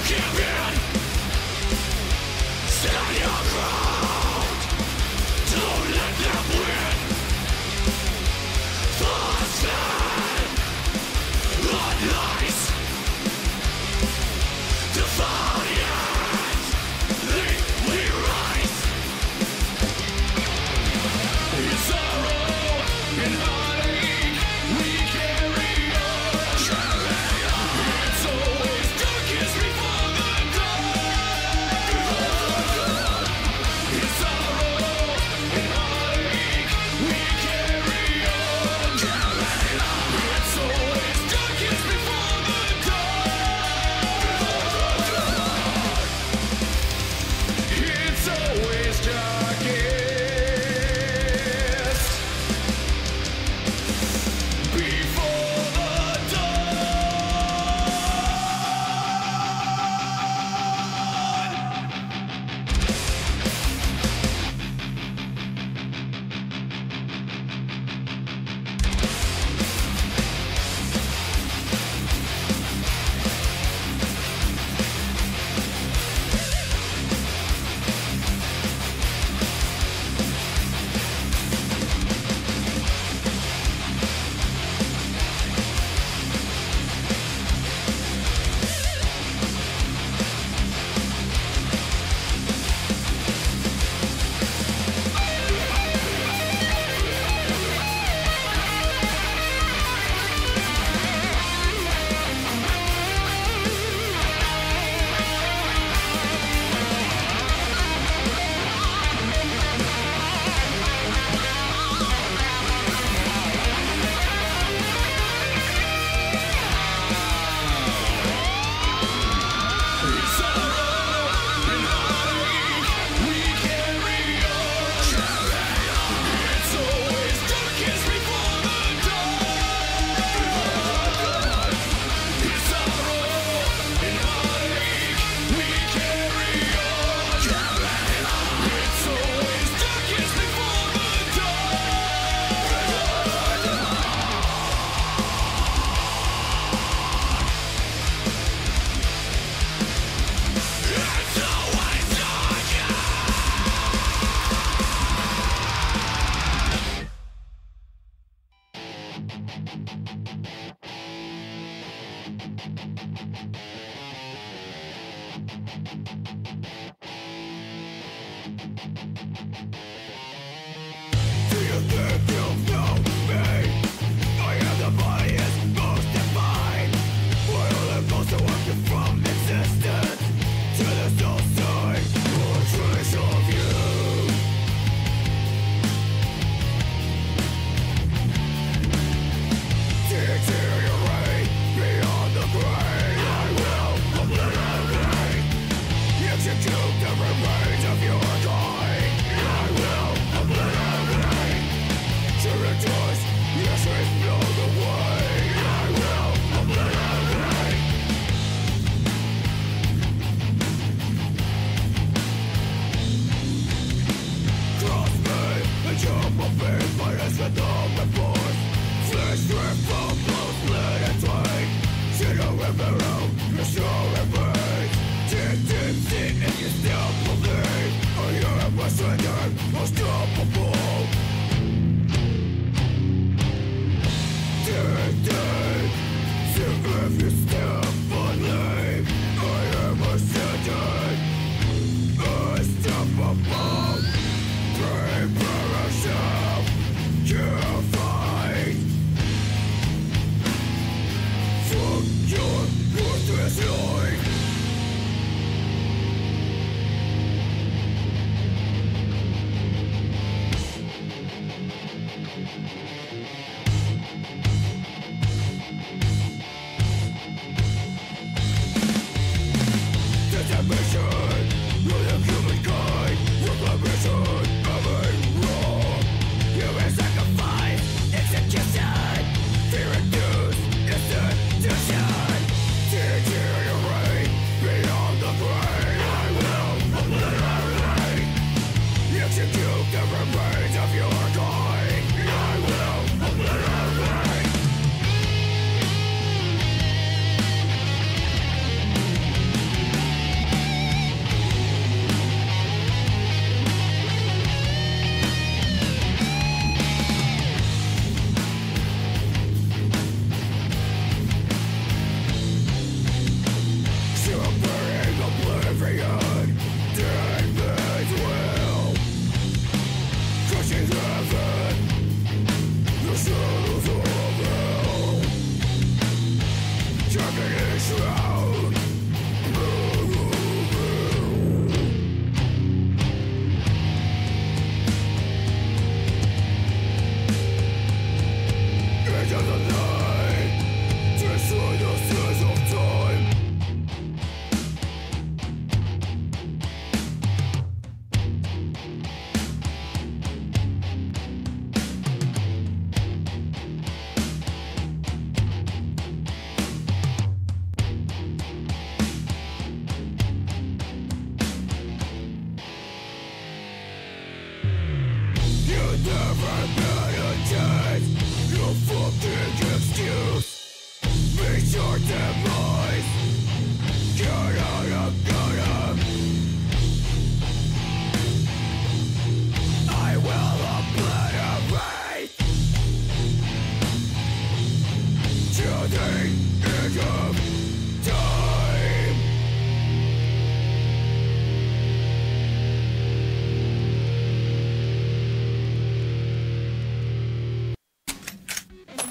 Deteriorate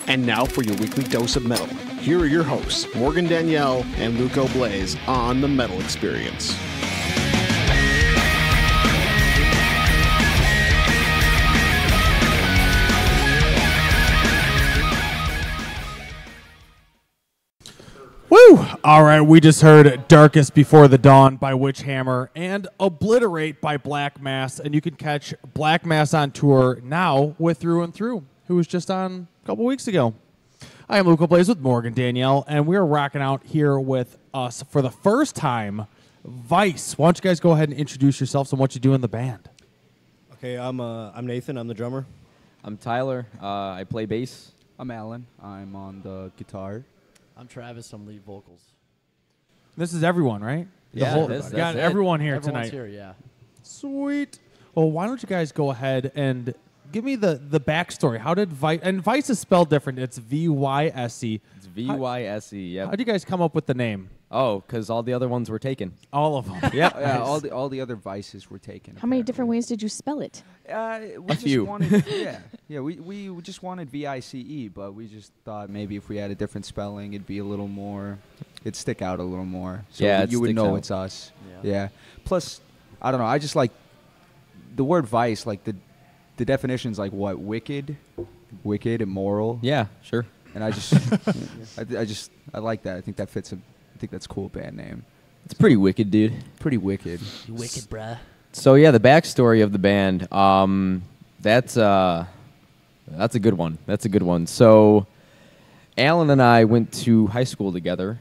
And now for your weekly dose of metal. Here are your hosts, Morgan Danielle and Luco Blaze on The Metal Experience. Woo! All right, we just heard Darkest Before the Dawn by Witchhammer and Obliterate by Black Mass, and you can catch Black Mass on tour now with Through and Through, who was just on a couple weeks ago. I am Luco Blaze with Morgan Danielle, and we are rocking out here with us for the first time, Vyse. Why don't you guys go ahead and introduce yourselves and what you do in the band? Okay, I'm Nathan. I'm the drummer. I'm Tyler. I play bass. I'm Alan. I'm on the guitar. I'm Travis. I'm lead vocals. This is everyone, right? Yeah, got everyone here Everyone's tonight. here, yeah. Sweet. Well, why don't you guys go ahead and give me the backstory. How did Vyse, and Vyse is spelled different. It's V-Y-S-E. It's V-Y-S-E, yep. How did you guys come up with the name? Oh, because all the other ones were taken. All of them. Yep. Yeah, all the other Vices were taken. How many different ways did you spell it? We just few. Wanted, we just wanted V-I-C-E, but we just thought maybe if we had a different spelling, it'd be a little more, it'd stick out a little more. So Yeah, it you would sticks know out. it's us. Yeah. Yeah. Plus, I don't know, I just like the word vice, like the definition's like what? Wicked, immoral. Yeah, sure. And I like that. I think that fits I think that's a cool band name. It's pretty wicked, dude. Pretty wicked. You wicked, bruh. So, yeah, the backstory of the band, that's a good one. That's a good one. So, Alan and I went to high school together.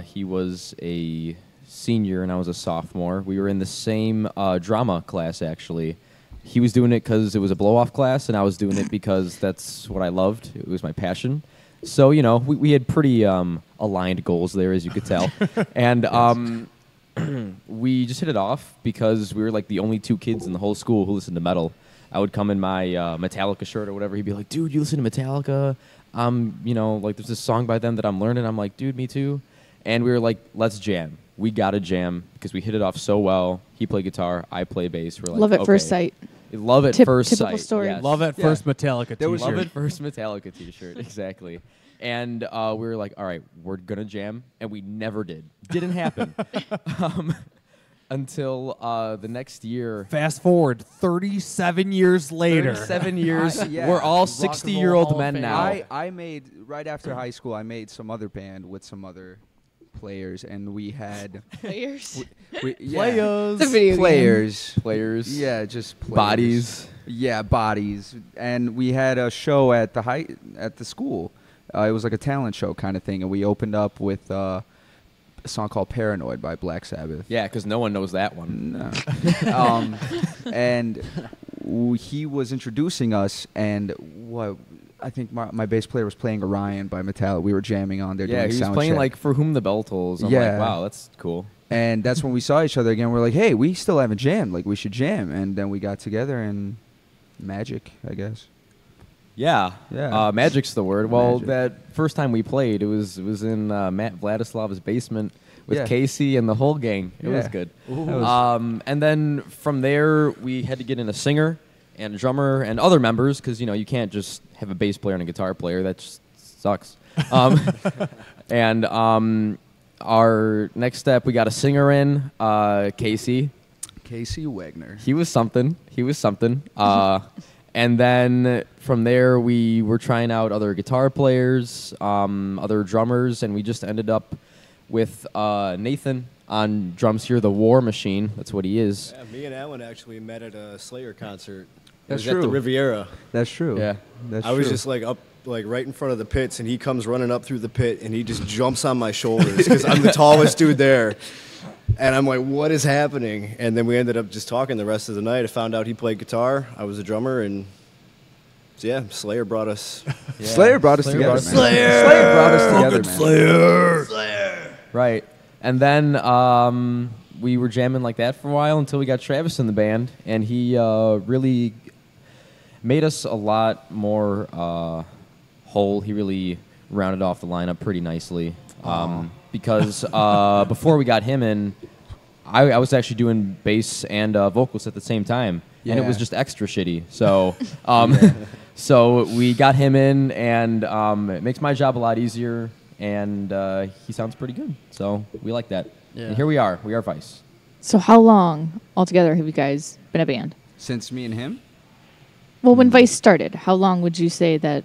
He was a senior and I was a sophomore. We were in the same drama class, actually. He was doing it because it was a blow-off class, and I was doing it because that's what I loved. It was my passion. So, you know, we had pretty aligned goals there, as you could tell. And we just hit it off because we were, like, the only two kids in the whole school who listened to metal. I would come in my Metallica shirt or whatever. He'd be like, dude, you listen to Metallica? You know, like, there's this song by them that I'm learning. I'm like, dude, me too. And we were like, let's jam. We got to jam because we hit it off so well. He played guitar. I play bass. We're like, Love at okay. first sight. Love at first typical sight. story. Yes. Love at first Metallica There was t-shirt. Love at first Metallica t-shirt. Exactly. And we were like, all right, we're going to jam. And we never did. Didn't happen. Until the next year. Fast forward 37 years later. 37 years. Yeah. We're all Rock and Roll 60-year-old Hall of men Fame. now. I made, right after high school, I made some other band with some other players, and we had... Players. Players. It's a video game. Players. Yeah, just players. Bodies. Yeah, bodies. And we had a show at the school. It was like a talent show kind of thing, and we opened up with a song called Paranoid by Black Sabbath. Yeah, because no one knows that one. No. And he was introducing us, and I think my bass player was playing Orion by Metallica. We were jamming on there. Yeah, doing he was sound playing check. like For Whom the Bell Tolls. I'm Yeah. like, wow, that's cool. And that's when we saw each other again. We're like, hey, we still haven't jammed. Like, we should jam. And then we got together, and magic, I guess. Yeah. Yeah. Magic's the word. Well, Magic. that first time we played, it was in Matt Vladislav's basement with Yeah. Casey and the whole gang. It was Yeah. good. That was- And then from there, we had to get in a singer and a drummer and other members because, you know, you can't just have a bass player and a guitar player. That just sucks. And our next step, we got a singer in, Casey. Casey Wagner. He was something. And then from there, we were trying out other guitar players, other drummers, and we just ended up with Nathan on drums here, the War Machine. That's what he is. Yeah, me and Alan actually met at a Slayer concert. That's it was at the true. Riviera. That's true. Yeah. That's I was true. just like up, like right in front of the pits, and he comes running up through the pit, and he just jumps on my shoulders because I'm the tallest dude there. And I'm like, what is happening? And then we ended up just talking the rest of the night. I found out he played guitar. I was a drummer, and So yeah, Slayer brought us. Yeah. Slayer brought us together, man. Slayer brought us together, man. Right. And then we were jamming like that for a while until we got Travis in the band, and he really made us a lot more whole. He really rounded off the lineup pretty nicely. Because before we got him in, I was actually doing bass and vocals at the same time, and it was Yeah. just extra shitty. So, so we got him in, and it makes my job a lot easier, and he sounds pretty good. So we like that. Yeah. And here we are. We are Vyse. So how long altogether have you guys been a band? Since me and him, Well, when Vyse started, how long would you say that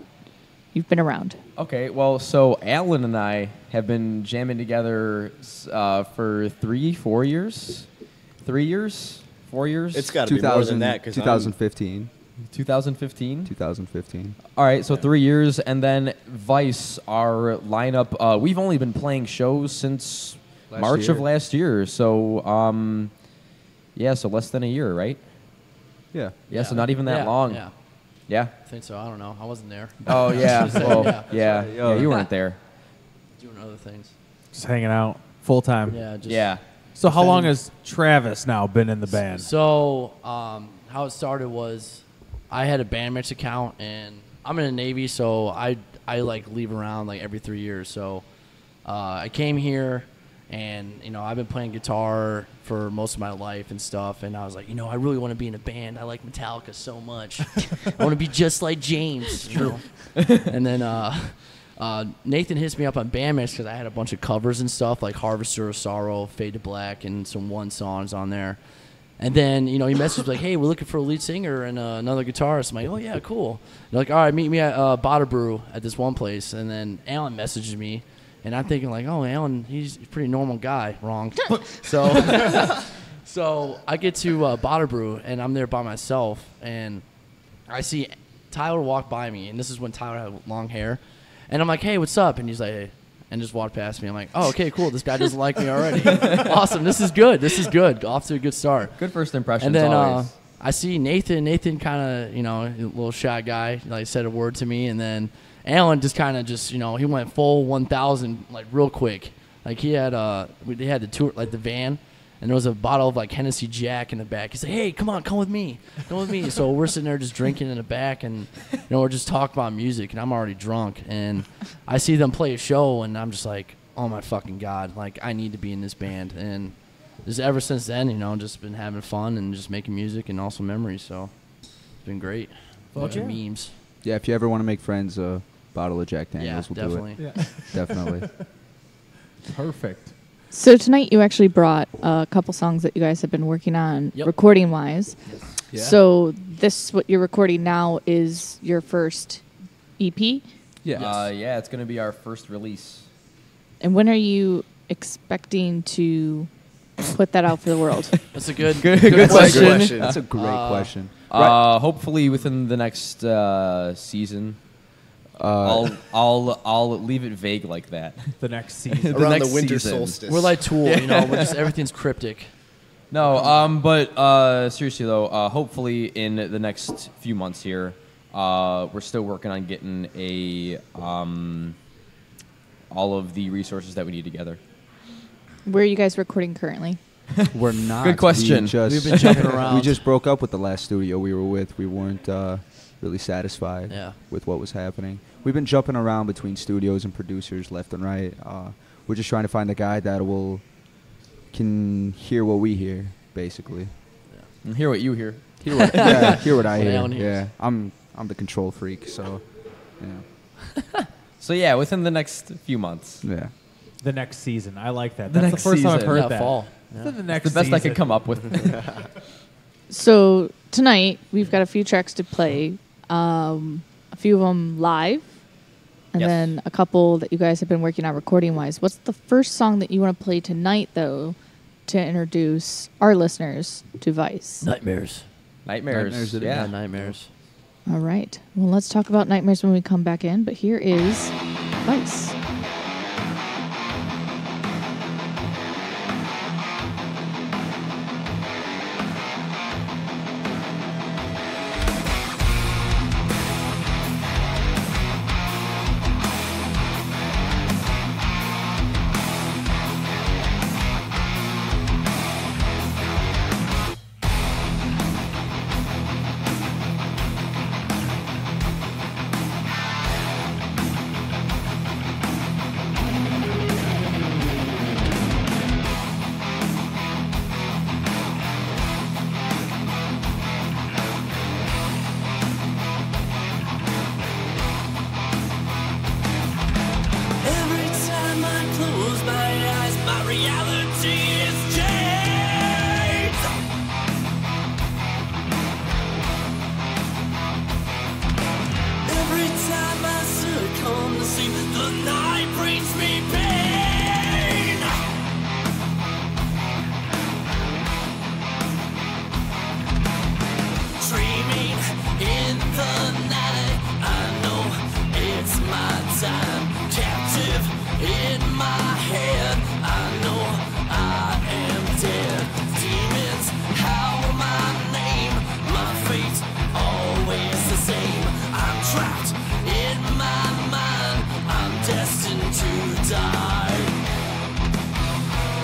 you've been around? Okay, well, so Alan and I have been jamming together for 4 years. 3 years? 4 years? It's got to be more than that because 2015. 2015. 2015. All right, so 3 years, and then Vyse, our lineup. We've only been playing shows since Last March of year. last year. So, yeah, so less than a year, right? Yeah. Yeah, so not even that long. Yeah, Yeah. I think so. I don't know. I wasn't there. Oh yeah. Well, Yeah. yeah. Yeah, you weren't there. Doing other things. Just hanging out full time. Yeah, just Yeah. So how long has Travis now been in the band? So, how it started was I had a Bandmates account, and I'm in the Navy, so I like leave around like every 3 years. So, I came here, and I've been playing guitar for most of my life and stuff, and I was like, I really want to be in a band. I like Metallica so much. I want to be just like James. And then Nathan hits me up on Bandmates because I had a bunch of covers and stuff like Harvester of Sorrow, Fade to Black, and some One songs on there. And then, he messaged like, hey, we're looking for a lead singer and another guitarist. I'm like, oh, yeah, cool. They're like, all right, meet me at Bada Brew at this one place. And then Alan messages me, and I'm thinking like, oh, Alan, he's a pretty normal guy. Wrong. So I get to Bada Brew, and I'm there by myself, and I see Tyler walk by me, and this is when Tyler had long hair. And I'm like, hey, what's up? And he's like, hey. And just walked past me. I'm like, oh, okay, cool. This guy doesn't like me already. Awesome. This is good. Off to a good start. Good first impressions. And then always. I see Nathan. Nathan kind of, a little shy guy, like said a word to me. And then Alan just kind of he went full 1,000 like real quick. Like they had the tour, like the van. And there was a bottle of like Hennessy Jack in the back. He's like, hey, come with me. So we're sitting there just drinking in the back, and we're just talking about music, and I'm already drunk. And I see them play a show, and I'm just like, oh my fucking God, like I need to be in this band. And just ever since then, just been having fun and just making music and also memories. So it's been great. Bunch of memes. Yeah, if you ever want to make friends, a bottle of Jack Daniels will definitely. do it. Definitely. Perfect. So tonight you actually brought a couple songs that you guys have been working on Yep. recording wise. Yeah. So what you're recording now is your first EP. Yeah. Yeah, it's gonna be our first release. And when are you expecting to put that out for the world? That's a good Good That's a question. good question. That's a great question. Hopefully within the next season. I'll leave it vague like that. The next season. Around next the winter season. solstice. We're like Tool, we're just everything's cryptic. No, but seriously though, hopefully in the next few months here, we're still working on getting all of the resources that we need together. Where are you guys recording currently? We're not. Good question. We've been jumping around. We just broke up with the last studio we were with. We weren't really satisfied with what was happening. We've been jumping around between studios and producers left and right. We're just trying to find a guy that can hear what we hear, basically. And hear what you hear. Hear what I What hear. Alan hears. Yeah, I'm the control freak, so yeah. So yeah, within the next few months. Yeah. The next season. I like that. The That's next the first time I've season. heard Yeah, that. fall. The Yeah. next The best I season. could come up with. So tonight we've got a few tracks to play. A few of them live, and Yes. then a couple that you guys have been working on recording wise. What's the first song that you want to play tonight, though, to introduce our listeners to Vyse? Nightmares. Nightmares. Nightmares, Yeah, Yeah. nightmares. All right. Well, let's talk about Nightmares when we come back in. But here is Vyse. reality is changed. Every time I succumb to see the night brings me pain. Dreaming in the night, I know it's my time. Captive in my head, I know I am dead. Demons howl my name, my fate always the same. I'm trapped in my mind, I'm destined to die.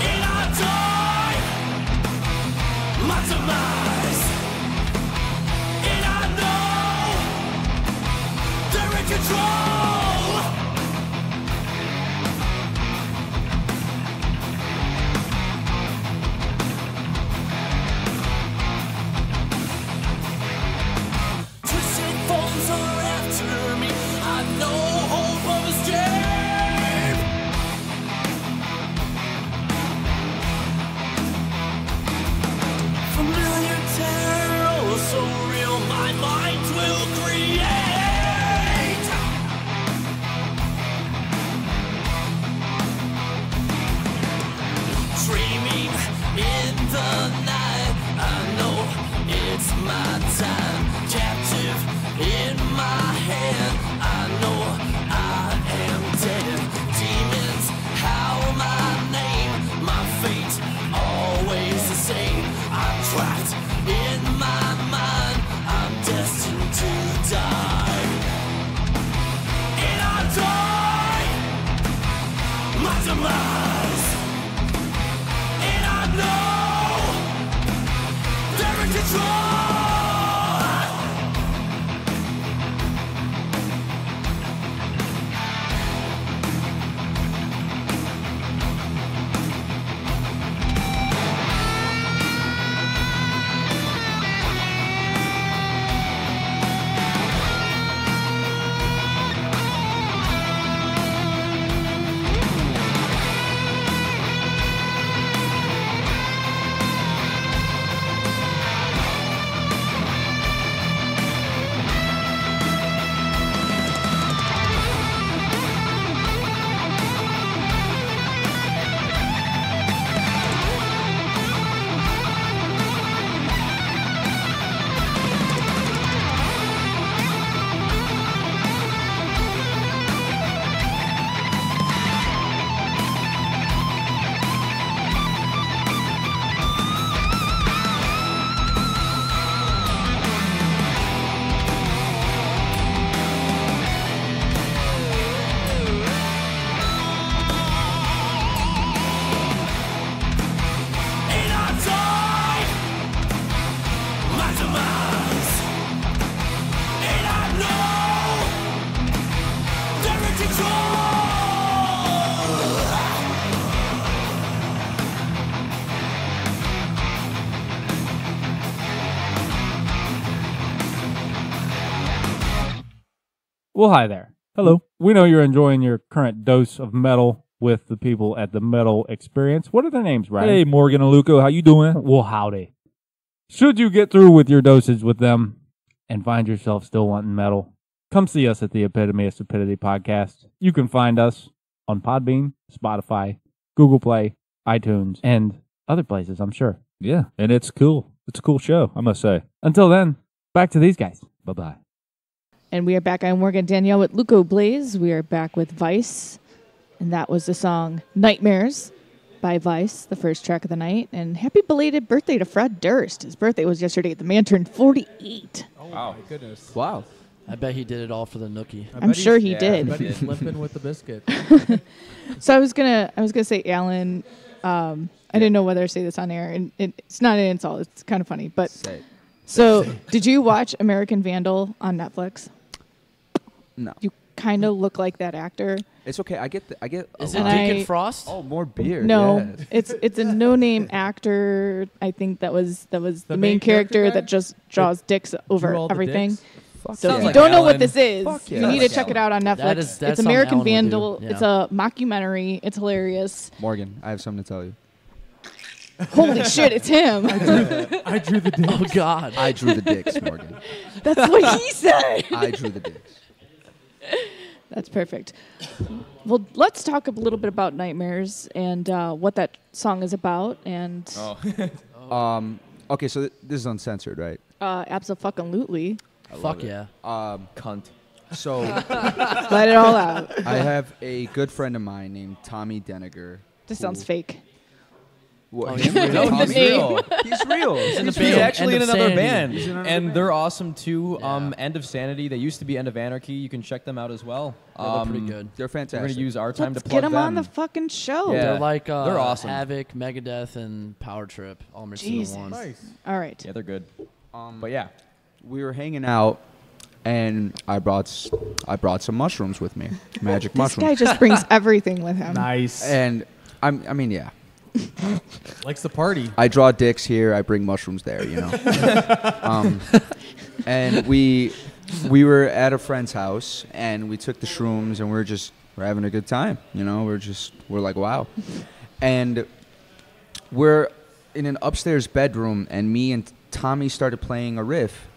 And I die, my demise. And I know they're in control. Twisted forms are after me. I know hope of escape. Familiar terror, oh so real, my mind will create. Dreaming in the night, I know it's my time. Captive in my head, I know I am dead. Demons howl my name, my fate always the same. I'm trapped in my mind, I'm destined to die. And I die, my demise. And I know they're in control. And I die, my demise. And I know they're in control. Well, hi there. Hello. We know you're enjoying your current dose of metal with the people at the Metal Experience. What are their names, Ryan? Hey, Morgan and Luco, how you doing? Well, howdy. Should you get through with your dosage with them and find yourself still wanting metal, come see us at the Epitome of Stupidity podcast. You can find us on Podbean, Spotify, Google Play, iTunes, and other places, I'm sure. Yeah, and it's cool. It's a cool show, I must say. Until then, back to these guys. Bye-bye. And we are back. I'm Morgan Danielle with Luco Blaze. We are back with Vyse. And that was the song Nightmares by Vyse, the first track of the night. And happy belated birthday to Fred Durst. His birthday was yesterday. The man turned 48. Oh, wow. My goodness. Wow. I bet he did it all for the nookie. I'm sure he did. I bet he's limping with the biscuit. So I was gonna say, Alan, I didn't know whether to say this on air, and it's not an insult. It's kind of funny, but so did you watch American Vandal on Netflix? No. You kind of look like that actor. It's okay. I get. Is it Deacon Frost? Oh, more beer. No, yeah. it's a no-name actor. I think that was the main character that just draws dicks over everything. So if you like don't know what Alan. this is, Fuck you yeah. need to check it out on Netflix. That's It's something American Alan would do, Vandal. yeah. It's a mockumentary. It's hilarious. Morgan, I have something to tell you. Holy shit, it's him. I drew the dick. Oh God. I drew the dicks, Morgan. That's what he said. I drew the dicks. That's perfect. Well, let's talk a little bit about Nightmares and what that song is about. And Okay, so this is uncensored, right? abso-fucking-lutely. Fuck yeah. Cunt. So Let it all out. I have a good friend of mine named Tommy Deniger. This sounds fake. What, Oh, he's yeah. real? No, he's Name. real. He's real. He's band. actually in End of another Sanity. band, He's in another and band. they're awesome too. Yeah. End of Sanity. They used to be End of Anarchy. You can check them out as well. They're pretty good. They're We're fantastic. gonna use our time Let's to plug get him them on the fucking show. Yeah. They're like They're awesome. Havoc, Megadeth, and Power Trip all mixed Jesus. into one. Nice. All right. Yeah, they're good. But yeah, We were hanging out, and I brought some mushrooms with me, magic This mushrooms. guy just brings everything with him. Nice. And I mean, yeah. Likes the party. I draw dicks here. I bring mushrooms there. You know. And we were at a friend's house, and we took the shrooms, and we're having a good time. You know, we're like, wow. And we're in an upstairs bedroom, and me and Tommy started playing a riff,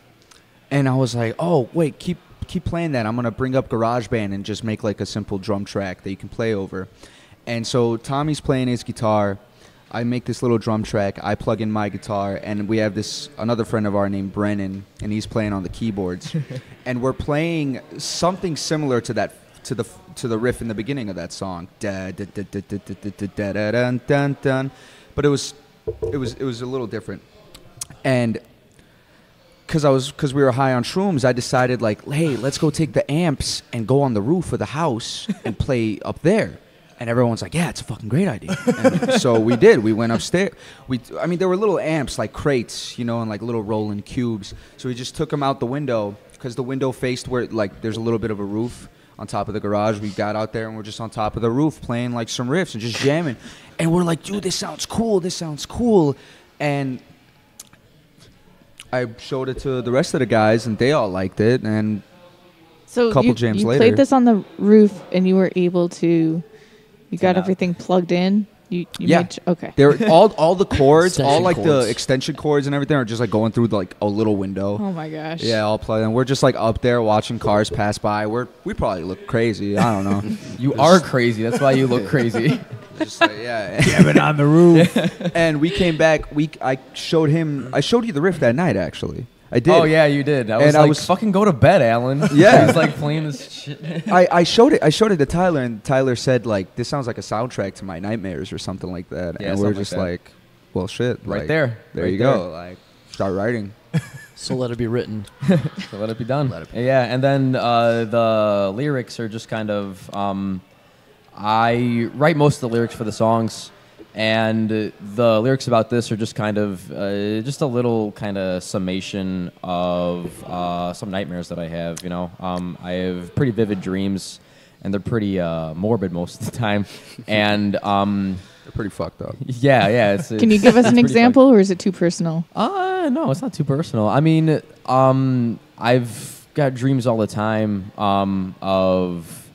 and I was like, oh wait, keep playing that. I'm gonna bring up GarageBand and just make like a simple drum track that you can play over. And so Tommy's playing his guitar. I make this little drum track. I plug in my guitar, and we have another friend of ours named Brennan, and he's playing on the keyboards. And we're playing something similar to that, to the riff in the beginning of that song. Da da da da da da da da da dun dun dun. But it was a little different. And because we were high on shrooms, I decided like, hey, let's go take the amps and go on the roof of the house and play up there. And everyone's like, yeah, it's a fucking great idea. And so we did. We went upstairs. There were little amps, like crates, you know, and like little rolling cubes. So we just took them out the window because the window faced where, like, there's a little bit of a roof on top of the garage. We got out there and we're just on top of the roof playing, like, some riffs and just jamming. And we're like, dude, this sounds cool. This sounds cool. And I showed it to the rest of the guys, and they all liked it. And So couple you, jams you later. played this on the roof, and you were able to. You got Yeah. everything plugged in. You Yeah. made okay. they're all the chords, all Extension like cords. the extension cords and everything are just like going through like a little window. Oh my gosh. Yeah, all plugged in. We're just like up there watching cars pass by. We probably look crazy. I don't know. you are crazy. That's why you look crazy. Just like, yeah. Jamming on the roof. And we came back. I showed you the riff that night. Actually, I did. Oh yeah, you did. I was And like, I was- fucking go to bed, Alan. Yeah. He was like playing this shit. I showed it to Tyler, and Tyler said like, this sounds like a soundtrack to my nightmares or something like that. Yeah, and we're something like just that. like, well, shit. Right like, there. There Right you there. go. Like, start writing. So let it be written. So let it be done. Yeah, and then the lyrics are just kind of I write most of the lyrics for the songs, and the lyrics about this are just kind of just a little kind of summation of some nightmares that I have. You know, I have pretty vivid dreams, and they're pretty morbid most of the time, and They're pretty fucked up. yeah. Can you give us an pretty example, or is it too personal? No, it's not too personal. I mean, I've got dreams all the time of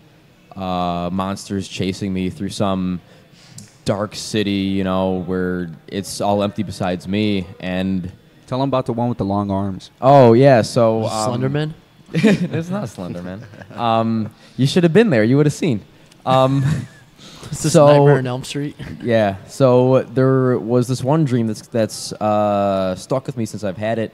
monsters chasing me through some dark city, you know, where it's all empty besides me. And Tell them about the one with the long arms. oh yeah, so Slenderman. it's not Slenderman. You should have been there. You would have seen. Is this So- Nightmare on Elm Street? Yeah. So there was this one dream that's stuck with me since I've had it.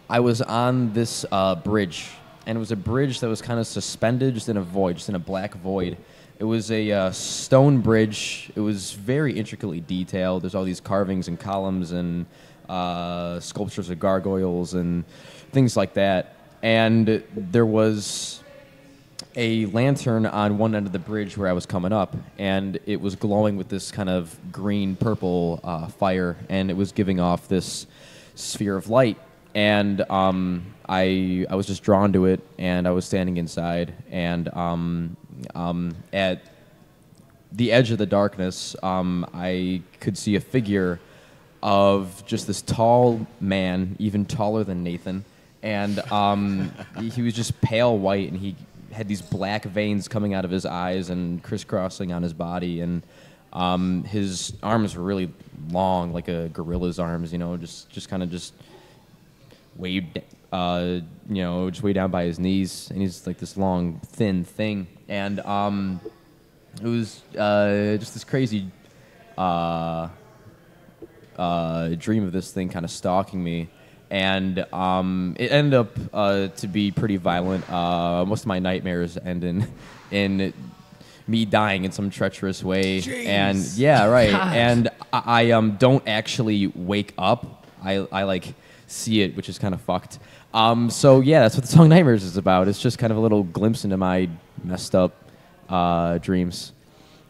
I was on this bridge, and it was a bridge that was kind of suspended just in a void, just in a black void. It was a stone bridge. It was very intricately detailed. There's all these carvings and columns and sculptures of gargoyles and things like that. And there was a lantern on one end of the bridge where I was coming up, and it was glowing with this kind of green-purple fire, and it was giving off this sphere of light. And I was just drawn to it, and I was standing inside, and at the edge of the darkness, I could see a figure of just this tall man, even taller than Nathan, and he was just pale white, and he had these black veins coming out of his eyes and crisscrossing on his body, and his arms were really long, like a gorilla's arms, just kind of just waved, just way down by his knees, and he's like this long, thin thing, and it was just this crazy dream of this thing kind of stalking me, and it ended up to be pretty violent. Most of my nightmares end in me dying in some treacherous way. Jeez. And yeah, right. God. And I don't actually wake up. I like see it, which is kind of fucked. So yeah, that's what the song Nightmares is about. It's just kind of a little glimpse into my messed up dreams.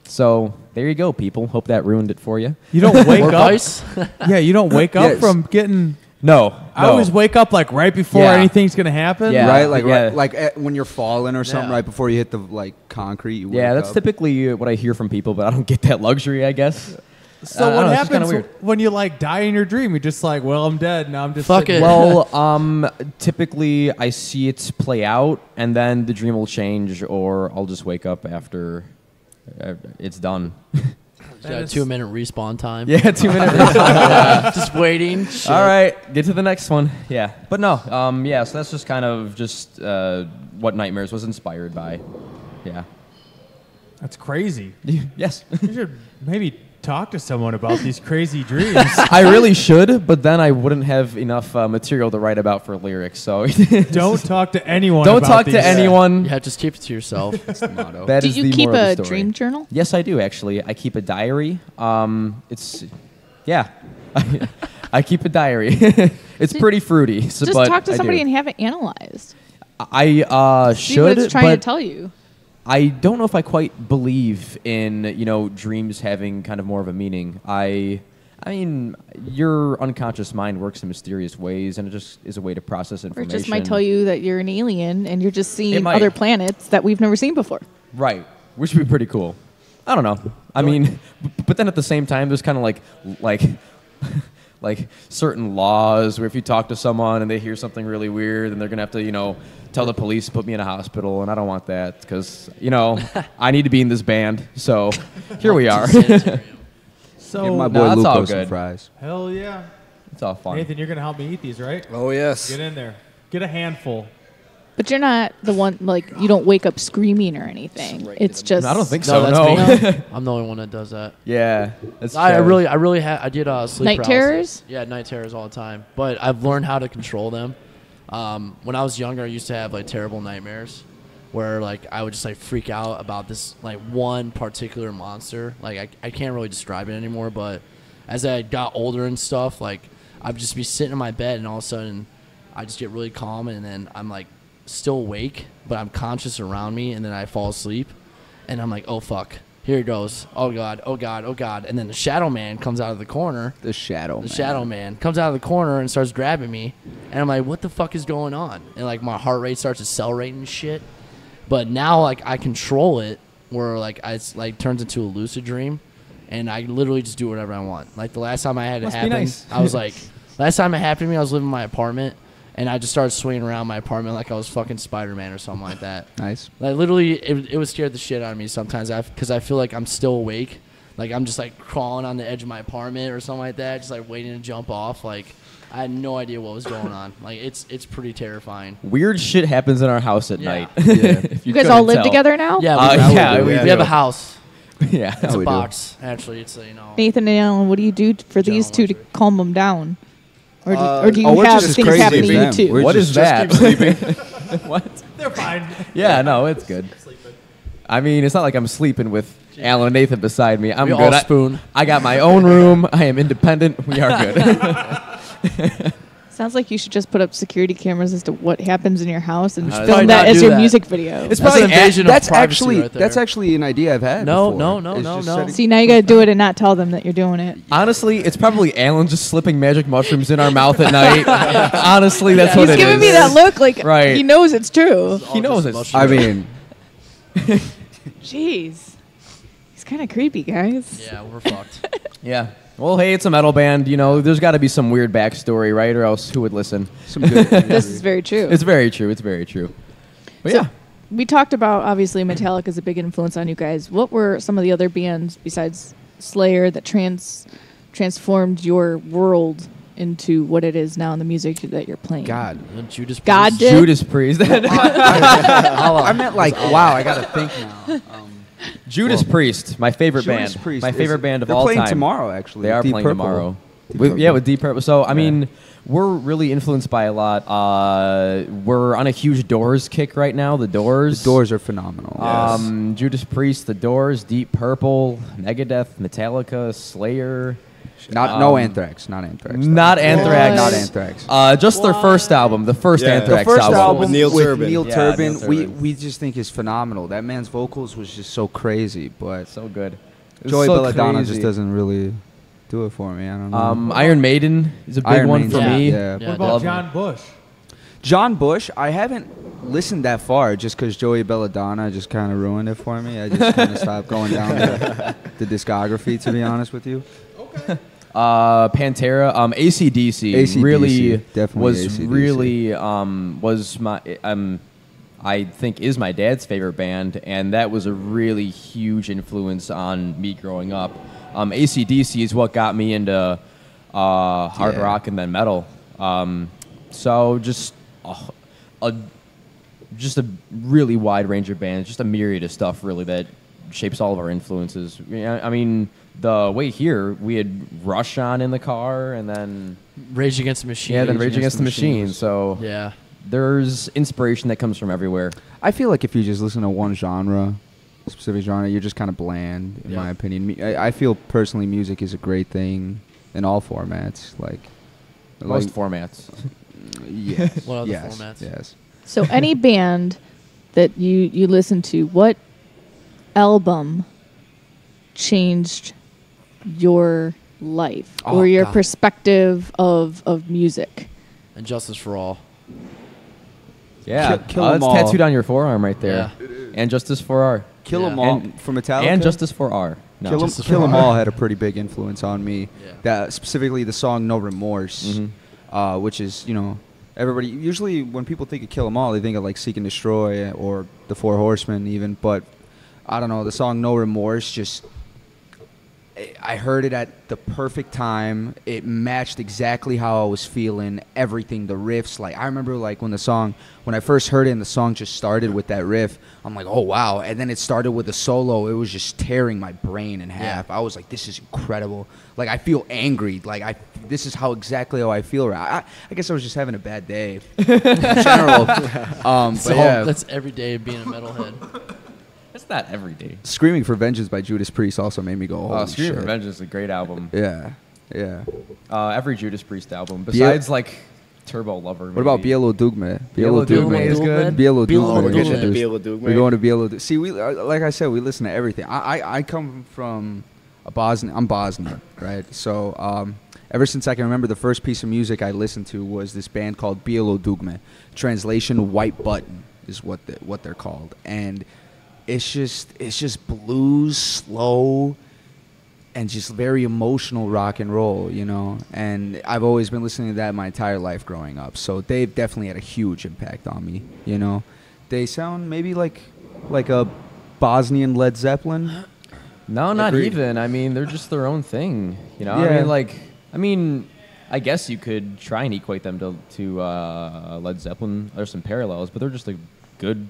So there you go, people. Hope that ruined it for you. You don't wake Or up. Vyse. Yeah, you don't wake up Yes. from getting. No, I always wake up like right before Yeah. anything's gonna happen. Yeah. Right, like yeah. when you're falling or something, Yeah. right before you hit the concrete. You Yeah, wake that's up. typically what I hear from people, but I don't get that luxury, I guess. So I don't what know, it's just kinda happens weird. when you like die in your dream? You're just like, well, I'm dead now. I'm just Fuck sitting- it. Well, typically I see it play out, and then the dream will change, or I'll just wake up after it's done. Got a 2-minute respawn time. Yeah, 2 minutes. Just waiting. Shit. All right, get to the next one. Yeah, but no, yeah. So that's just kind of just what Nightmares was inspired by. Yeah. That's crazy. Yes. You should maybe talk to someone about these crazy dreams. I really should, but then I wouldn't have enough material to write about for lyrics. So Don't talk to anyone. don't about talk these. to anyone. Yeah, just keep it to yourself. That's the motto. That Do is you the keep moral a of the story. dream journal? Yes, I do actually. I keep a diary. I keep a diary. It's pretty fruity. So, Just but talk to I somebody do. and have it analyzed. I See should, what it's trying to but tell you. I don't know if I quite believe in dreams having kind of more of a meaning. I mean, your unconscious mind works in mysterious ways, and it just is a way to process Or it information. just might tell you that you're an alien and you're just It seeing might. other planets that we've never seen before. Right, which would be pretty cool. I don't know. I mean, but then at the same time, there's kind of like certain laws where if you talk to someone and they hear something really weird, then they're gonna have to tell the police to put me in a hospital, and I don't want that because I need to be in this band. So here we are. So Give my No, boy that's all Luco some good. fries. hell yeah, It's all fun. Nathan, you're gonna help me eat these, right? Oh yes. Get in there. Get a handful. But you're not the one, like, you don't wake up screaming or anything. It's just. I don't think No, so. that's No. me. I'm the only one that does that. Yeah, that's I true. really I did sleep Night paralysis. terrors? Yeah, night terrors all the time. But I've learned how to control them. When I was younger, I used to have like terrible nightmares, where like I would just like freak out about this like one particular monster. Like I can't really describe it anymore. But as I got older and stuff, like I'd just be sitting in my bed, and all of a sudden I just get really calm, and then I'm like still awake, but I'm conscious around me, and then I fall asleep, and I'm like, oh fuck. Here it goes. Oh God, oh God, oh God. And then the shadow man comes out of the corner. The shadow. The shadow man comes out of the corner and starts grabbing me. And I'm like, what the fuck is going on? And like my heart rate starts accelerating and shit. But now like I control it where like it's like turns into a lucid dream, and I literally just do whatever I want. Like the last time I had it Must be happen, nice. I was like, last time it happened to me, I was living in my apartment, and I just started swinging around my apartment like I was fucking Spider-Man or something like that. Nice. Like literally, it would scare the shit out of me sometimes because I feel like I'm still awake. Like I'm just like crawling on the edge of my apartment or something like that, just like waiting to jump off. Like I had no idea what was going on. Like it's pretty terrifying. Weird shit happens in our house at Yeah. night. Yeah. If You guys all couldn't live tell. together now? Yeah, Yeah, we we have do. a house. Yeah. It's we a do. box. Actually, it's Nathan and Alan, what do you do for these two to electric. calm them down? Or do you we're have just things crazy happen to you them. too? We're What just- is just that? keep sleeping. What? They're fine. Yeah, no, it's good. I mean, it's not like I'm sleeping with Alan and Nathan beside me. I'm We good. all spoon. I got my own room. I am independent. We are good. Sounds like you should just put up security cameras as to what happens in your house and should film probably that not as do your that. music video. It's That's probably an invasion of that's privacy actually right there. that's actually an idea I've had. No, before. no, no, It's no, just no. setting- See, now you got to do it and not tell them that you're doing it. Honestly, it's probably Alan just slipping magic mushrooms in our mouth at night. Honestly, that's what He's it giving is. me that look like Right. he knows it's true. He knows it's I mean, Jeez. He's kind of creepy, guys. Yeah, we're fucked. Yeah. Well, hey, it's a metal band. You know, there's got to be some weird backstory, right? Or else who would listen? Some good. This is very true. It's very true. It's very true. But So- yeah. We talked about, obviously, Metallica is a big influence on you guys. What were some of the other bands besides Slayer that transformed your world into what it is now in the music that you're playing? God. Judas God Priest. did? Judas Priest. I meant like, wow, I got to think now. Judas Priest, my favorite Judas band. Priest My is- favorite band of they're all playing time. tomorrow, actually. They are Deep playing Purple. tomorrow. Deep With, Purple. yeah, with Deep Purple. So, I mean, we're really influenced by a lot. We're on a huge Doors kick right now. The Doors. The Doors are phenomenal. Judas Priest, The Doors, Deep Purple, Megadeth, Metallica, Slayer. No Anthrax. Not Anthrax. though. Not Anthrax. Not Anthrax. Just their first album, the first Yeah. Anthrax The first album With Neil Turbin. Neil Yeah, Turbin, Neil we Turbin. we just think is phenomenal. That man's vocals was just so crazy, but So good. It was Joey so Belladonna crazy. just doesn't really do it for me. I don't know. Iron Maiden is a big Iron one Maiden, for me. yeah. Yeah, What about love John Bush? John Bush, I haven't listened that far just because Joey Belladonna just kind of ruined it for me. I just kind of stopped going down the discography, to be honest with you. Pantera, AC/DC AC/DC, really definitely was AC/DC. really was my I think is my dad's favorite band, and that was a really huge influence on me growing up. AC/DC is what got me into hard Yeah. rock and then metal. So just a really wide range of bands, just a myriad of stuff really that shapes all of our influences. Yeah, I mean, the way here we had Rush on in the car, and then Rage Against the Machine. then Rage Against the Machine. So Yeah. there's inspiration that comes from everywhere. I feel like if you just listen to one genre, specific genre, you're just kind of bland, in Yeah. my opinion. I feel personally music is a great thing in all formats. Most formats. Yes. What other yes, formats? Yes. So any band that you listen to, what album changed your life Oh, or your God. perspective of music? And Justice for All. Yeah, Kill 'em it's all. tattooed on your forearm right there. And Justice for R. Kill 'Em Yeah. All And- from Metallica. And Justice for R. No. Kill 'Em Justice Kill for 'Em All. All had a pretty big influence on me. Yeah. That specifically the song "No Remorse," which is everybody usually when people think of Kill 'Em All, they think of like Seek and Destroy or the Four Horsemen even. But I don't know, the song "No Remorse" just. I heard it at the perfect time. It matched exactly how I was feeling. Everything, the riffs. Like I remember, like when I first heard it, and the song just started with that riff. I'm like, oh wow! And then it started with a solo. It was just tearing my brain in half. I was like, this is incredible. Like I feel angry. Like this is exactly how I feel. I guess I was just having a bad day in general. So But yeah, that's every day of being a metalhead. It's not every day. "Screaming for Vengeance" by Judas Priest also made me go, holy Scream shit. Revenge is a great album. Yeah, yeah. Every Judas Priest album, besides like Turbo Lover. What about Bielo Dugme? Bielo Dugme is good. Bielo Bielo Dugme. We're getting Dugme. into Bielo Dugme. We're going to Bielo Dugme. See, we like I said, we listen to everything. I come from I'm Bosnian, right? So ever since I can remember, the first piece of music I listened to was this band called Bielo Dugme. Translation: White Button is what they're called, and it's just blues, slow, and just very emotional rock and roll, And I've always been listening to that my entire life growing up. So they've definitely had a huge impact on me, They sound maybe like a Bosnian Led Zeppelin. No, not Agreed. even. I mean, they're just their own thing. Yeah. I mean, I guess you could try and equate them to Led Zeppelin. There's some parallels, but they're just a good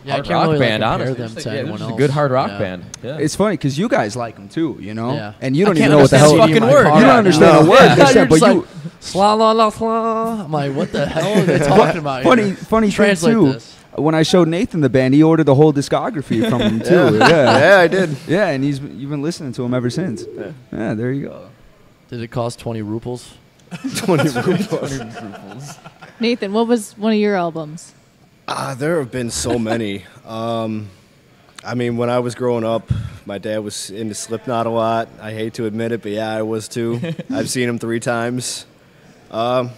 Yeah, I hard can't rock really band, compare honestly. them Just to they're anyone just else. a good hard rock Yeah. band. Yeah. It's funny because you guys like them too, Yeah. And you don't I even can't know what the hell. understand the fucking word. You don't Yeah. understand No. a word. Yeah, they said, you're but just you. like, sla la la sla. I'm like, what the hell are they talking about? Funny here? thing Translate too. this. When I showed Nathan the band, he ordered the whole discography from him too. Yeah, I did. Yeah, and you've been listening to him ever since. Yeah, there you go. Did it cost 20 rubles? 20 rubles. Nathan, what was one of your albums? There have been so many. I mean, when I was growing up, my dad was into Slipknot a lot. I hate to admit it, but yeah, I was too. I've seen him 3 times. But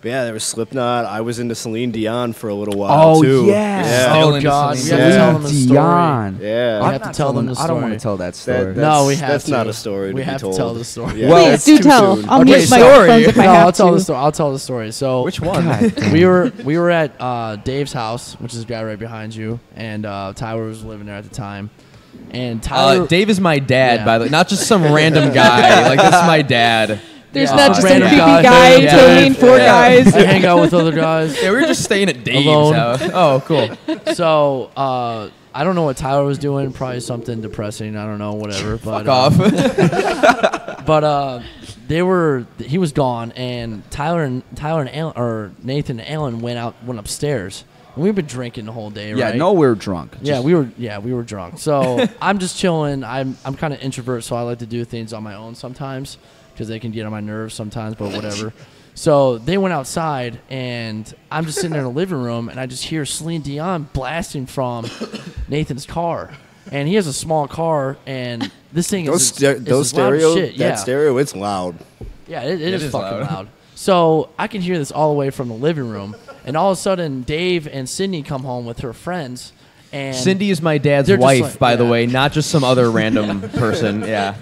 But yeah, there was Slipknot. I was into Celine Dion for a little while too. Yeah. Oh God, we have to tell them the story. Dion. Yeah. We have to tell them the story. I don't want to tell that story. No, we have That's to. not a story to We be have told. to tell the story. Yeah. Well, Please it's do too tell. soon. I'll Okay, mute my story. headphones if I No, have I'll tell to. the story. I'll tell the story. So Which one? we were at Dave's house, which is the guy right behind you, and Tyler was living there at the time. And Tyler, Dave is my dad, Yeah. by the way. Not just some random guy. Like, that's my dad. There's Yeah. not just some Random creepy guy. guy Yeah. telling four guys. I hang out with other guys. Yeah, we were just staying at Dave's Alone. house. Oh, cool. So I don't know what Tyler was doing. Probably something depressing. I don't know. Whatever. But, Fuck off. But he was gone, and Tyler and Alan, or Nathan and Alan went upstairs. And we've been drinking the whole day, Yeah, right? no, we're drunk. Yeah, we were drunk. So I'm just chilling. I'm kind of introvert, so I like to do things on my own sometimes because they can get on my nerves sometimes, but whatever. So they went outside, and I'm just sitting there in the living room, and I just hear Celine Dion blasting from Nathan's car. And he has a small car, and this thing Those is loud as stereo, shit. that stereo, it's loud. Yeah, it is is fucking loud. loud. So I can hear this all the way from the living room, and all of a sudden Dave and Sydney come home with her friends. And Cindy is my dad's they're just wife, like- by the yeah. way, not just some other random person. Yeah.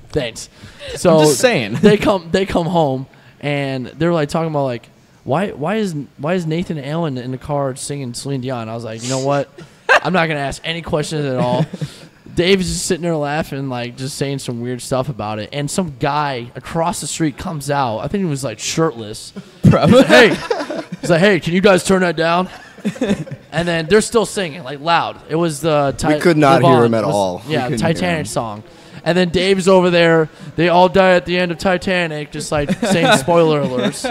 Thanks. So I'm just saying. they come home, and they're like talking about like why is Nathan and Alan in the car singing Celine Dion? I was like, you know what? I'm not gonna ask any questions at all. Dave's just sitting there laughing, like just saying some weird stuff about it. And some guy across the street comes out. I think he was like shirtless. Probably. He's like, hey, can you guys turn that down? And then they're still singing like loud. It was the We could not Live hear On. him at It was- all. Yeah, We the couldn't hear Titanic him. song. And then Dave's over there. They all die at the end of Titanic, just like saying spoiler alerts.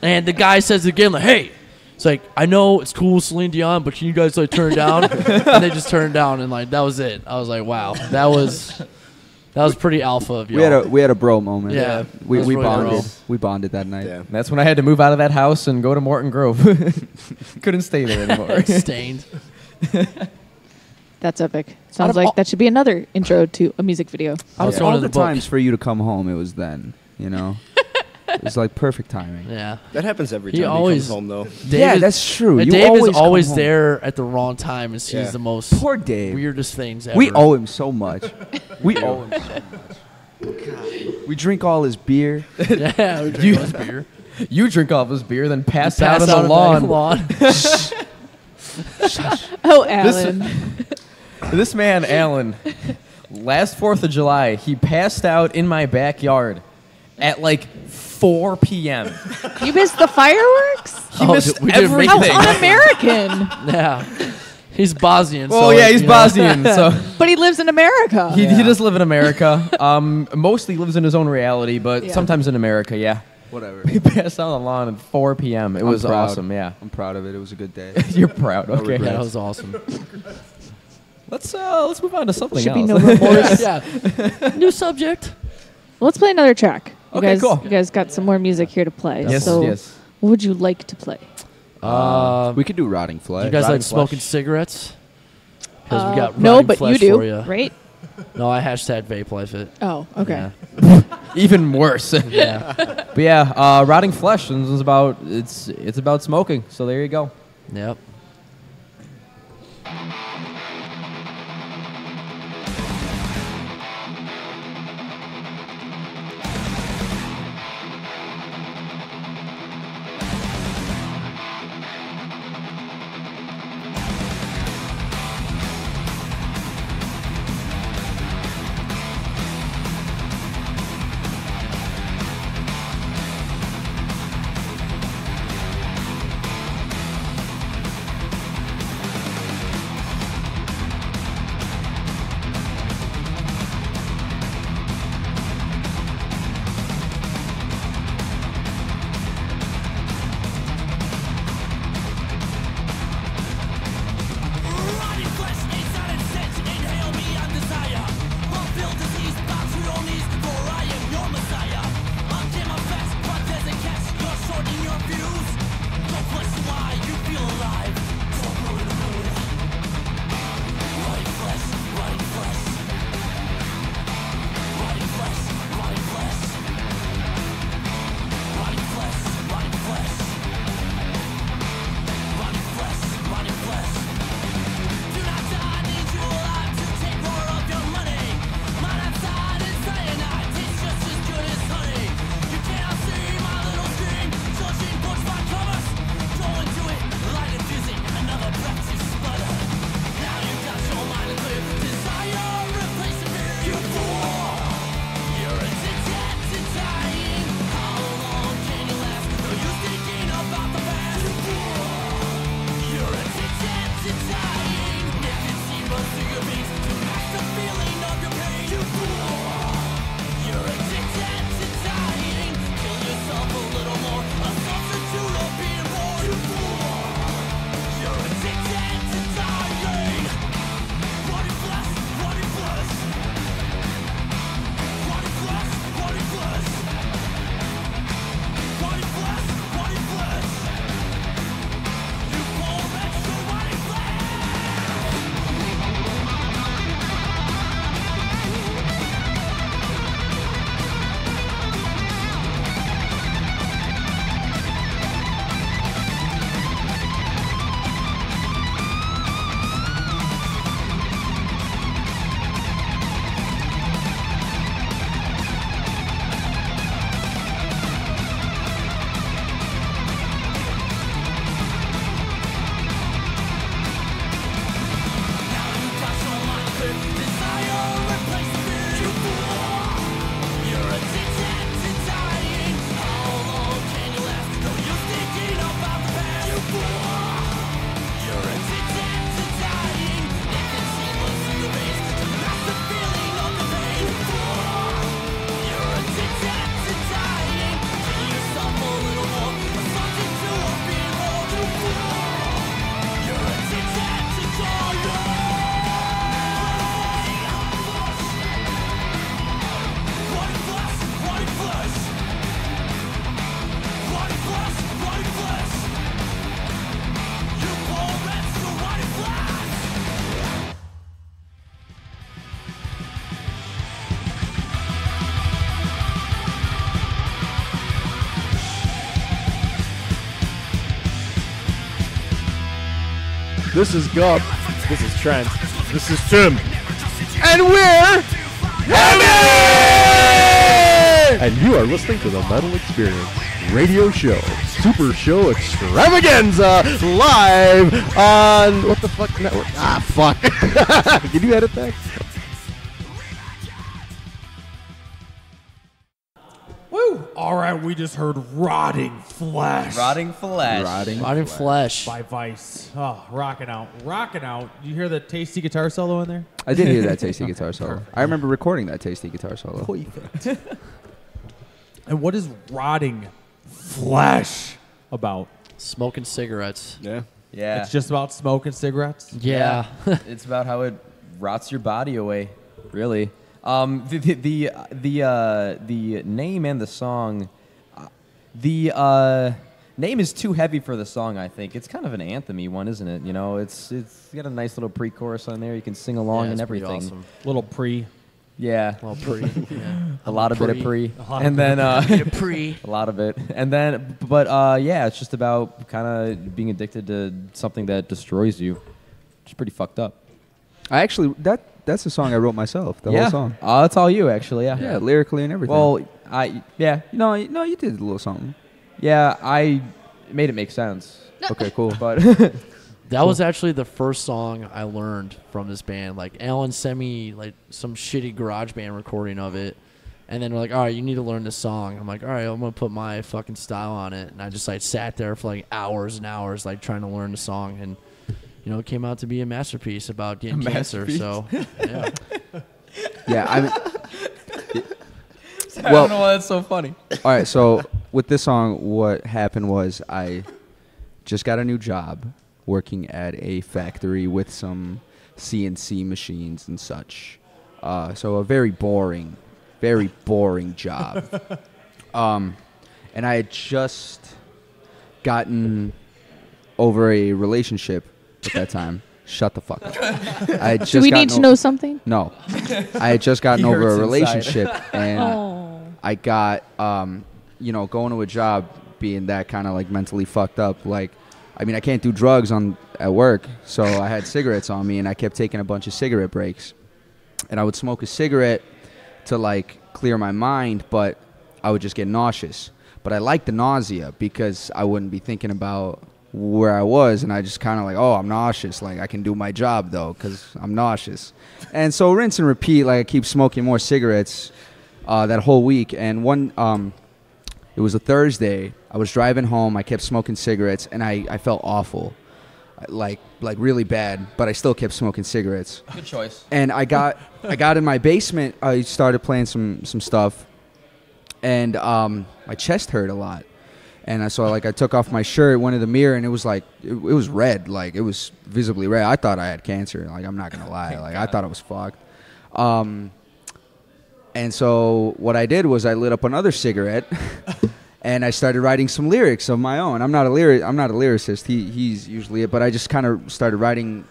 And the guy says again, like, hey. It's like, I know it's cool, Celine Dion, but can you guys like turn it down? And they just turned down, and like that was it. I was like, wow, that was pretty alpha of y'all. We had a bro moment. Yeah, we it was really bonded. bro. We bonded that night. Yeah. That's when I had to move out of that house and go to Morton Grove. Couldn't stay there anymore. Stained. That's epic. Sounds of like all- that should be another intro to a music video. I was Of going all to the the book. times for you to come home, it was then. You know, it was like perfect timing. Yeah. That happens every He time he always- comes home, though. Dave Yeah, is- that's true. You Dave always is come always home. there at the wrong time and sees Yeah. the most Poor Dave. weirdest things ever. We owe him so much. We owe him so much. God. We drink all his beer. Yeah, we drink all his beer. You drink all of his beer, then pass Pass out on the lawn. lawn. Oh, Alan. This man, Alan, last 4th of July, he passed out in my backyard at like 4 p.m. You missed the fireworks? He Oh, missed we didn't make How everything. un-American. Yeah. He's Bosnian. Well, so, yeah, he's you know. Bosnian, so But he lives in America. he does live in America. Mostly lives in his own reality, but Yeah. sometimes in America, yeah. Whatever. He passed out on the lawn at 4 p.m. It was proud. awesome, yeah. I'm proud of it. It was a good day. You're proud, okay. Yeah, that was awesome. Let's move on to something Should else. be no remorse. yeah. New subject. Well, let's play another track. You Okay, guys, cool. You guys got some more music here to play. Yes, so yes. what would you like to play? We could do Rotting Flesh. You guys Rotting like smoking flesh. cigarettes? Because we got no, rotting but flesh you for do, ya. right? No, I hashtag vape life it. Oh, okay. Yeah. Even worse. Yeah. But yeah, rotting flesh is about it's about smoking. So there you go. Yep. This is Gump. This is Trent. This is Tim. And we're Heavy! And you are listening to the Metal Experience radio show, Super Show Extravaganza, live on what the fuck network? Ah, fuck. Can you edit that? Woo! All right, we just heard Rotting Flesh. Rotting Flesh. Rotting Flesh. By Vyse. Oh, rocking out. Rocking out. Did you hear the tasty guitar solo in there? I did hear that tasty guitar solo. I remember recording that tasty guitar solo. Perfect. And what is Rotting Flesh about? Smoking cigarettes. Yeah. Yeah. It's just about smoking cigarettes? Yeah. It's about how it rots your body away, really. The name and the song, the name is too heavy for the song. I think it's kind of an anthem-y one, isn't it? You know, it's got a nice little pre-chorus on there. You can sing along and everything. Awesome. Little pre. Yeah, Well, pre. Yeah. a lot of it at pre, and then Pre. a lot of it, and then but yeah, it's just about kind of being addicted to something that destroys you. It's pretty fucked up. I actually that's a song I wrote myself. The whole song. Oh, that's all you actually. Yeah. Yeah, lyrically and everything. Well, no, you did a little something. Yeah, I made it make sense. Okay, cool. But That was actually the first song I learned from this band. Like, Alan sent me like some shitty garage band recording of it, and then we're like, all right, you need to learn this song. I'm like, all right, I'm gonna put my fucking style on it, and I just like sat there for like hours and hours like trying to learn the song, and you know, it came out to be a masterpiece about getting cancer. So yeah. Yeah, I mean, I don't know why that's so funny. all right, so with this song, what happened was I just got a new job working at a factory with some CNC machines and such. So a very boring job. And I had just gotten over a relationship at that time. Shut the fuck up. I had just Do we need to know something? No. I had just gotten He over a hurts relationship, and Oh. I got, going to a job being that kind of like mentally fucked up. Like, I mean, I can't do drugs at work, so I had cigarettes on me, and I kept taking a bunch of cigarette breaks. And I would smoke a cigarette to like clear my mind, but I would just get nauseous. But I liked the nausea because I wouldn't be thinking about where I was, and I just kind of like, oh, I'm nauseous. Like, I can do my job though because I'm nauseous. And so rinse and repeat. Like, I keep smoking more cigarettes that whole week. And it was a Thursday. I was driving home. I kept smoking cigarettes, and I felt awful, like really bad. But I still kept smoking cigarettes. Good choice. And I got in my basement. I started playing some stuff, and my chest hurt a lot. And I took off my shirt, went in the mirror, and it was like it was red, like it was visibly red. I thought I had cancer. Like, I'm not gonna lie, like I thought I was fucked. And so what I did was I lit up another cigarette, and I started writing some lyrics of my own. I'm not a lyricist. He's usually it, but I just kind of started writing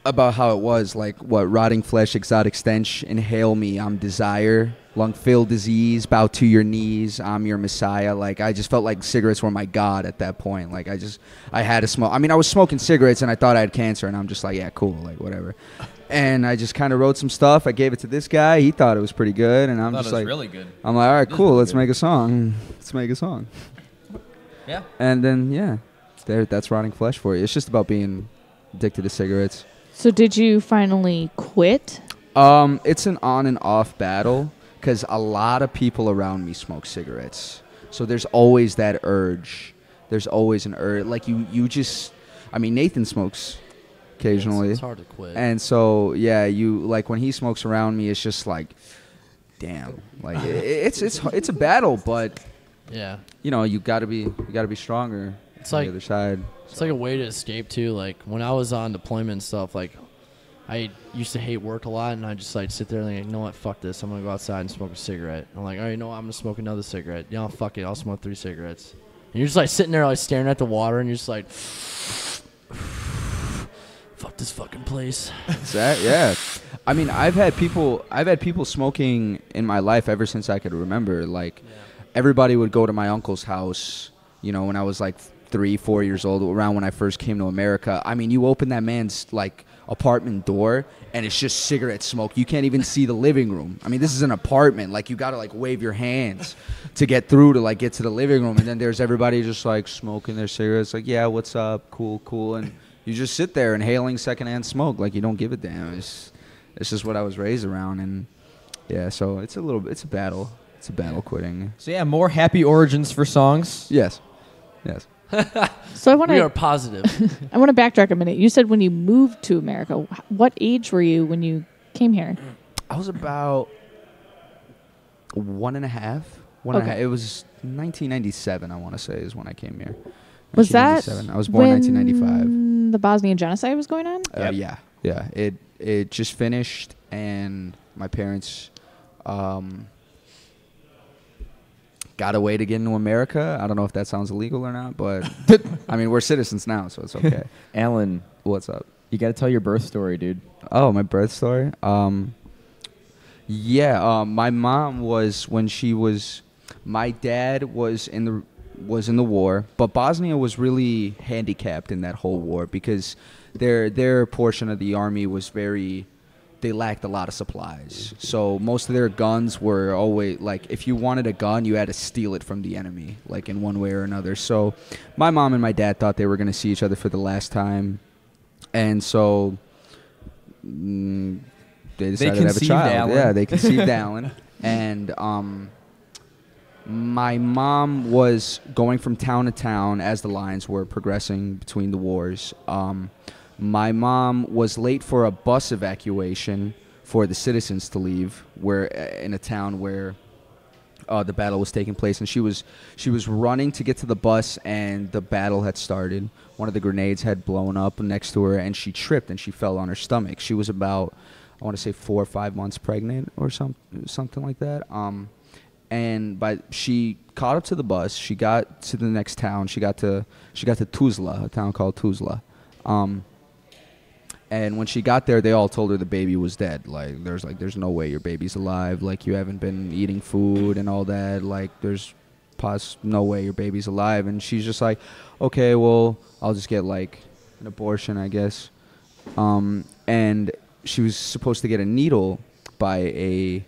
about how it was, like, what, rotting flesh, exotic stench, inhale me, I'm desire, lung-filled disease, bow to your knees, I'm your messiah. Like, I just felt like cigarettes were my god at that point. Like, I had to smoke. I mean, I was smoking cigarettes, and I thought I had cancer, and I'm just like, yeah, cool, like, whatever. And I just kind of wrote some stuff. I gave it to this guy. He thought it was pretty good, and I'm just like, really good. I'm like, all right, cool, really let's good. make a song. Let's make a song. Yeah. And then, yeah, that's rotting flesh for you. It's just about being addicted to cigarettes. So did you finally quit? It's an on and off battle because a lot of people around me smoke cigarettes. So there's always that urge. There's always an urge. Like, you just, I mean, Nathan smokes occasionally. It's hard to quit. And so, yeah, like, when he smokes around me, it's just like, damn. Like, it's a battle, but yeah, you gotta be stronger. It's on like the other side. It's like a way to escape too. Like, when I was on deployment and stuff, like, I used to hate work a lot, and I just like sit there and like, you know what, fuck this. I'm gonna go outside and smoke a cigarette. I'm like, all right, you know what? I'm gonna smoke another cigarette. You know, fuck it, I'll smoke 3 cigarettes. And you're just like sitting there like staring at the water, and you're just like, fuck this fucking place. Yeah. I mean, I've had people smoking in my life ever since I could remember. Like, everybody would go to my uncle's house, when I was like 3, 4 years old, around when I first came to America. I mean, you open that man's like apartment door and it's just cigarette smoke. You can't even see the living room. I mean, this is an apartment. Like, you got to like wave your hands to get through to like get to the living room. And then there's everybody just like smoking their cigarettes. Like, yeah, what's up? Cool, cool. And you just sit there inhaling secondhand smoke. Like, you don't give a damn. It's just what I was raised around. And yeah, so it's a battle. It's a battle quitting. So yeah, more happy origins for songs. Yes. So I want We to. are positive. I want to backtrack a minute. You said when you moved to America, what age were you when you came here? I was about 1.5. Okay. It was 1997, I want to say, is when I came here. Was that 1997. I was born in 1995. when the Bosnian genocide was going on? Yeah. It just finished, and my parents got away to get into America. I don't know if that sounds illegal or not, but I mean, we're citizens now, so it's okay. Alan, What's up? you got to tell your birth story, dude. Oh, my birth story. My mom was my dad was in the war, but Bosnia was really handicapped in that whole war because their portion of the army was they lacked a lot of supplies. So most of their guns were always like, if you wanted a gun, you had to steal it from the enemy, like in one way or another. So my mom and my dad thought they were going to see each other for the last time. And so they decided to have a child. Alan. Yeah, they conceived Alan. And my mom was going from town to town as the lines were progressing between the wars. My mom was late for a bus evacuation for the citizens to leave, in a town where the battle was taking place, and she was running to get to the bus, and the battle had started. One of the grenades had blown up next to her, and she tripped and she fell on her stomach. She was about, I want to say, 4 or 5 months pregnant or something like that. She caught up to the bus. She got to the next town. She got to Tuzla, a town called Tuzla. And when she got there, they all told her the baby was dead. There's no way your baby's alive. Like, you haven't been eating food and all that. Like, there's no way your baby's alive. And she's just like, okay, well, I'll just get like an abortion, I guess. And she was supposed to get a needle by a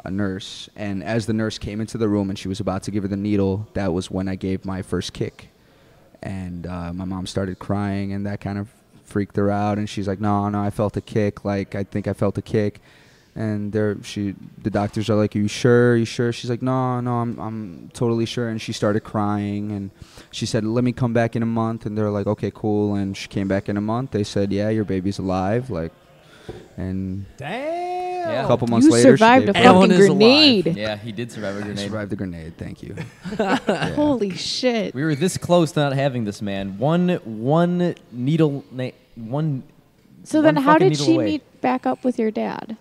nurse. And as the nurse came into the room and she was about to give her the needle, that was when I gave my first kick. And my mom started crying, and that kind of freaked her out. And she's like, no, I felt a kick. Like, I think I felt a kick. And the doctors are like, are you sure? She's like, no, I'm totally sure. And she started crying, and she said, let me come back in a month. And they're like, okay, cool. And she came back in a month. They said, yeah, your baby's alive. Like, and Damn. a couple months You later, survived a Alan fucking is grenade. Yeah, he did survive a I grenade. survived the grenade. Thank you. Yeah. Holy shit. We were this close to not having this, man. One needle, one. So then one how fucking did needle she away. meet back up with your dad?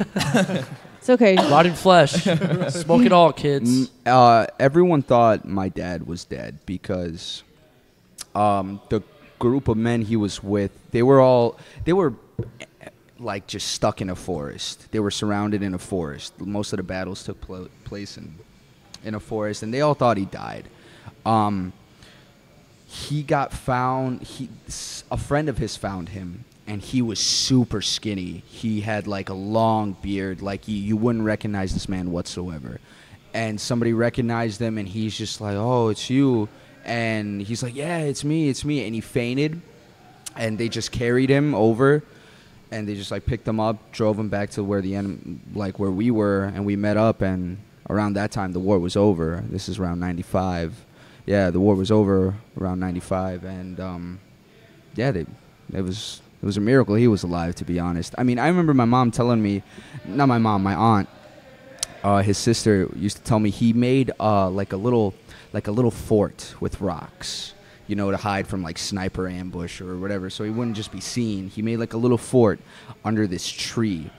It's okay. Rotting flesh. Smoke it all, kids. Everyone thought my dad was dead because the group of men he was with, they were like just stuck in a forest. They were surrounded in a forest. Most of the battles took place in a forest, and they all thought he died. He got found. A friend of his found him, and he was super skinny. He had like a long beard, like you wouldn't recognize this man whatsoever. And somebody recognized him, and he's just like, "Oh, it's you." And he's like, "Yeah, it's me. And he fainted, and they just carried him over, and they just like picked him up, drove him back to where where we were, and we met up. And around that time, the war was over. This is around 95. Yeah, the war was over around 95, and it was a miracle he was alive, to be honest. I mean, I remember my mom telling me, not my mom, my aunt, his sister used to tell me he made like a little fort with rocks, to hide from like sniper ambush or whatever, so he wouldn't just be seen. He made like a little fort under this tree,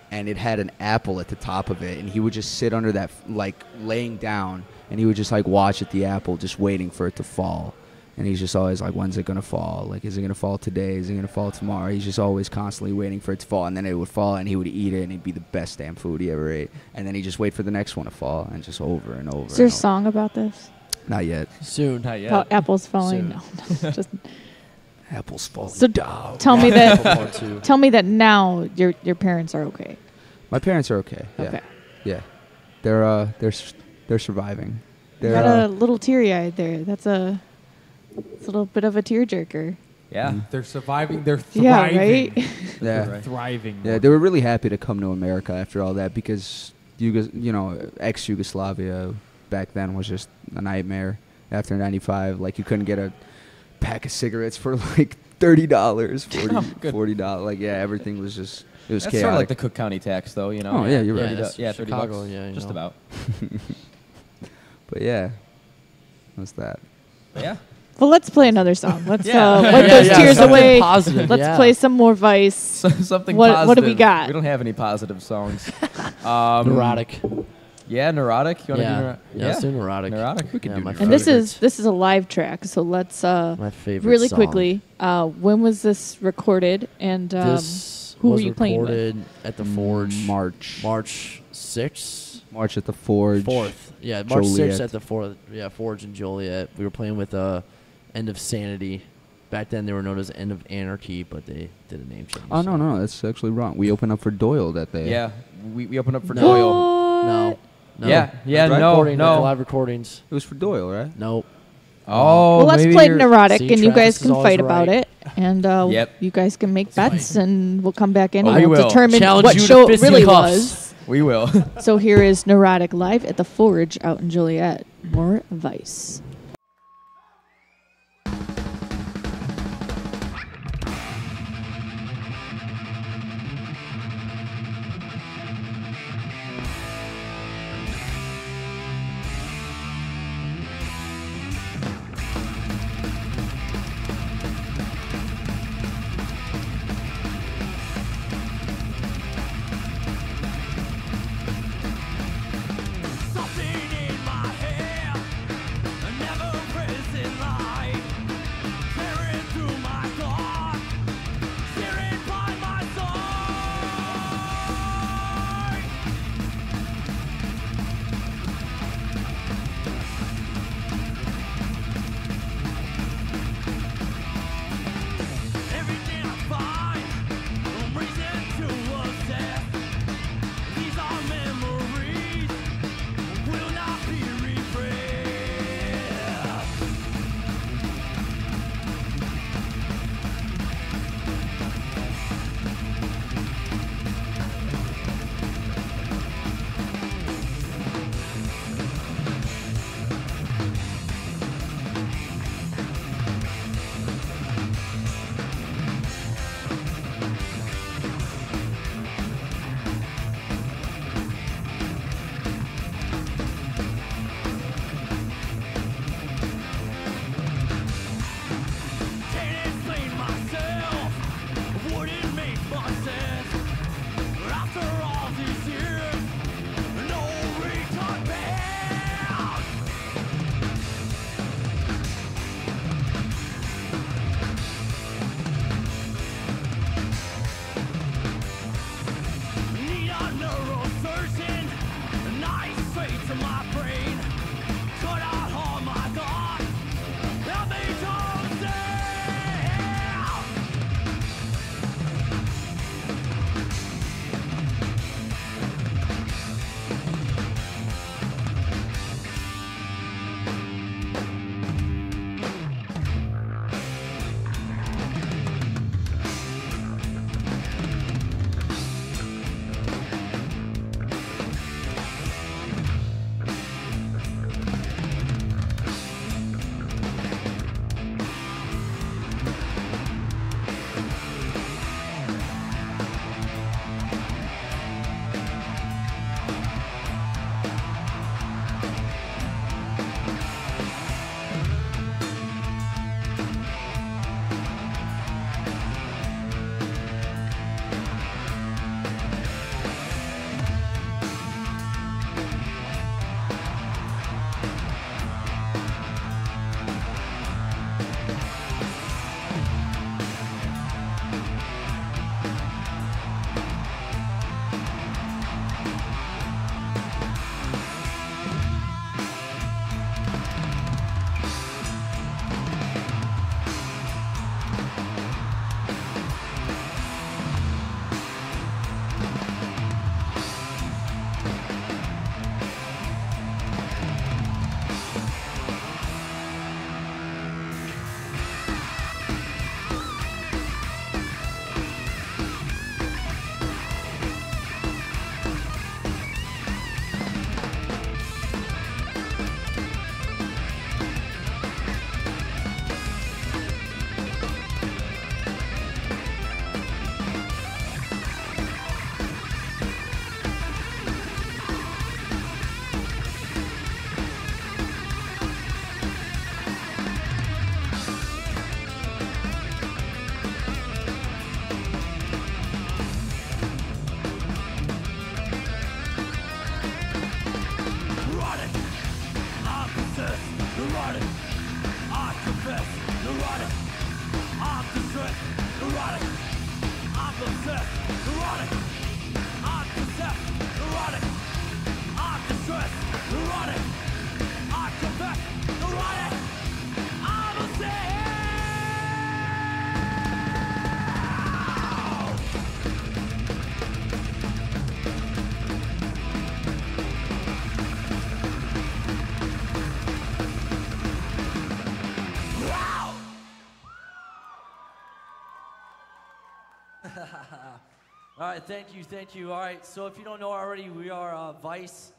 and it had an apple at the top of it, and he would just sit under that, like laying down, and he would just like watch at the apple, just waiting for it to fall. And he's just always like, when's it going to fall? Like, is it going to fall today? Is it going to fall tomorrow? He's just always constantly waiting for it to fall. And then it would fall, and he would eat it, and it'd be the best damn food he ever ate. And then he'd just wait for the next one to fall, and just over and over. Is there a song about this? Not yet. Soon. Not yet. Apples falling. Soon. No, just Apples falling so down. tell me Apple that. War 2. Tell me that now your parents are okay. My parents are okay. Yeah. Okay. Yeah. They're surviving. You They're got a little teary-eyed there. It's a little bit of a tearjerker. Yeah. They're surviving. They're Yeah, thriving. right? yeah. They're thriving. Yeah, they were really happy to come to America after all that because ex-Yugoslavia back then was just a nightmare. After '95, like you couldn't get a pack of cigarettes for like $30, $40. Like everything was just it was That's chaotic. sort of like the Cook County tax, though. You know. Oh, yeah, you're right. Yeah, $30. Chicago, yeah, just about. But yeah, that's that. But yeah. Well, let's play another song. Let's Yeah. wipe those tears something away. positive, Let's yeah. play some more Vice. Something What positive. do we got? We don't have any positive songs. Neurotic. Yeah, neurotic. You want to do neurotic? Yeah, let's do neurotic. Neurotic. We could do And neurotic. this is a live track, so let's My favorite really song. quickly. When was this recorded? And This who were was you playing with? recorded at the Forge. March 6th. March at the Forge. 4th. Yeah, March 6th Joliet. at the Forge in Joliet. We were playing with End of Sanity. Back then they were known as End of Anarchy, but they did a name change. Oh no, that's actually wrong. We opened up for Doyle that day. Yeah, we opened up for No. Doyle. No. Yeah, Right? no. Live recordings. It was for Doyle, right? Nope. Oh, well, let's maybe play you're- neurotic, See, and you Travis guys is can always fight about right. it, and Yep. you guys can make bets, fine. and we'll come back in and We we'll will. determine Challenge what you to show it fist really cuffs. was. We will. So here is Neurotic live at the Forge out in Joliet. More Vice. Something in my hair All right, thank you. All right, so if you don't know already, we are Vyse.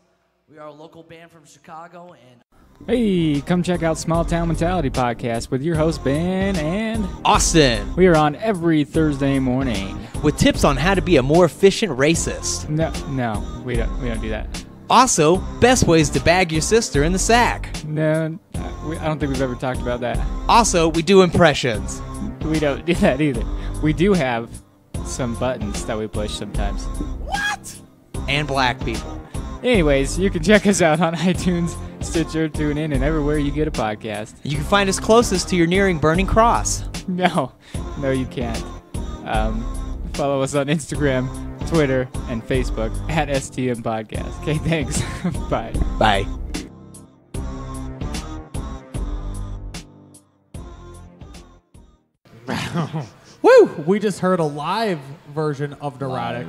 We are a local band from Chicago, and Hey, come check out Small Town Mentality Podcast with your host Ben and Austin. We are on every Thursday morning with tips on how to be a more efficient racist. No, we don't do that. Also, best ways to bag your sister in the sack. No, I don't think we've ever talked about that. Also, we do impressions. We don't do that either. We do have some buttons that we push sometimes. What? And black people. Anyways, you can check us out on iTunes, Stitcher, TuneIn, and everywhere you get a podcast. You can find us closest to your nearing burning cross. No, you can't. Follow us on Instagram, Twitter, and Facebook at STM Podcast. Okay, thanks. Bye. Bye. Woo! We just heard a live version of Neurotic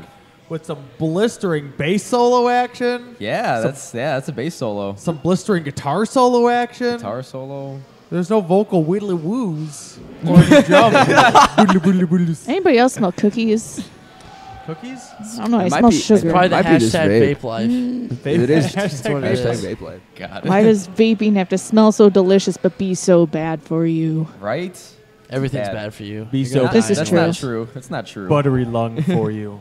with some blistering bass solo action. Yeah, that's a bass solo. Some blistering guitar solo action. Guitar solo. There's no vocal widdly woos or jump. Anybody else smell cookies? Cookies? I don't know. I smell sugar. It's probably the hashtag vape life. It is. Hashtag Hashtag vape life. Got it. Why does vaping have to smell so delicious but be so bad for you? Right? Everything's bad for you. Be so This is That's true. not true. That's not true. buttery lung for you.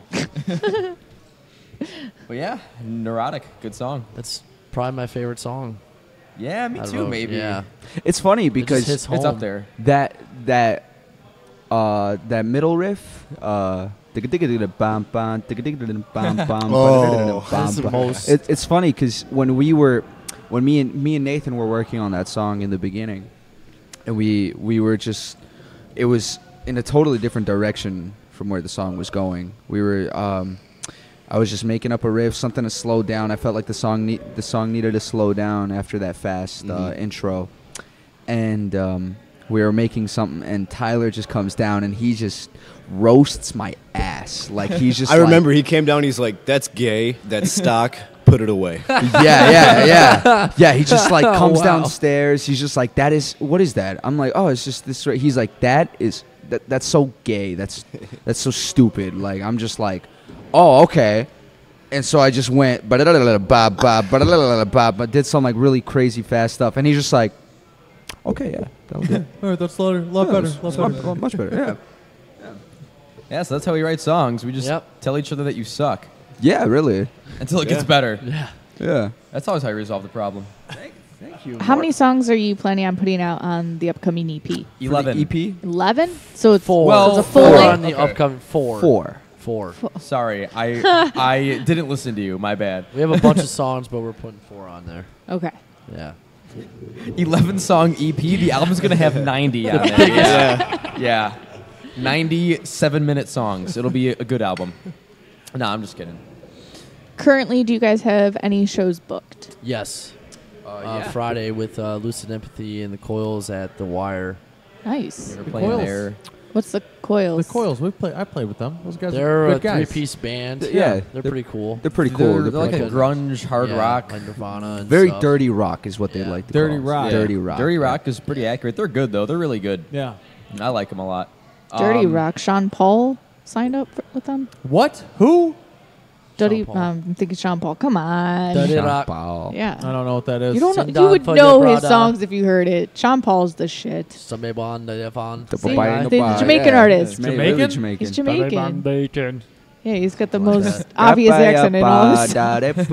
But yeah, Neurotic. Good song. That's probably my favorite song. Yeah, me I too, wrote. maybe. Yeah. It's funny because hits It's up home. there. that middle riff, it's the most- It's funny because when me and Nathan were working on that song in the beginning, and we were just, it was in a totally different direction from where the song was going. We were I was just making up a riff, something to slow down. I felt like the song needed to slow down after that fast intro, and we were making something, and Tyler just comes down and he just roasts my ass. Like he's just. I remember he came down. He's like, "That's gay. That's stock. Put it away." Yeah. He just like comes Wow. downstairs. He's just like, what is that? I'm like, oh, it's just this. He's like, that's so gay. That's so stupid. Like I'm just like, oh, okay. And so I just went, but did some like really crazy fast stuff, and he's just like, okay, yeah, that'll do. All right, that's a lot better. Much better. Yeah. Yeah, so that's how we write songs. We just tell each other that you suck Yeah, really. until it gets better. Yeah. That's always how you resolve the problem. Thank you. How many songs are you planning on putting out on the upcoming EP? 11. EP? 11? So it's Four. Well, so it's a full Four length? on the upcoming Four. Four. Sorry, I didn't listen to you. My bad. We have a bunch of songs, but we're putting 4 on there. Okay. Yeah. 11 song EP. The album's gonna have 90 on it. Yeah. 97-minute songs. It'll be a good album. No, I'm just kidding. Currently, do you guys have any shows booked? Yes. Yeah. Friday with Lucid Empathy and the Coils at the Wire. Nice. We're playing Coils. there. What's the Coils? The Coils, I played with them. Those guys They're are a good guys. 3-piece band. Yeah, They're pretty cool. They're pretty cool. They're like a good. grunge hard Yeah, rock. like Nirvana and Very stuff. dirty rock is what they Yeah. like to Dirty call it. rock. Dirty rock. Dirty rock is pretty accurate. They're good though. They're really good. Yeah. I like them a lot. Dirty Rock. Sean Paul signed up with them? What? Who? Dirty. Paul. I'm thinking Sean Paul. Come on. Dirty Sean Rock. Paul. Yeah. I don't know what that is. You don't know. Some You dog would for know your his brother. songs if you heard it. Sean Paul's the shit. Somebody on the Devon. The See, Bye-bye, the bye. Jamaican artist. Jamaican? Jamaican? Really Jamaican. He's Jamaican. Bacon. Yeah, he's got the Like most that. obvious accent in all his See, Alan's got it. Where's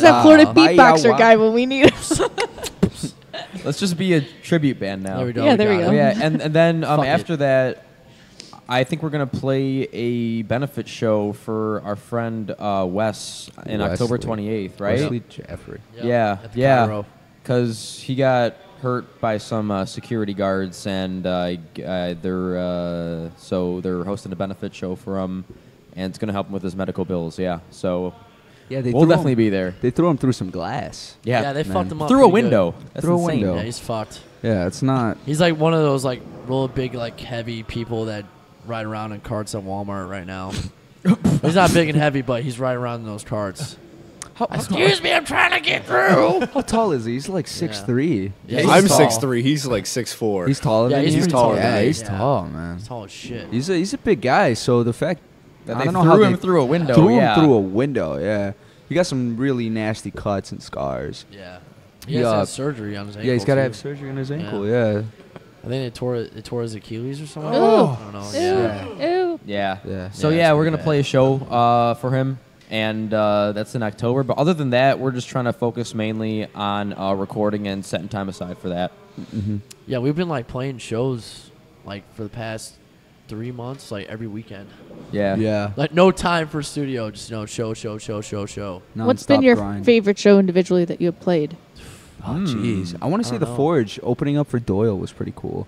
that Florida beatboxer guy when we need him? Let's just be a tribute band now. There we go. Yeah, there we got go. it. Yeah, and then Fuck after it. that, I think we're gonna play a benefit show for our friend Wes in October Wesley. 28th, right? Wesley Jeffrey. Yep, Yeah, at the yeah. Cairo. Because he got hurt by some security guards, and they're hosting a benefit show for him, and it's gonna help him with his medical bills. Yeah, so Yeah, they we'll threw definitely him, be there. They threw him through some glass. Yeah, they man. fucked him up Through a pretty good. window. That's Through a insane. window. Yeah, he's fucked. Yeah, it's not. He's like one of those like real big like heavy people that ride around in carts at Walmart right now. He's not big and heavy, but he's riding around in those carts. Excuse me, I'm trying to get through. How tall is he? He's like 6'3". Yeah, he's I'm tall. 6'3". He's like 6'4". He's taller Yeah, than he's you? pretty tall. Yeah, he's Yeah. tall, man. He's tall as shit. He's a big guy. So the fact That I they don't know how threw him they through a window. threw yeah. him through a window. Yeah, he got some really nasty cuts and scars. Yeah. He has to have surgery on his ankle. Yeah, he's got to too. have surgery on his ankle. Yeah. I think it tore his Achilles or something. Oh. I don't know. Ew. Yeah. Ew. Yeah. Yeah. So Yeah, yeah, it's we're pretty gonna bad. play a show for him, and that's in October. But other than that, we're just trying to focus mainly on recording and setting time aside for that. Mm-hmm. Yeah, we've been like playing shows like for the past 3 months, like every weekend. Yeah. Yeah. Like no time for studio, just show. What's been Non-stop your grind. favorite show individually that you have played? Oh, jeez. I want to say I the don't know. Forge opening up for Doyle was pretty cool.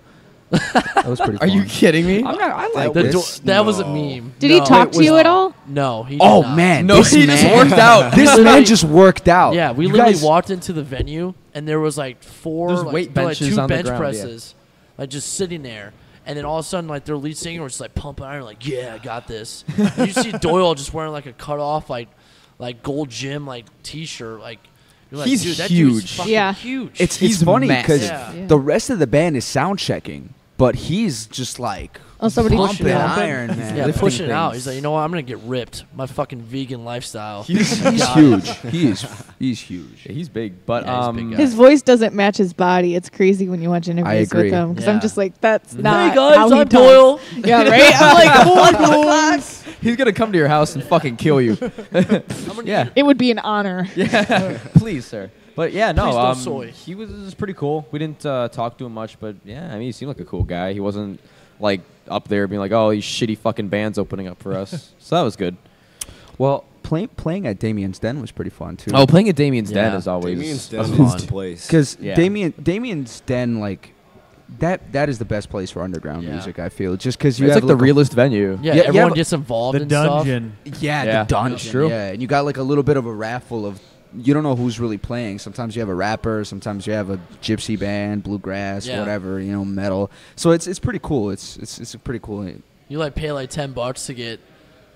That was pretty Are fun. you kidding me? I'm not, I like The this. that was a meme. Did he No, talk it to was you at not. all? No, he did Oh, not. man. No, this he man, just worked out. This man Literally- just worked out. Yeah, we You literally guys- walked into the venue and there was like There's weight benches two on the bench ground, yeah. presses, like just sitting there. And then all of a sudden, like their lead singer was just like pumping iron, like yeah, I got this. And you see Doyle just wearing like a cut off like gold gym like T-shirt, like. You're like, He's dude, that huge. dude's fucking Yeah. huge. It's He's funny massive. because Yeah. the rest of the band is sound checking, but he's just like Oh, somebody pumping pumping. iron, man. yeah, lifting pushing it out. things. He's like, you know what? I'm gonna get ripped. My fucking vegan lifestyle. He's God. huge. He's huge. Yeah, he's big, but Yeah, he's a big guy. His voice doesn't match his body. It's crazy when you watch interviews agree. with him because Yeah. I'm just like, that's not Hey guys, how he I'm talks. Doyle. Yeah, right. I'm like, oh, he's gonna come to your house and fucking kill you. Yeah. it would be an honor. Yeah. Please, sir. But yeah, no. Please no soy. He was pretty cool. We didn't talk to him much, but yeah, I mean, he seemed like a cool guy. He wasn't like up there being like, "Oh, these shitty fucking bands opening up for us." So that was good. Well, playing at Damien's Den was pretty fun too. Oh, playing at Damien's Den Yeah. is always Damien's Den That's is fun. the place. because Yeah. Damien's Den, like that is the best place for underground Yeah. music. I feel just because you It's have like the a- realest venue. Yeah, Yeah, everyone but- gets involved The in dungeon. Yeah, Yeah, the dungeon. that's true. Yeah, and you got like a little bit of a raffle of. You don't know who's really playing. Sometimes you have a rapper. Sometimes you have a gypsy band, bluegrass, Yeah. whatever. Metal. So it's pretty cool. It's a pretty cool. stuff. You like pay like $10 to get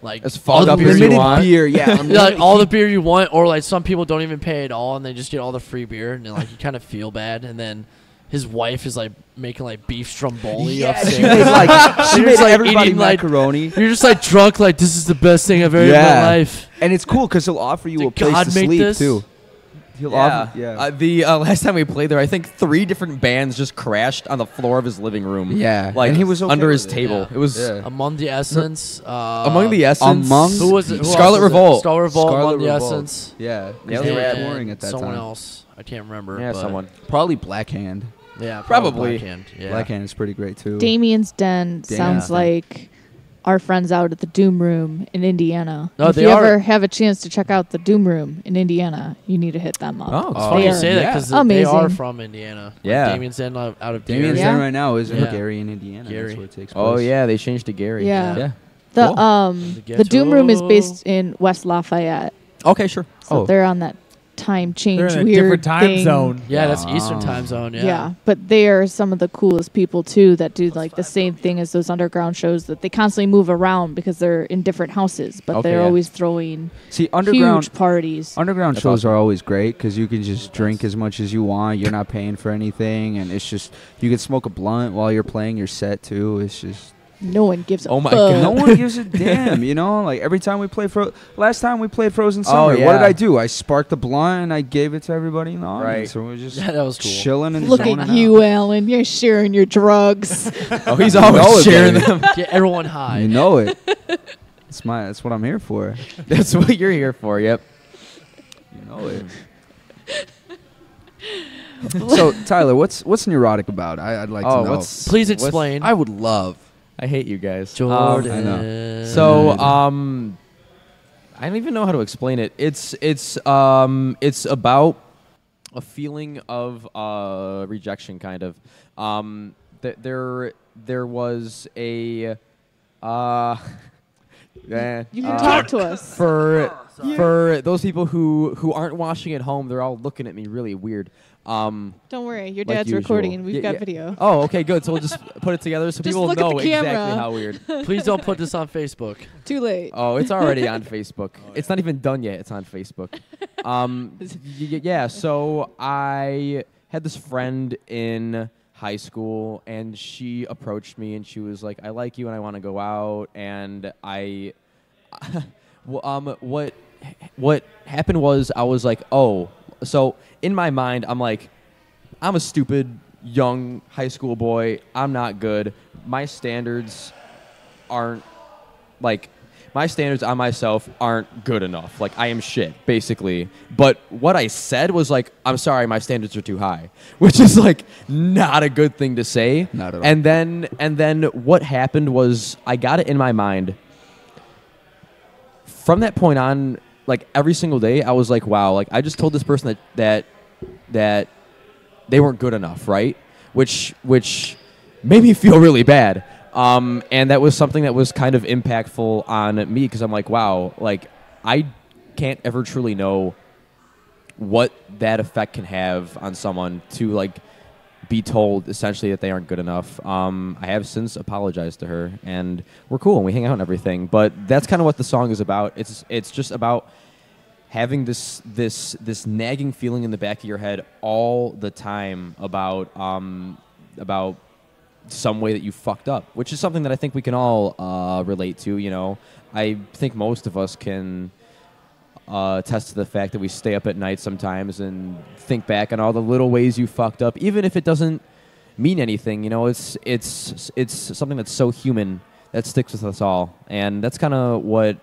like As fogged all up the as beer you you want. want. beer. Yeah, Yeah, like all the beer you want, or like some people don't even pay at all, and they just get all the free beer, and then, like you kind of feel bad, and then his wife is like making like beef stromboli Yeah, upstairs. she made like she You're made just, like, everybody eating, like- macaroni. You're just like drunk, like this is the best thing I've ever had in my life. And it's cool because he'll offer you Did a place God to make sleep this? too. He'll offer. Yeah. The last time we played there, I think 3 different bands just crashed on the floor of his living room. Yeah, Like and he was okay under with his it. table. Yeah. It was Yeah. Among the Essence. Among the Essence. Among Who was it? Who else Scarlet was it? Revolt. Scarlet Revolt. Scarlet Among the Revolt. Essence. Yeah, Yeah, they were And touring at that someone time. else. I can't remember. Yeah, but someone. Probably Black Hand. Yeah, Probably. Black Hand. Yeah. Black Hand is pretty great too. Damien's Den sounds Yeah. like our friends out at the Doom Room in Indiana. No, if they you are- ever have a chance to check out the Doom Room in Indiana, you need to hit them up. Oh, it's It's Oh, funny you are say that because they amazing. are from Indiana. Like Yeah. Damien's Den out of Damien's Gary. Yeah. Den right now is in Yeah. Gary in Indiana. Gary. That's where it takes place. Oh yeah, they changed to Gary. Yeah. Yeah. The Cool. the Doom Room is based in West Lafayette, Okay, sure. so they're on that time change They're in a weird different time thing. zone. Yeah, that's Eastern time zone. Yeah. Yeah, but they are some of the coolest people too that do like the same thing as those underground shows that they constantly move around because they're in different houses, but Okay, they're yeah. always throwing See, underground huge parties. underground That's shows awesome. are always great because you can just drink as much as you want. You're not paying for anything, and it's just you can smoke a blunt while you're playing your set too. It's just No one gives a Oh my fuck. God. no one gives a damn. Like every time we play last time we played Frozen Summer. What did yeah. I do? I sparked the blunt and I gave it to everybody in the audience. Right. So we're just Yeah, that was cool. chilling and Look zoning at out. you, Alan. You're sharing your drugs. Oh, he's know always it, sharing baby. them. Get everyone high. You know it. That's what I'm here for. That's what you're here for. Yep. You know it. So Tyler, what's neurotic about? I'd like to know. Please explain. I would love. I hate you guys. Jordan. I know. So, I don't even know how to explain it. It's about a feeling of rejection, kind of. There was a You can talk to us. for those people who aren't watching at home. They're all looking at me really weird. Don't worry, your like dad's usual. recording. We've got video. Oh, okay, good. So we'll just put it together so Just people look at know the camera. exactly how weird. Please don't put this on Facebook. Too late. Oh, it's already on Facebook. It's not even done yet. It's on Facebook. Yeah, so I had this friend in high school, and she approached me, and she was like, I like you, and I want to go out. And what happened was I was like, oh. So in my mind, I'm like, I'm a stupid young high school boy. I'm not good. My standards on myself aren't good enough. Like, I am shit, basically. But what I said was like, I'm sorry, my standards are too high, which is like not a good thing to say. Not at all. And then what happened was I got it in my mind. From that point on, like every single day, I was like, wow, like I just told this person that they weren't good enough, right? Which made me feel really bad. And that was something that was kind of impactful on me because I'm like, wow, like I can't ever truly know what that effect can have on someone to like be told essentially that they aren't good enough. I have since apologized to her, and we're cool and we hang out and everything. But that's kind of what the song is about. It's just about having this nagging feeling in the back of your head all the time about some way that you fucked up, which is something that I think we can all relate to. You know, I think most of us can attest to the fact that we stay up at night sometimes and think back on all the little ways you fucked up, even if it doesn't mean anything. You know, it's something that's so human that sticks with us all, and that's kind of what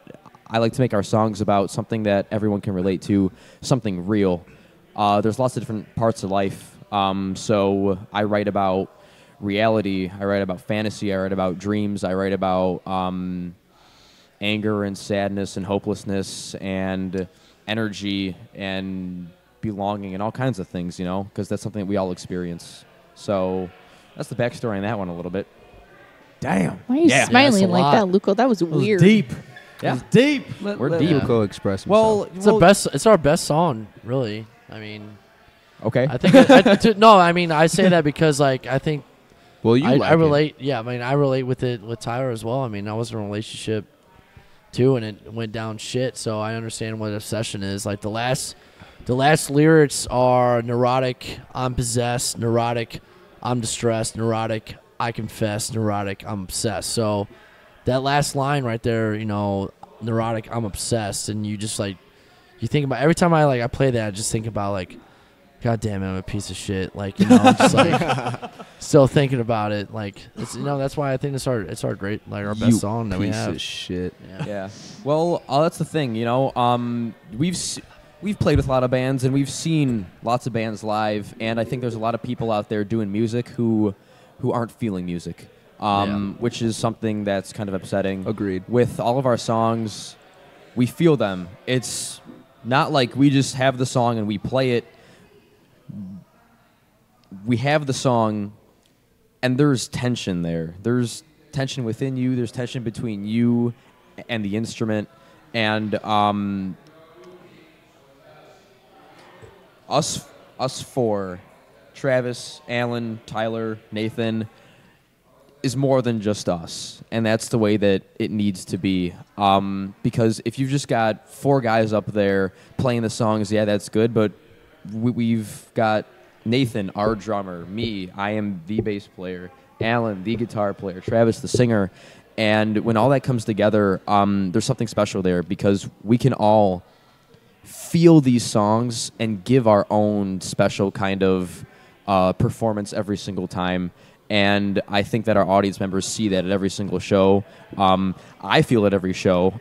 I like to make our songs about, something that everyone can relate to, something real. There's lots of different parts of life, so I write about reality, I write about fantasy, I write about dreams, I write about anger and sadness and hopelessness and energy and belonging and all kinds of things, you know, because that's something that we all experience. So that's the backstory on that one a little bit. Damn. Why are you smiling like that, Luco? That was weird. Deep. Yeah. It's deep. Let deep. Luco express himself. Well, It's our best song, really. I mean, okay. I think I say that because like I think. Well, I relate. Yeah, I mean, I relate with it with Tyler as well. I mean, I was in a relationship too, and it went down shit. So I understand what obsession is. Like the last lyrics are neurotic. I'm possessed. Neurotic. I'm distressed. Neurotic. I confess. Neurotic. I'm obsessed. So that last line right there, you know, neurotic. I'm obsessed, and you just like you think about every time I play that, I just think about like, God damn it, I'm a piece of shit. Like, you know, just like still thinking about it. Like, it's, you know, that's why I think it's our great, like our best song that we have. Piece of shit. Yeah. Well, that's the thing, you know. We've played with a lot of bands and we've seen lots of bands live, and I think there's a lot of people out there doing music who aren't feeling music, which is something that's kind of upsetting. Agreed. With all of our songs, we feel them. It's not like we just have the song and we play it. We have the song, and there's tension there. There's tension within you. There's tension between you and the instrument. And us four, Travis, Alan, Tyler, Nathan, is more than just us. And that's the way that it needs to be. Because if you've just got four guys up there playing the songs, yeah, that's good, but we've got Nathan, our drummer, me, I am the bass player, Alan, the guitar player, Travis, the singer. And when all that comes together, there's something special there because we can all feel these songs and give our own special kind of performance every single time. And I think that our audience members see that at every single show. I feel it every show.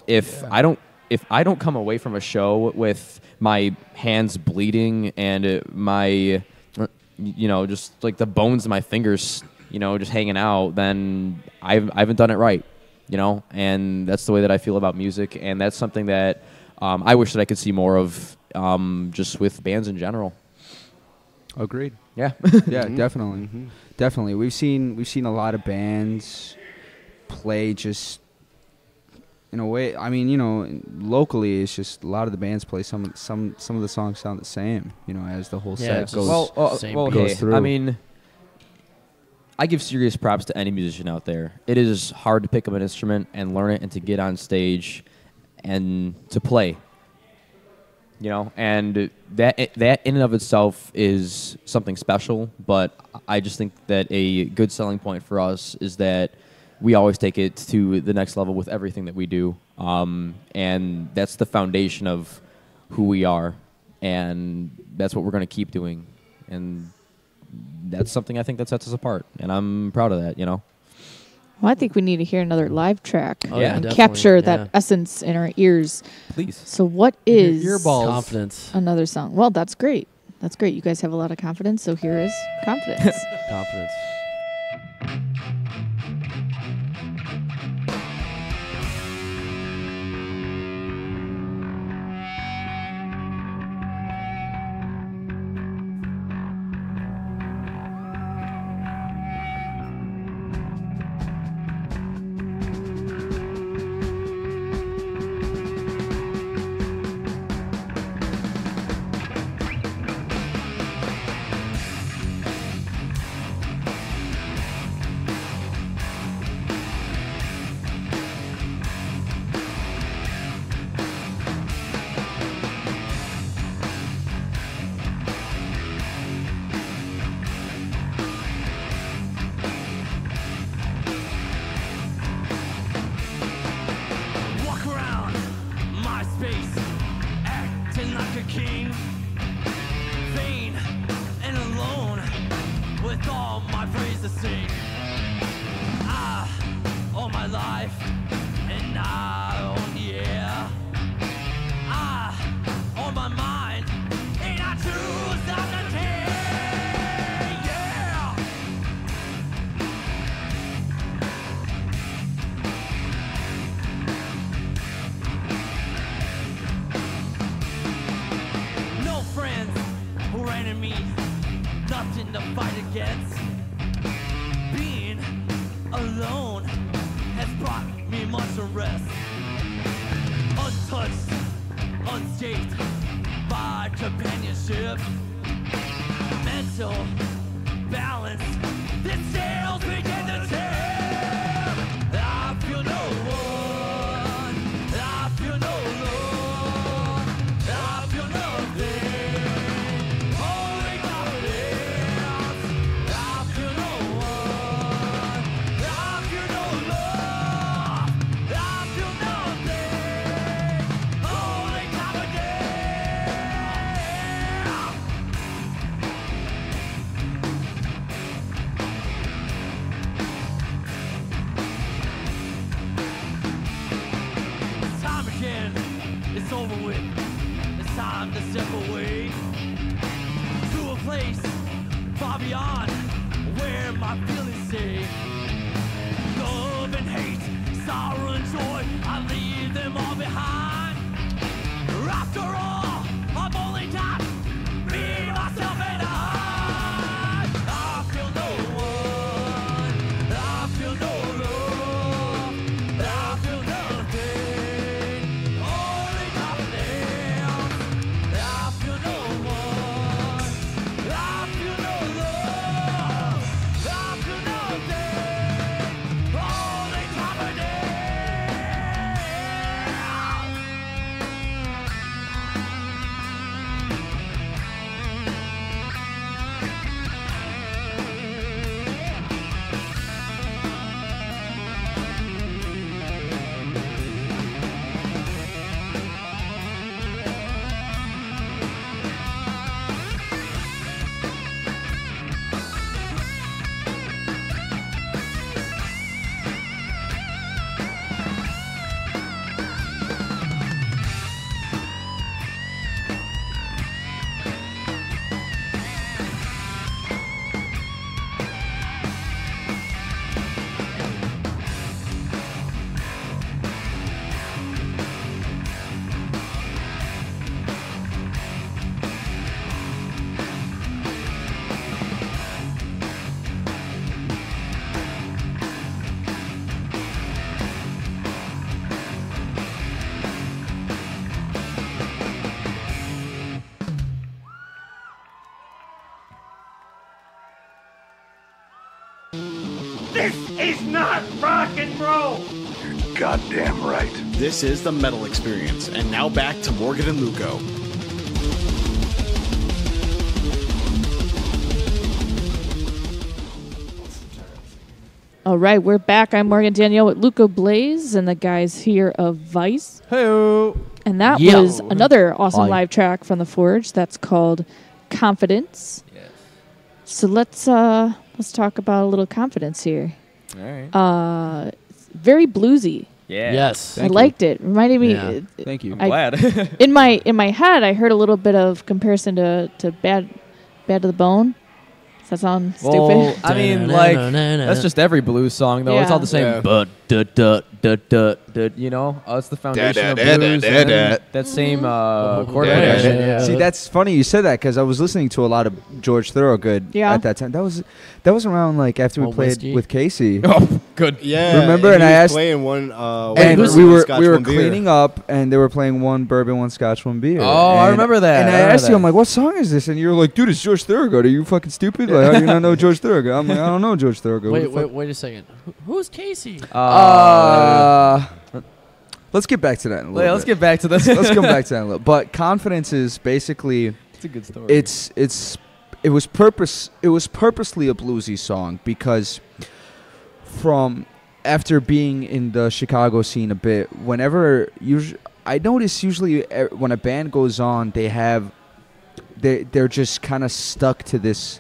If I don't come away from a show with my hands bleeding and my, you know, just like the bones of my fingers, you know, just hanging out, then I haven't done it right, you know. And that's the way that I feel about music, and that's something that I wish that I could see more of, just with bands in general. Agreed. Yeah. Yeah, definitely. Definitely. We've seen a lot of bands play just in a way, I mean, locally, it's just a lot of the bands play some of the songs sound the same, as the whole set goes goes through. I mean, I give serious props to any musician out there. It is hard to pick up an instrument and learn it and to get on stage and to play. And that in and of itself is something special, but I just think that a good selling point for us is that we always take it to the next level with everything that we do. And that's the foundation of who we are, and that's what we're going to keep doing. And that's something I think that sets us apart, and I'm proud of that, Well, I think we need to hear another live track Oh, yeah, and definitely, capture yeah. that essence in our ears. Please. So what is Confidence. another song? Well, that's great. That's great. You guys have a lot of confidence, so here is Confidence. Confidence. Walk around my space, acting like a king. Vain and alone, with all my praise to sing. All my life, and I own the air. On my mind, and I choose not to care. Yeah. No friends or enemies, nothing to fight against. Being alone has brought me much unrest. Untouched, unscathed by companionship. Mental balance, the sails begin to tip. I feel no one, I feel no love, I feel nothing. Only confidence. I feel no one, I feel no love, I feel nothing. Only confidence. It's time again, it's over with. It's time to step away to a place far beyond where my feelings stay. Love and hate, sorrow and joy, I leave them all behind. After all, I've only got me, myself, and I feel no one, I feel no love, I feel nothing. Only confidence. I feel no one, I feel no love, I feel nothing. not rock and roll. You're goddamn right. This is the Metal Experience, and now back to Morgan and Luco. All right, we're back. I'm Morgan Danielle with Luco Blaze and the guys here of Vyse. Hey-o. And that Yeah. was another awesome Hi. live track from the Forge. That's called Confidence. Yes. So let's talk about a little confidence here. All right. Very bluesy. Yeah. Yes. I liked it. Reminded me. Yeah. Thank you. I'm glad. in my head, I heard a little bit of comparison to Bad to the Bone. Does that sound stupid? Well, I mean, like, that's just every blues song, though. It's all the same. Yeah. But, you know? It's the foundation of blues. And then that same chord progression. Yeah. See, that's funny you said that because I was listening to a lot of George Thorogood at that time. That was around like after we played Whiskey? with Casey. Oh, good. Yeah, Remember? and And he I was asked, playing one. and one we were Scotch, we were one beer. cleaning up, and they were playing one bourbon, one Scotch, one beer. Oh, I remember that. And I remember asked you, that. I'm like, what song is this? And you were like, dude, it's George Thorogood. Are you fucking stupid? Like, how do you not know George Thorogood? I'm like, I don't know George Thorogood. What the fuck? Wait a second. Who's Casey? Let's get back to that in a little Yeah, bit. let's get back to this. Let's come back to that in a little. But confidence is basically It's a good story. it was purposely a bluesy song because from after being in the Chicago scene a bit, I notice usually when a band goes on, they're just kind of stuck to this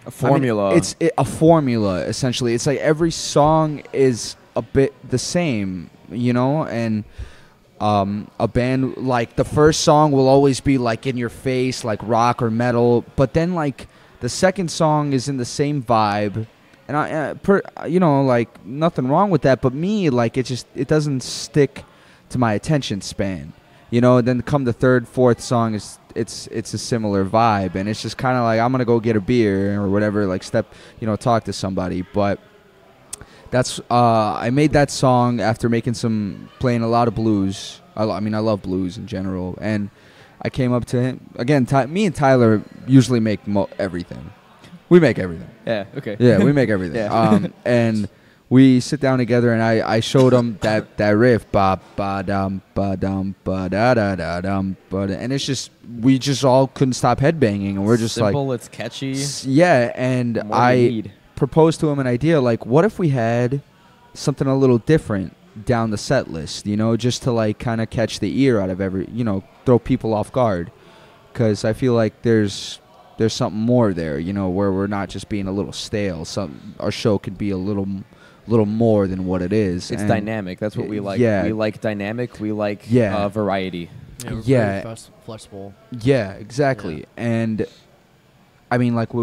a formula. I mean, it's a formula essentially. It's like every song is a bit the same, you know, and a band like the first song will always be like in your face, like rock or metal, but then like the second song is in the same vibe, and you know, like nothing wrong with that, but me, like it doesn't stick to my attention span, you know. And then come the third, fourth song is it's a similar vibe, and it's just kind of like I'm gonna go get a beer or whatever, like talk to somebody, but. That's I made that song after playing a lot of blues. I love blues in general, and I came up to him again. Me and Tyler usually make everything. We make everything. Yeah. Okay. Yeah, we make everything. Yeah. And we sit down together, and I showed him that riff, ba ba dum ba dum ba da da da dum, and it's just we just all couldn't stop headbanging, and we're just simple. like It's catchy. Yeah, and I proposed to him an idea like, what if we had something a little different down the set list, you know, just to like kind of catch the ear out of throw people off guard, because I feel like there's something more there, you know, where we're not just being a little stale. Our show could be a little more than what it is. It's dynamic. That's what we like. Yeah. We like dynamic. We like variety. We're very flexible. Yeah, exactly. Yeah. And I mean, like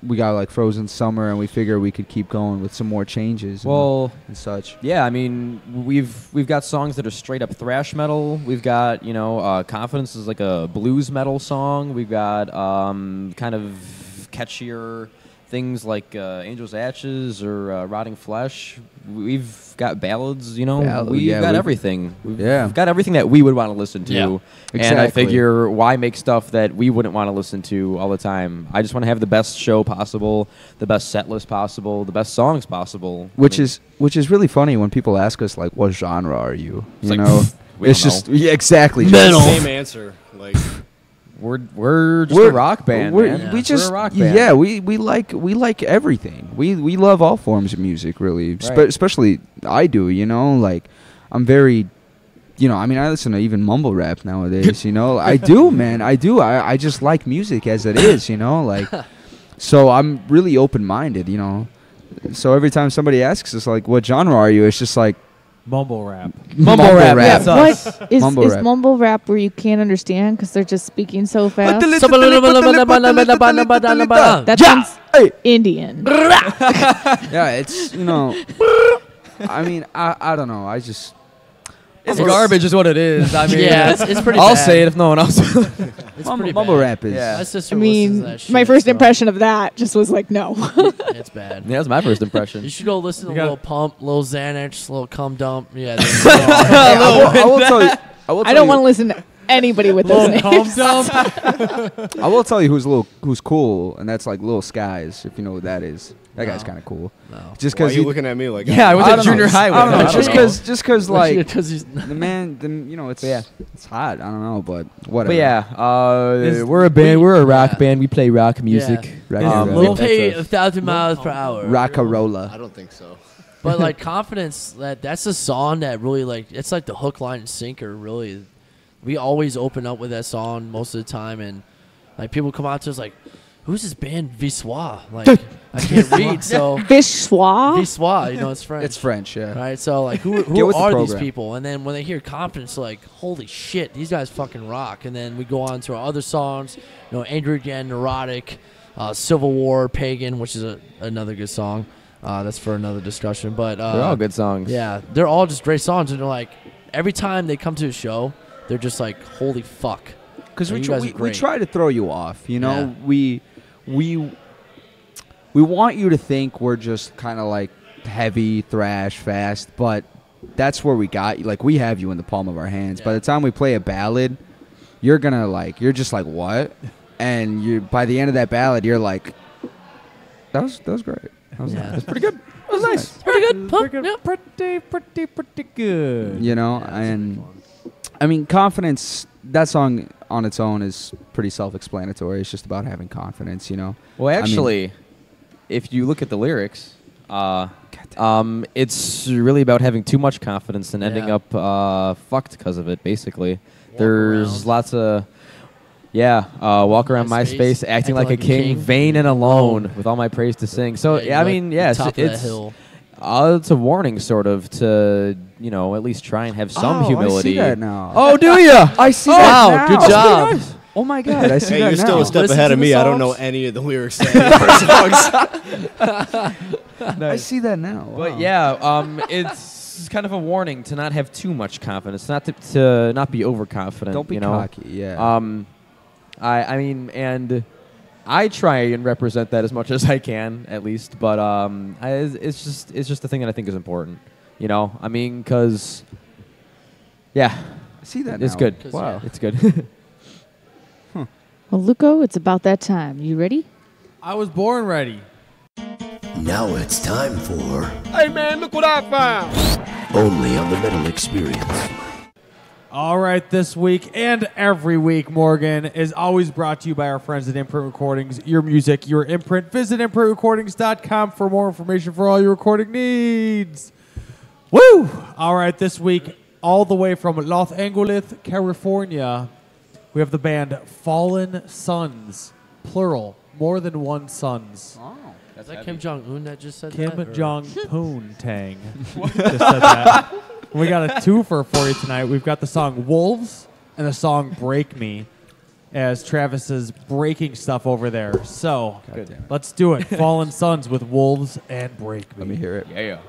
we got like Frozen Summer, and we figure we could keep going with some more changes. Well, and such. Yeah, I mean, we've got songs that are straight up thrash metal. We've got Confidence is like a blues metal song. We've got kind of catchier things like Angel's Ashes or Rotting Flesh. We've got ballads, we've got everything. We've got everything that we would want to listen to. Yeah, exactly. And I figure, why make stuff that we wouldn't want to listen to all the time? I just want to have the best show possible, the best set list possible, the best songs possible. Which is really funny when people ask us, like, what genre are you? It's you like, know? It's just exactly. Metal. Same answer. Like We're just a rock band, man. We just we're a rock band. Yeah, we like everything. We love all forms of music, really. Right. Especially I do, like I'm very I listen to even mumble rap nowadays, I do, man. I do. I just like music as it is, like so I'm really open-minded, So every time somebody asks us like what genre are you, it's just like mumble rap. Mumble rap. That's us. What is mumble rap where you can't understand because they're just speaking so fast? That sounds Indian. Yeah, it's I mean, I don't know. It's garbage is what it is. I mean, yeah, it's pretty I'll bad. say it if no one else will. It's pretty mumble bad. rap is. Yeah. My sister I mean, listens to that shit, my first so impression of that just was like, no. It's bad. Yeah, that's my first impression. You should go listen to Lil Pump, Lil Xanax, Lil Cum Dump. Yeah. I will tell you. I don't want to listen to anybody with those Little names. I will tell you who's cool, and that's like Lil Skies, if you know who that is. That guy's kind of cool. No. Just Why are because you looking at me like? Yeah, I was at junior high with I don't know. him. Just because like Because he's the man, then you know it's hot. I don't know, but whatever. But yeah, we're a band. We're a rock band. We play rock music. we play 1,000 miles per hour. Rockarola. I don't think so. But like confidence, that's a song that really like it's like the hook, line, and sinker. Really, we always open up with that song most of the time, and like people come out to us like, "Who's this band Vyse?" Like I can't read, so Vyse? Vyse, you know it's French. It's French, yeah. Right, so like who with the are these program. people? And then when they hear confidence, like holy shit, these guys fucking rock. And then we go on to our other songs, you know, Angry Again, Neurotic, Civil War, Pagan, which is another good song. That's for another discussion, but they're all good songs. Yeah, they're all just great songs, and they're like every time they come to a show, they're just like, "Holy fuck!" Because Like, we try to throw you off. You know, we want you to think we're just kind of like heavy thrash, fast, but that's where we got you. Like we have you in the palm of our hands. By the time we play a ballad, you're just like what? And you by the end of that ballad, you're like, that was great. That was nice. That's pretty good. That was nice. Pretty good. You know, and I mean, confidence. That song on its own is pretty self-explanatory. It's just about having confidence. You know. Well, actually, if you look at the lyrics, it's really about having too much confidence and ending up fucked because of it. Basically, there's lots of. Walk around my space acting like a king, vain and alone, with all my praise to sing. So, I mean, it's a warning, sort of, to, you know, at least try and have some humility. I see that now. Oh, do you? I see that now. Wow, good job. Nice. Oh, my God, I see Hey, that you're now. still a step Listen ahead to of the me. I don't know songs. any of the lyrics to any of our songs. I see that now. But, Wow. it's kind of a warning to not have too much confidence, not to not be overconfident. Don't be you know? cocky, yeah. I mean, and I try and represent that as much as I can, at least. But it's just the thing that I think is important. You know, I mean, because I see that. It's now. good. Wow, it's good. Well, Luco, it's about that time. You ready? I was born ready. Now it's time for Hey man, look what I found! Only on the Metal Experience. All right, this week and every week, Morgan, is always brought to you by our friends at Imprint Recordings. Your music, your imprint. Visit imprintrecordings.com for more information for all your recording needs. Woo! All right, this week, all the way from Los Angeles, California, we have the band Fallen Sons, plural, more than one sons. Oh. Is that Kim Jong-un that just said Kim that? Jong-un Tang just said that. We got a twofer for you tonight. We've got the song Wolves and the song Break Me, as Travis is breaking stuff over there. So, let's do it. Fallen Sons with Wolves and Break Me. Let me hear it. Yeah.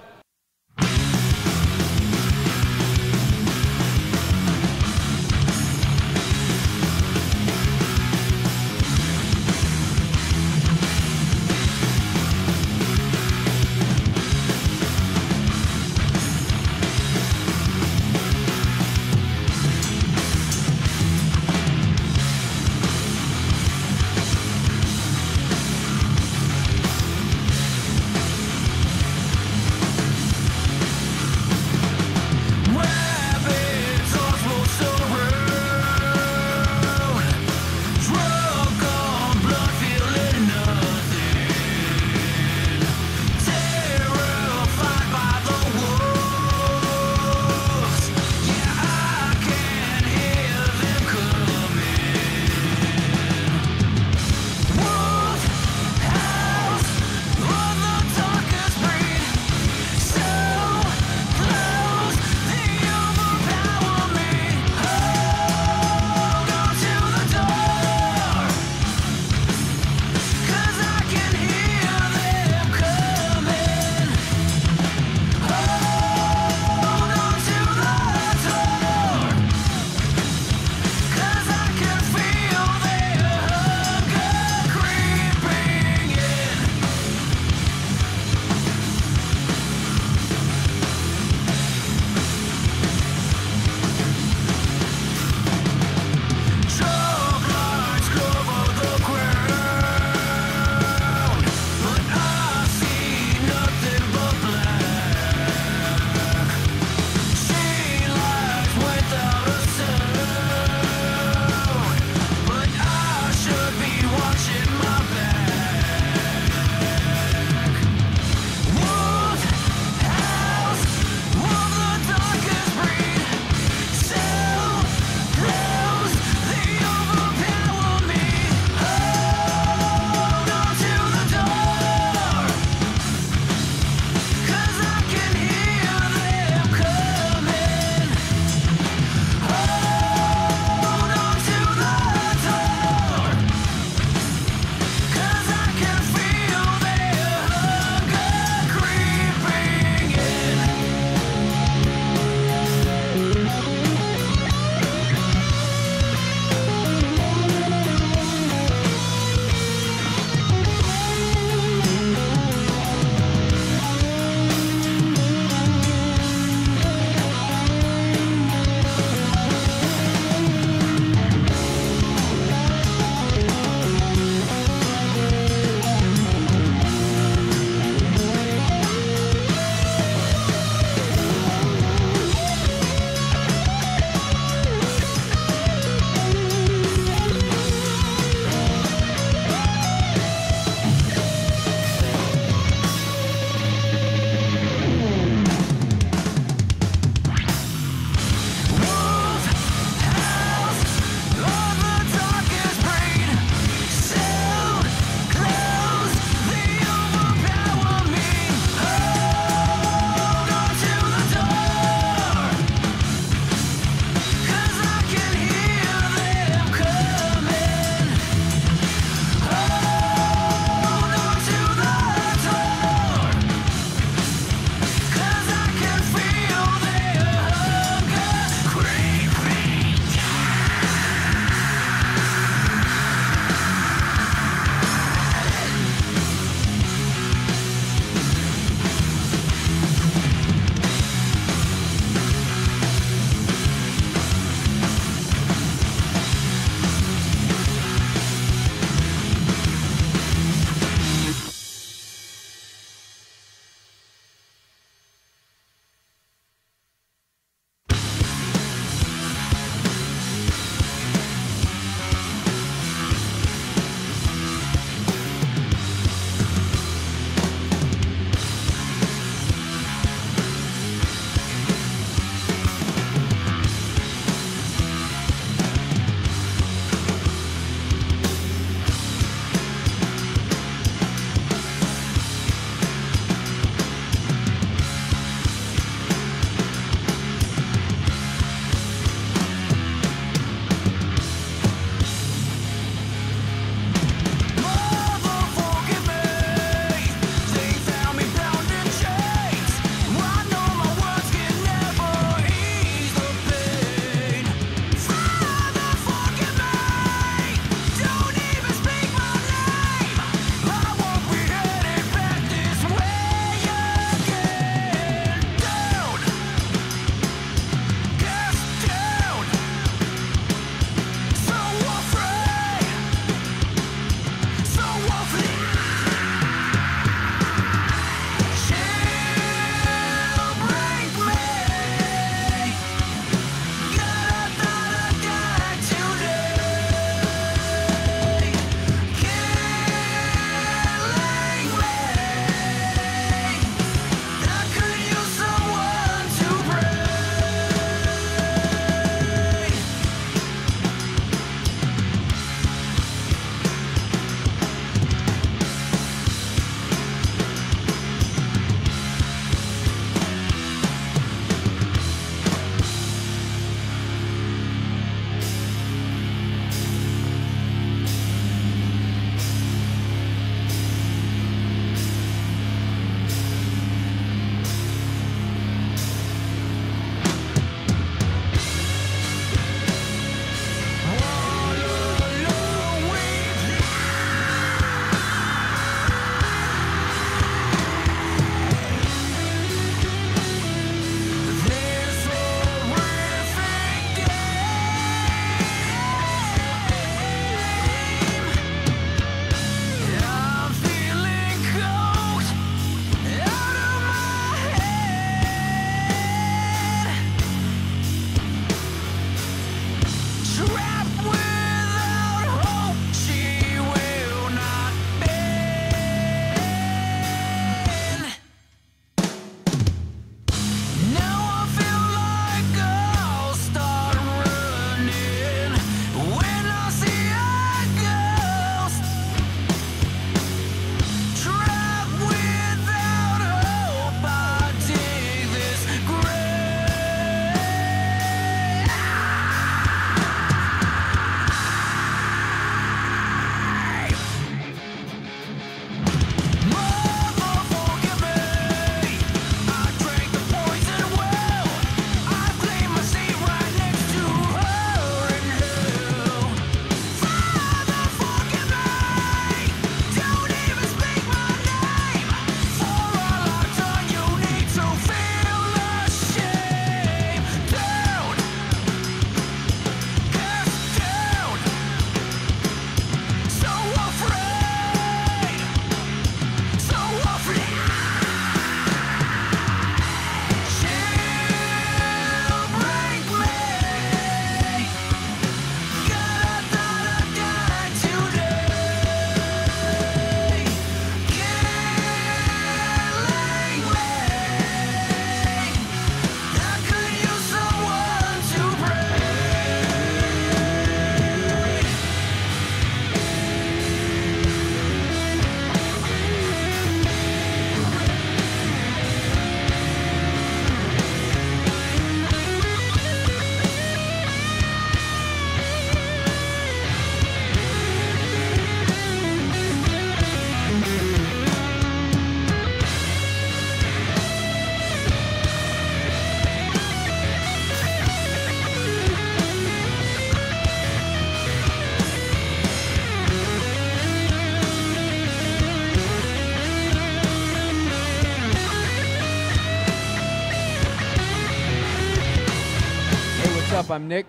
up? I'm Nick.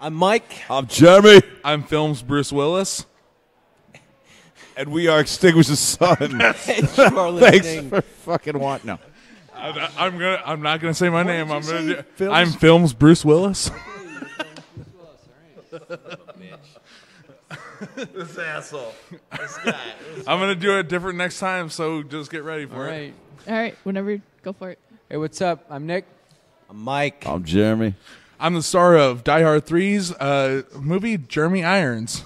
I'm Mike. I'm Jeremy. I'm Films Bruce Willis. And we are Extinguish the Sun. Thanks for fucking what? No. I'm not gonna say my name. I'm Films Bruce Willis. This asshole. This guy. I'm gonna do it different next time, so just get ready for it. All right, whenever, go for it. Hey, what's up? I'm Nick. I'm Mike. I'm Jeremy. I'm the star of Die Hard 3's movie Jeremy Irons.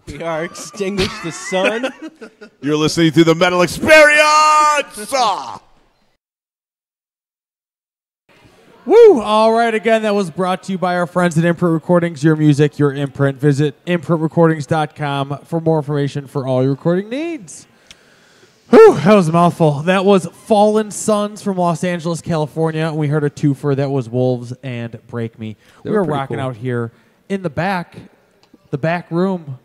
We are Extinguish the Sun. You're listening to the Metal Experience. Woo! All right, again, that was brought to you by our friends at Imprint Recordings. Your music, your imprint. Visit imprintrecordings.com for more information for all your recording needs. Whew, that was a mouthful. That was Fallen Sons from Los Angeles, California. We heard a twofer. That was Wolves and Break Me. We were rocking out here in the back room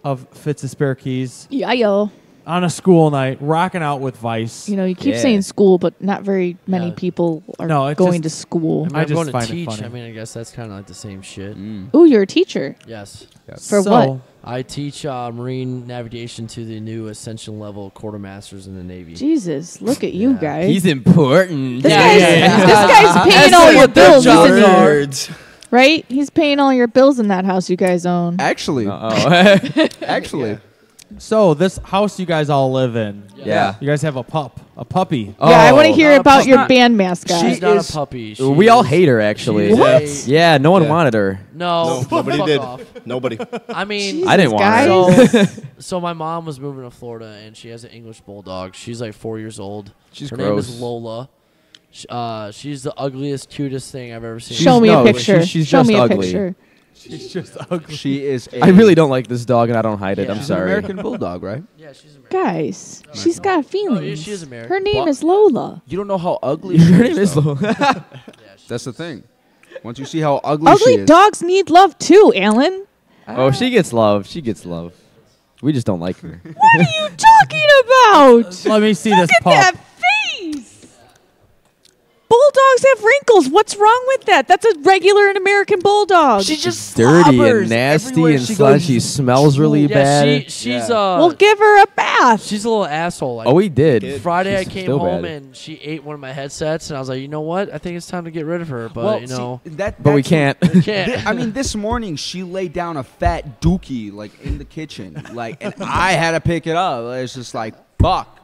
of Fitz's Spare Keys. Yeah, yo. On a school night, rocking out with Vyse. You know, you keep saying school, but not very many people are going to school. I'm going to teach. I mean, I guess that's kind of like the same shit. Ooh, you're a teacher. Yes. For what? I teach marine navigation to the new ascension level quartermasters in the Navy. Jesus, look at you guys. He's important. This guy's paying all your bills, isn't he? Right? He's paying all your bills in that house you guys own. Actually. Actually. So this house you guys all live in. Yeah. You guys have a puppy. Yeah, I want to hear about your band mascot. She's not a puppy. We all hate her, actually. What? Yeah, no one wanted her. No, nobody fuck did. off. Nobody. I mean, Jesus, I didn't want her. So my mom was moving to Florida, and she has an English bulldog. She's like 4 years old. She's her gross. name is Lola. She's the ugliest, cutest thing I've ever seen. Show me a picture. She's Show just me a ugly. picture. She's just ugly. She is. I really don't like this dog, and I don't hide it. I'm She's sorry. an American bulldog, right? Yeah, she's American. Guys, she's got feelings. Oh, yeah, she is American. Her name is Lola. You don't know how ugly Her name is though. Lola. That's the thing. Once you see how ugly she Ugly is. dogs need love too, Alan. Oh, she gets love. She gets love. We just don't like her. What are you talking about? Let me see Look this at pup. that face. Bulldogs have wrinkles. What's wrong with that? That's a regular and American bulldog. She just Dirty slobbers and nasty everywhere and she sludgy. goes. She smells really bad. She's We'll give her a bath. she's a little asshole. Like, Oh, we did. Friday I She's came still home bad. and she ate one of my headsets, and I was like, you know what? I think it's time to get rid of her. But Well, you know, But we can't. we can't. I mean, this morning she laid down a fat dookie like in the kitchen, like, and I had to pick it up. It's just like, fuck,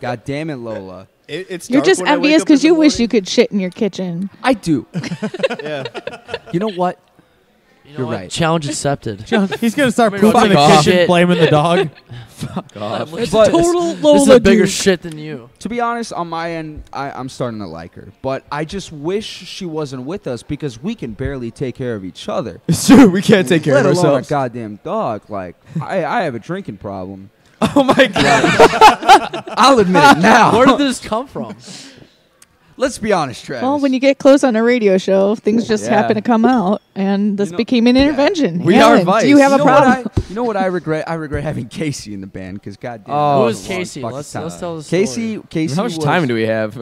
god damn it, Lola. It's You're dark just when I wake envious up in because the you wish morning. you could shit in your kitchen. I do. Yeah. You know what? You know You're what? right. Challenge accepted. He's gonna start I'm gonna pooping in go the take a kitchen, shit. blaming the dog. Fuck off. It's But- total Lola This is a bigger douche. shit than you. To be honest, on my end, I'm starting to like her. But I just wish she wasn't with us because we can barely take care of each other. It's true. We can't take care Let of alone ourselves. a goddamn dog. Like, I have a drinking problem. Oh my god. I'll admit it now. Where did this come from? Let's be honest, Travis. Well, when you get close on a radio show, things just Yeah. happen to come out, and this became an intervention. We Alan, are Vyse. do you have a know what problem? you know what I regret? I regret having Casey in the band because goddamn. Oh, Who is Casey? Let's tell the story. Casey. How much was- time do we have?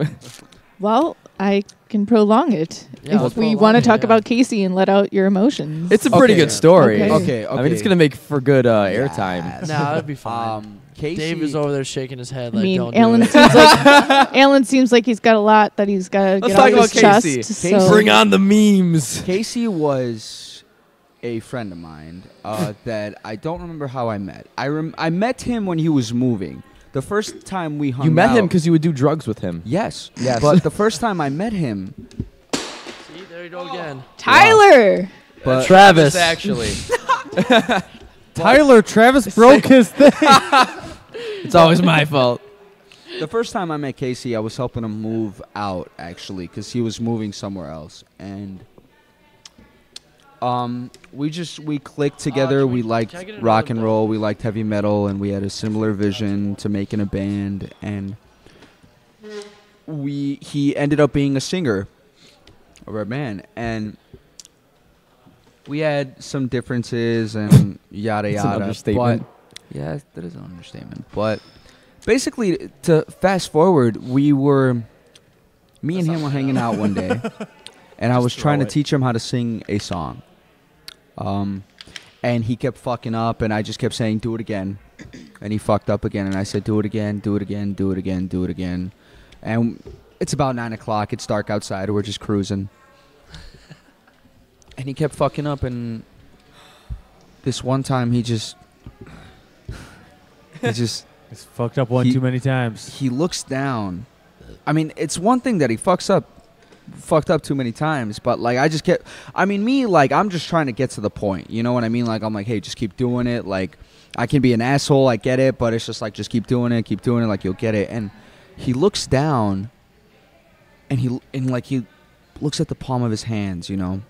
Well, I can prolong it Yeah, if let's we prolong want to it, talk yeah. about Casey and let out your emotions. It's a pretty Okay. good story. Okay. Okay. I mean, it's gonna make for good airtime. Yes. Nah, that'd be fine. Casey. Dave is over there shaking his head I like, mean, don't Alan do it. seems like Alan seems like he's got a lot that he's got to Let's get talk off about his Casey. chest. Casey. So Bring on the memes. Casey was a friend of mine that I don't remember how I met. I met him when he was moving. The first time we hung You met out, him because you would do drugs with him. Yes. Yes. But the first time I met him, See, there you go again. Tyler. but Travis. Actually, Tyler, Travis broke his thing. it's always my fault. the first time I met Casey, I was helping him move out actually because he was moving somewhere else, and we clicked together. We liked can I get another rock and bill? roll. We liked heavy metal, and we had a similar vision to making a band. And he ended up being a singer of our band, and we had some differences and yada That's an yada. understatement. But yeah, that is an understatement. But basically, to fast forward, me and him were hanging out one day. And I Just was trying to throw it. teach him how to sing a song. And he kept fucking up, and I just kept saying, do it again. And he fucked up again, and I said, do it again, do it again, do it again, do it again. And it's about 9 o'clock. It's dark outside. We're just cruising. And he kept fucking up, and this one time he just... It's fucked up too many times. He looks down. I mean, it's one thing that he fucked up too many times, but like I'm just trying to get to the point. You know what I mean? Like I'm like, hey, just keep doing it. Like I can be an asshole, I get it, but it's just like just keep doing it, like you'll get it. And he looks down, and he looks at the palm of his hands, you know,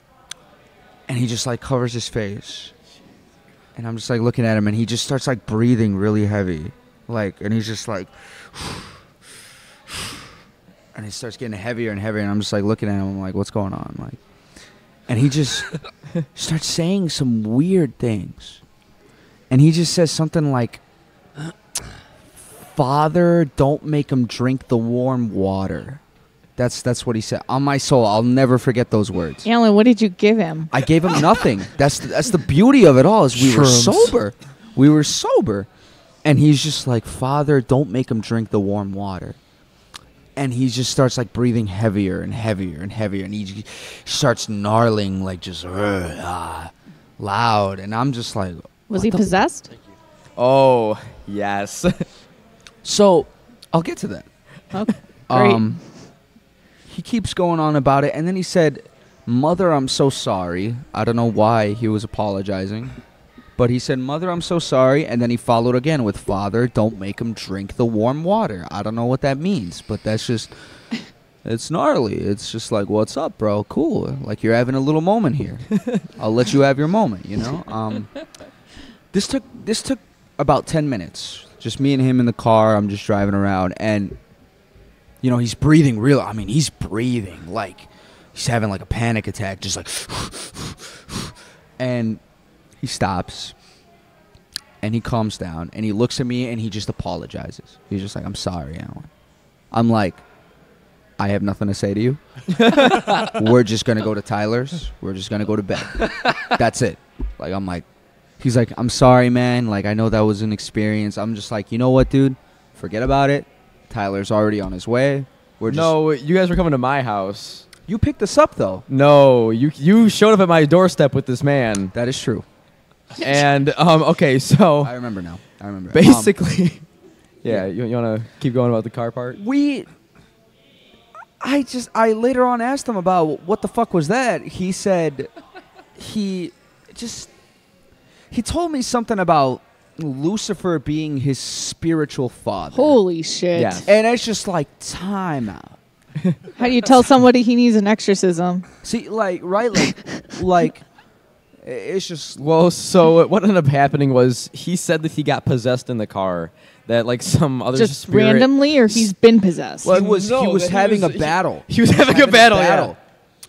and he just like covers his face. And I'm just like looking at him, and he just starts like breathing really heavy, like, and he's just like, and it starts getting heavier and heavier, and I'm just like looking at him, I'm like, what's going on, like, and he just starts saying some weird things, and he just says something like, "Father, don't make him drink the warm water." That's what he said. On my soul, I'll never forget those words. Alan, what did you give him? I gave him nothing. That's the beauty of it all. Is we were sober. We were sober, and he's just like, "Father, don't make him drink the warm water." And he just starts like breathing heavier and heavier and heavier, and he starts gnarling like just loud. And I'm just like, Was he possessed? Oh, yes. So, I'll get to that. Okay, great. He keeps going on about it, and then he said, "Mother, I'm so sorry." I don't know why he was apologizing, but he said, "Mother, I'm so sorry," and then he followed again with, "Father, don't make him drink the warm water." I don't know what that means, but that's just, it's gnarly. It's just like, what's up, bro? Cool. Like, you're having a little moment here. I'll let you have your moment, you know? This took about 10 minutes. Just me and him in the car. I'm just driving around, and you know, he's breathing he's breathing like he's having like a panic attack, just like, and he stops, and he calms down, and he looks at me, and he just apologizes. He's just like, "I'm sorry, Alan." I'm like, "I have nothing to say to you. We're just going to go to Tyler's. We're just going to go to bed. That's it." Like, I'm like, he's like, "I'm sorry, man. Like, I know that was an experience." I'm just like, you know what, dude? Forget about it. Tyler's already on his way. No, you guys were coming to my house. You picked us up, though. No, you showed up at my doorstep with this man. That is true. And, okay, so... I remember now. Basically... yeah, you want to keep going about the car part? I later on asked him about what the fuck was that. He said he told me something about Lucifer being his spiritual father. Holy shit. Yeah. And it's just like, time out. How do you tell somebody he needs an exorcism? See, like, right, like it's just... Well, so what ended up happening was he said that he got possessed in the car. That, like, some other Just spirit... randomly, or he's been possessed? Well, he was having a battle. He was having a battle,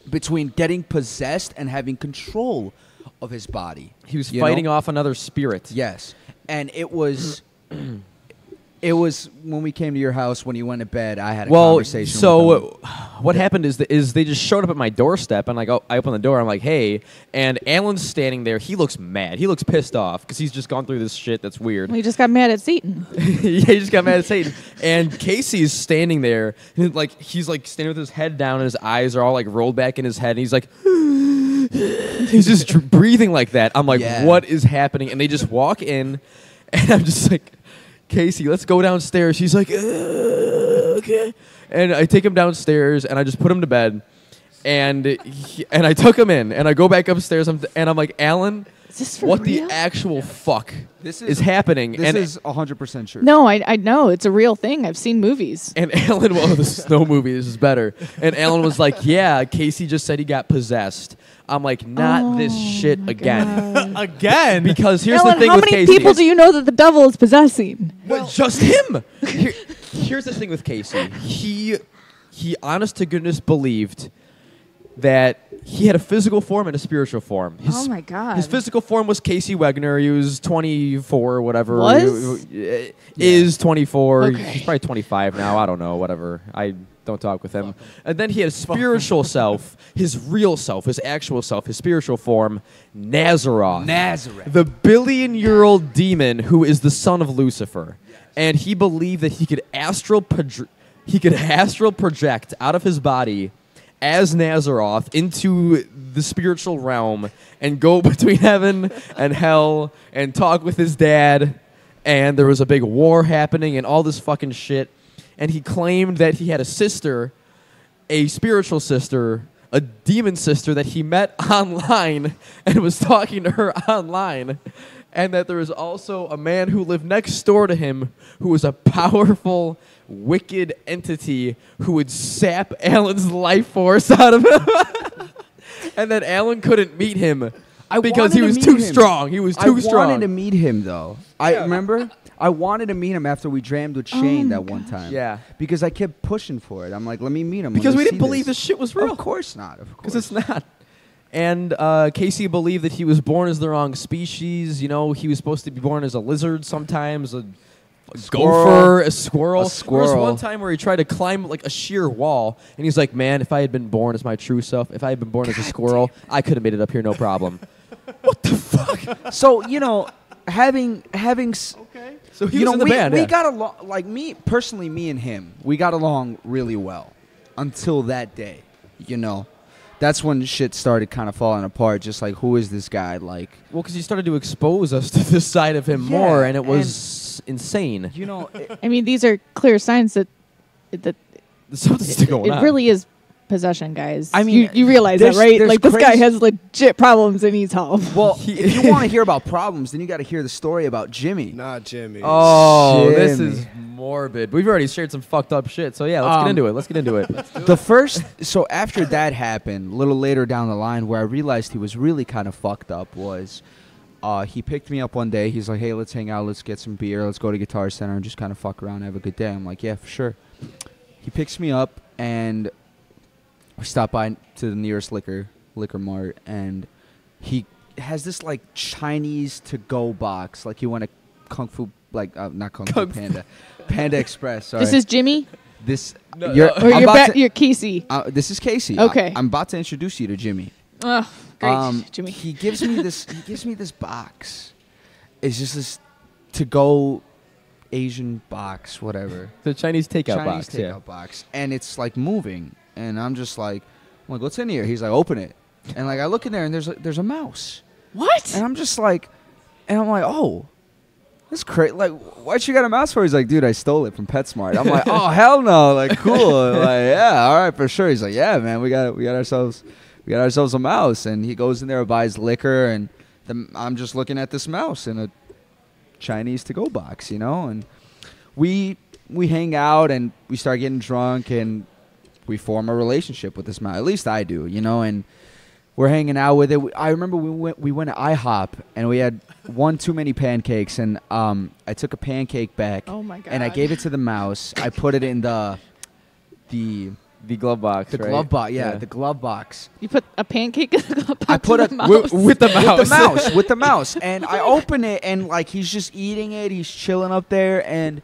between getting possessed and having control of his body. He was fighting off another spirit. Yes. And it was when we came to your house, when you went to bed, I had a conversation with them. What happened is they just showed up at my doorstep, and like I opened the door, I'm like, "Hey," and Alan's standing there. He looks mad. He looks pissed off because he's just gone through this shit that's weird. Well, he just got mad at Satan. Yeah, he just got mad at Satan. And Casey's standing there, and he's standing with his head down, and his eyes are all like rolled back in his head, and he's like, he's just breathing like that. I'm like, what is happening? And they just walk in, and I'm just like, "Casey, let's go downstairs." She's like, "Okay." And I take him downstairs, and I just put him to bed. And I took him in, and I go back upstairs, and I'm like, "Alan, is this for what real? the actual fuck is happening?" This is 100% true. No, I know. It's a real thing. I've seen movies. And Alan, well, this is no movie. This is better. And Alan was like, "Yeah, Casey just said he got possessed." I'm like, "Not this shit again." Again? Because here's Alan, the thing how with many Casey. people do you know that the devil is possessing? Well, just him. Here's the thing with Casey. He honest to goodness believed that he had a physical form and a spiritual form. Oh my God. His physical form was Casey Wegner. He was 24 or whatever. Was? Is 24. Okay. He's probably 25 now. I don't know. Whatever. Don't talk with him. And then he had a spiritual self, his real self, his actual self, his spiritual form, Nazareth. The billion-year-old demon who is the son of Lucifer. And he believed that he could astral project out of his body as Nazareth into the spiritual realm and go between heaven and hell and talk with his dad. And there was a big war happening and all this fucking shit. And he claimed that he had a sister, a spiritual sister, a demon sister that he met online and was talking to her online. And that there was also a man who lived next door to him who was a powerful, wicked entity who would sap Alan's life force out of him. And that Alan couldn't meet him because he was too strong. He was too strong. I wanted to meet him, though. I remember I wanted to meet him after we jammed with Shane that one time. Yeah. Because I kept pushing for it. I'm like, let me meet him. Because we didn't believe this shit was real. Of course not. Of course. Because it's not. And Casey believed that he was born as the wrong species. You know, he was supposed to be born as a lizard sometimes, a gopher, a squirrel. There was one time where he tried to climb like a sheer wall, and he's like, man, if I had been born as my true self, if I had been born as a squirrel, I could have made it up here no problem. What the fuck? So, you know, having okay. So he was in the band, we yeah. got along, like me and him, we got along really well until that day, you know. That's when shit started kind of falling apart. Just like, who is this guy? Like, well, because he started to expose us to this side of him more, and it was insane. You know, I mean, these are clear signs that something's going on. It really is possession, guys. I mean, you realize that, right? Like, this guy has legit problems and needs help. Well, if you want to hear about problems, then you got to hear the story about Jimmy. Not Jimmy. Oh, Jimmy. This is morbid. We've already shared some fucked up shit, so yeah, let's get into it. So after that happened, a little later down the line, where I realized he was really kind of fucked up was, he picked me up one day. He's like, hey, let's hang out, let's get some beer, let's go to Guitar Center and just kind of fuck around, have a good day. I'm like, yeah, for sure. He picks me up and we stop by to the nearest liquor mart, and he has this like Chinese to-go box, like he went to Kung Fu, like not Kung Fu Panda, Panda Express. Sorry. This is Jimmy. You're Casey. This is Casey. Okay. I'm about to introduce you to Jimmy. Oh, great, Jimmy. He gives me this. He gives me this box. It's just this to-go Asian box, whatever. The Chinese takeout box, and it's like moving. And I'm like, what's in here? He's like, open it. And like, I look in there, and there's a mouse. What? And I'm just like, oh, that's crazy. Like, what you got a mouse for? He's like, dude, I stole it from PetSmart. I'm like, oh, hell no. Like, cool. Like, yeah, all right, for sure. He's like, yeah, man, we got ourselves a mouse. And he goes in there and buys liquor, and I'm just looking at this mouse in a Chinese to-go box, you know. And we hang out, and we start getting drunk, and we form a relationship with this mouse. At least I do, you know, and we're hanging out with it. I remember we went to IHOP, and we had one too many pancakes, and I took a pancake back. Oh my God. And I gave it to the mouse. I put it in the glove box. The right? glove box, yeah, the glove box. You put a pancake in the glove box. I put with the mouse. With the mouse. With the mouse. And I open it, and like he's just eating it. He's chilling up there, and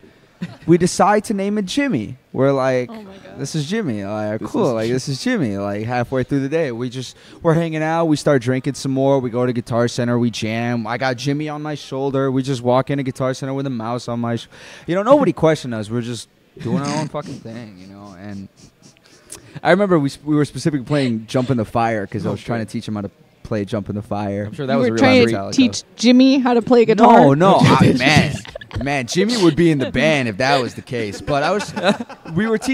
we decide to name it Jimmy. We're like, this is Jimmy. Like, cool. This is Jimmy. Like, halfway through the day, we're hanging out. We start drinking some more. We go to Guitar Center. We jam. I got Jimmy on my shoulder. We just walk into Guitar Center with a mouse on my nobody questioned us. We're just doing our own fucking thing, you know. And I remember we were specifically playing Jump in the Fire because I was trying to teach him how to play Jump in the Fire. I'm sure that was a real trying to teach Jimmy how to play guitar. No, man, Jimmy would be in the band if that was the case. But I was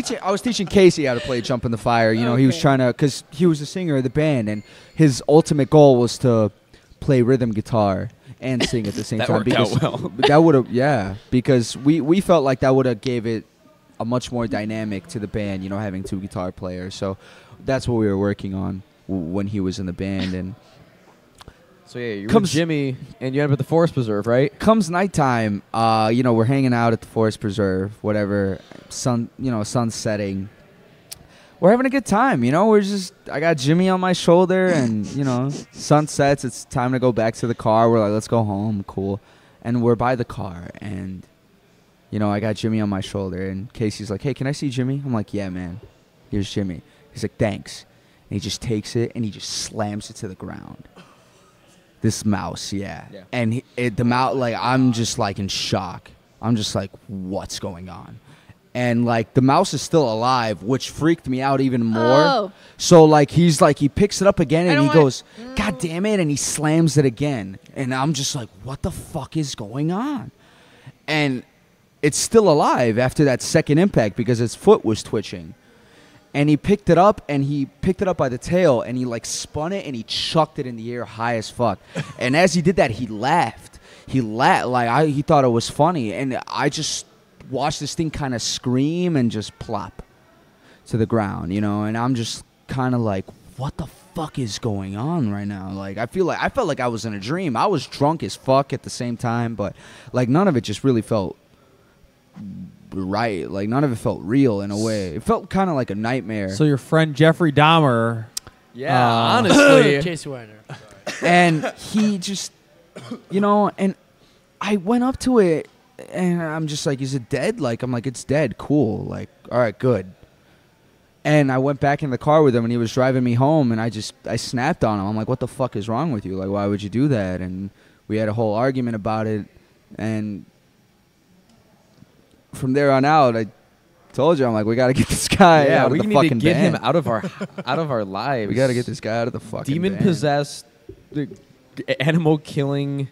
teaching Casey how to play Jump in the Fire. You know, he was trying to, because he was the singer of the band, and his ultimate goal was to play rhythm guitar and sing at the same time. That worked out well. That would have, yeah, because we felt like that would have gave it a much more dynamic to the band, you know, having two guitar players. So that's what we were working on when he was in the band. And so yeah, you're with Jimmy, and you end up at the Forest Preserve, right? Comes nighttime, we're hanging out at the Forest Preserve, whatever, sun setting. We're having a good time, you know. I got Jimmy on my shoulder, and sun sets. It's time to go back to the car. We're like, let's go home, cool. And we're by the car, and I got Jimmy on my shoulder, and Casey's like, hey, can I see Jimmy? I'm like, yeah, man. Here's Jimmy. He's like, thanks. And he just takes it and he just slams it to the ground. This mouse, yeah. And the mouse, like, I'm just like in shock. I'm just like, what's going on? And like the mouse is still alive, which freaked me out even more. Oh. So like he picks it up again and he goes, God damn it, and he slams it again. And I'm just like, what the fuck is going on? And it's still alive after that second impact because its foot was twitching. And he picked it up by the tail and he like spun it and he chucked it in the air high as fuck. And as he did that, he laughed. He thought it was funny. And I just watched this thing kind of scream and just plop to the ground, you know, and I'm just kind of like, what the fuck is going on right now? Like, I felt like I was in a dream. I was drunk as fuck at the same time, but like none of it just really felt right. Like none of it felt real in a way. It felt kind of like a nightmare. So your friend Jeffrey Dahmer. Yeah, honestly. Casey Weiner. And he just, you know, and I went up to it and I'm just like, is it dead? Like, I'm like, it's dead. Cool. Like, all right, good. And I went back in the car with him and he was driving me home and I snapped on him. I'm like, what the fuck is wrong with you? Like, why would you do that? And we had a whole argument about it. And from there on out, I told you, I'm like, we got to get this guy out of the fucking band. We need to get him out of our lives. We got to get this guy out of the fucking band. Demon-possessed, animal killing.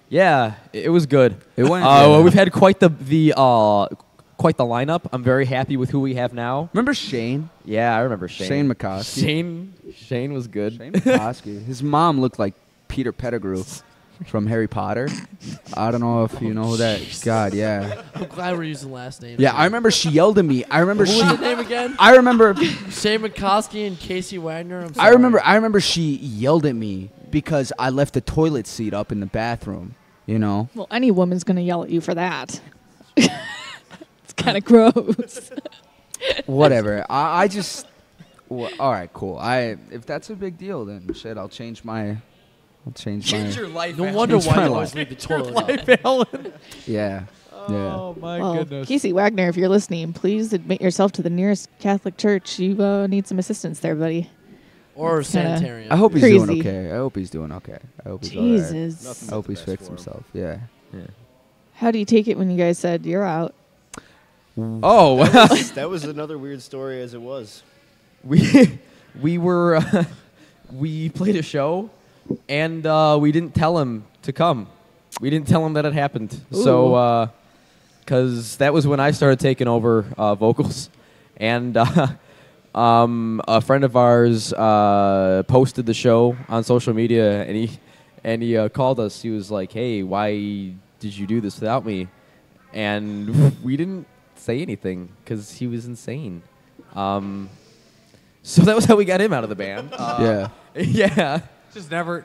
Yeah, it was good. It went. We've had quite the lineup. I'm very happy with who we have now. Remember Shane? Yeah, I remember Shane. Shane McCoskey. Shane was good. Shane McCoskey. His mom looked like Peter Pettigrew from Harry Potter. I don't know if you know who that. God, yeah. I'm glad we're using last names. Yeah, I remember she yelled at me. What was the name again? I remember Shane McCoskey and Casey Wagner. I'm sorry. I remember she yelled at me because I left the toilet seat up in the bathroom, you know? Well, any woman's going to yell at you for that. It's kind of gross. Whatever. I just... all right, cool. If that's a big deal, then shit, I'll change your life. No wonder why you always leave the toilet up. Alan. Yeah. Oh, my goodness. Casey Wagner, if you're listening, please admit yourself to the nearest Catholic church. You need some assistance there, buddy. Or a sanitarium. I hope he's Crazy. doing okay. I hope he's doing okay. I hope he's Jesus. all right. I hope he's fixed himself. Yeah. How do you take it when you guys said you're out? Oh, that was another weird story as it was. We were we played a show and we didn't tell him to come. We didn't tell him that it happened. Ooh. So because that was when I started taking over vocals, and a friend of ours posted the show on social media, and he called us. He was like, "Hey, why did you do this without me?" And we didn't say anything because he was insane. So that was how we got him out of the band. Yeah.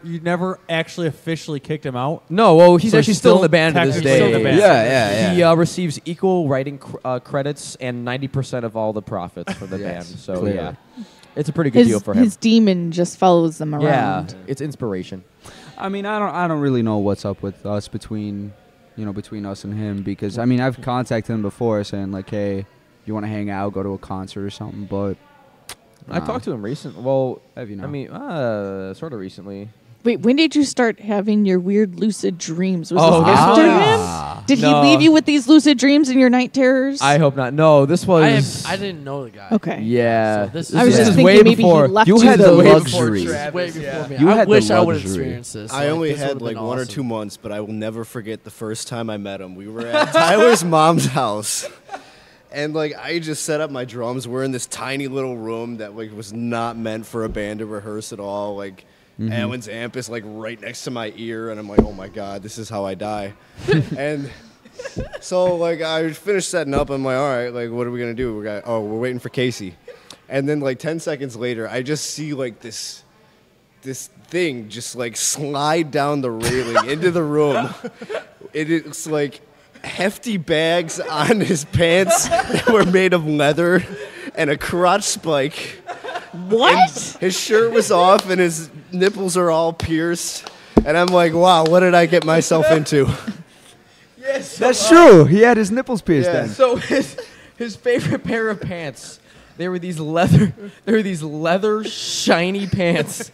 You never actually officially kicked him out? No, well, he's actually still in the band to this day. Yeah. He receives equal writing credits and 90% of all the profits for the band. So, clearly. yeah. It's a pretty good deal for him. His demon just follows them around. Yeah, it's inspiration. I mean, I don't really know what's up with us between us and him, because I mean, I've contacted him before saying like, hey, you want to hang out, go to a concert or something, but I've talked to him recently. Well, have you not? I mean, sort of recently. Wait, when did you start having your weird lucid dreams? Was Oh, this after ah. him? Did he No. leave you with these lucid dreams in your night terrors? I hope not. No, this was. I didn't know the guy. Okay. Yeah. So this I was is just is thinking way maybe before. he left You you had the though. luxury. way before me. You I had the wish I would have luxury. experienced this. I Like, only this had would've like been 1 or awesome. 2 months, but I will never forget the first time I met him. We were at Tyler's mom's house, and like I just set up my drums. We're in this tiny little room that like was not meant for a band to rehearse at all. Like Alan's amp is like right next to my ear, and I'm like, oh my god, this is how I die. And so like I finished setting up. I'm like, all right, like what are we gonna do? We're waiting for Casey. And then like 10 seconds later, I just see like this thing just like slide down the railing into the room. It's like hefty bags on his pants that were made of leather and a crotch spike. What? And his shirt was off and his nipples are all pierced. And I'm like, wow, what did I get myself into? Yes, That's true. He had his nipples pierced then. So his favorite pair of pants They were these leather shiny pants,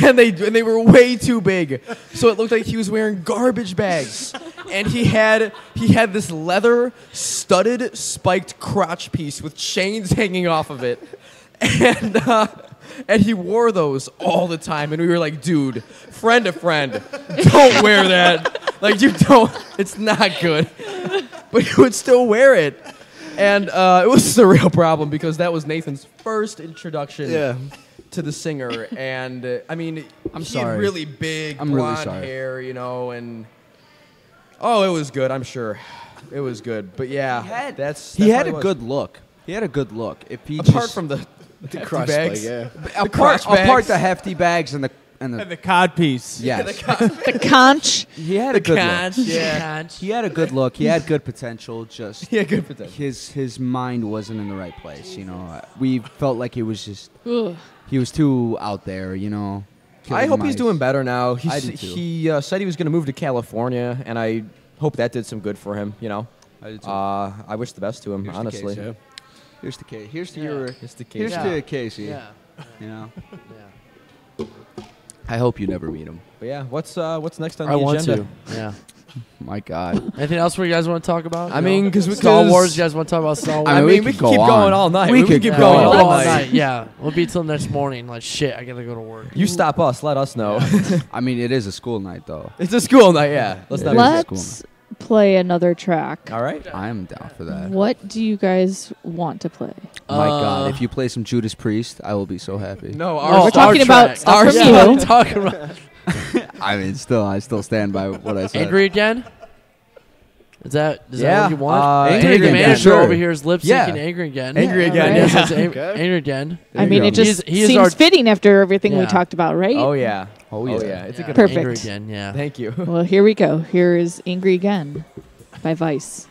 and they were way too big. So it looked like he was wearing garbage bags. And he had this leather studded spiked crotch piece with chains hanging off of it, and he wore those all the time. And we were like, dude, friend to friend, don't wear that. Like, you don't. It's not good. But he would still wear it. And it was a real problem because that was Nathan's first introduction to the singer. And, I mean, he had really big blonde hair, you know, and... Oh, it was good, I'm sure. It was good. But, yeah, he had a good look. He had a good look. If he apart from the crotch bags. yeah. Apart the hefty bags and the cod piece. Yes. The conch. He had a good look. Yeah. He had a good look. He had good potential. Just he had good potential. His mind wasn't in the right place. You know, we felt like he was just Ugh. he was too out there. You know. I hope he's mice. doing better now. I do too. He said he was going to move to California, and I hope that did some good for him. You know. I do too. I wish the best to him. Here's honestly. the case, Here's the case. Here's to Here's to Casey. Yeah. You know. Yeah. I hope you never meet him. But yeah, what's next on I the want agenda? to. Yeah. My God. Anything else you guys want to talk about? I mean, because Star Wars. You guys want to talk about Star Wars? I mean, we can keep going all night. We can keep going all night. Yeah, we'll be till next morning. Like shit, I gotta go to work. You stop us. Let us know. I mean, it is a school night, though. It's a school night. Yeah. Let's play another track. All right. I am down for that. What do you guys want to play? My God, if you play some Judas Priest, I will be so happy. No, we're talking about stuff from you. We're talking about. I mean, I still stand by what I said. Angry again? Is that what you want? Angry Angry again, manager sure. over here is lip syncing angry again. Angry again. Yes, Yeah. it's angry again. I mean, it just seems fitting after everything we talked about, right? Oh yeah. Oh yeah. It's a good Perfect. Angry again. Yeah. Thank you. Well, here we go. Here is Angry Again by Vyse.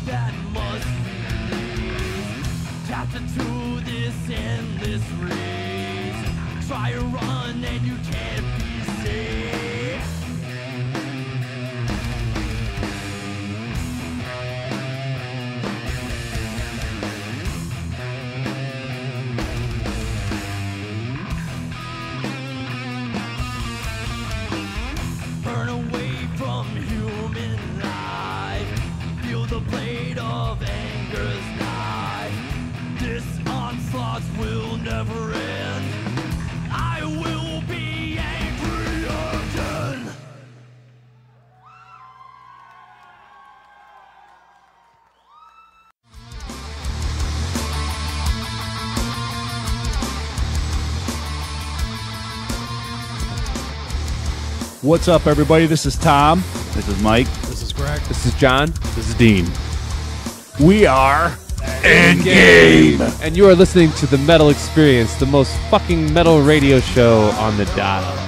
that must cease. Trapped into this endless race. Try to run and you can't be safe. Burn away from human life. Feel the blade of anger's knife. This onslaught will never end. I will be angry again. What's up, everybody? This is Tom. This is Mike. This is Greg. This is John. This is Dean. We are Endgame. And you are listening to The Metal Experience, the most fucking metal radio show on the dial.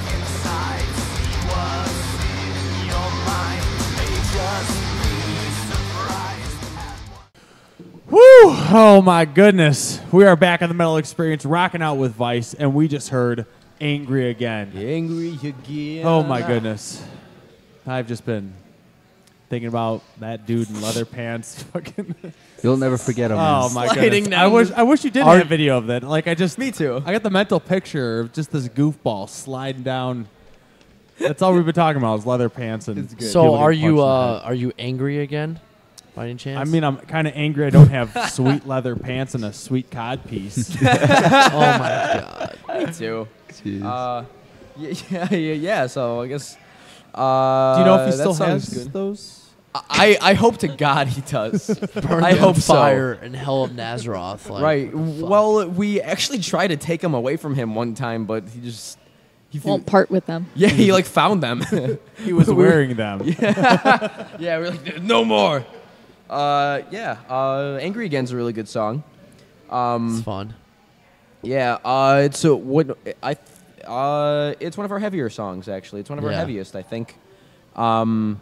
Woo! Oh my goodness. We are back on The Metal Experience, rocking out with Vyse, and we just heard Angry Again. Angry again. Oh my goodness. I've just been thinking about that dude in leather pants. Fucking. You'll never forget him. Oh man. my Sliding goodness. down I wish you did Our- have video of that. Like Me too. I got the mental picture of just this goofball sliding down. That's all we've been talking about is leather pants and. So people are getting you punched in the head. are you angry again? By any chance? I mean, I'm kind of angry I don't have sweet leather pants and a sweet cod piece. Oh my god. Me too. Jeez. Yeah. So I guess. Do you know if he that still sounds has good. those? I hope to God he does. Burn I them hope fire in hell of Nazaroth. Like, Right. fuck. Well, we actually tried to take him away from him one time, but he Won't part with them. Yeah, he like found them. He was wearing them. Yeah, we're like, no more. Angry Again's a really good song. It's fun. Yeah, it's it's one of our heavier songs actually. It's one of our Yeah. heaviest, I think. Yeah,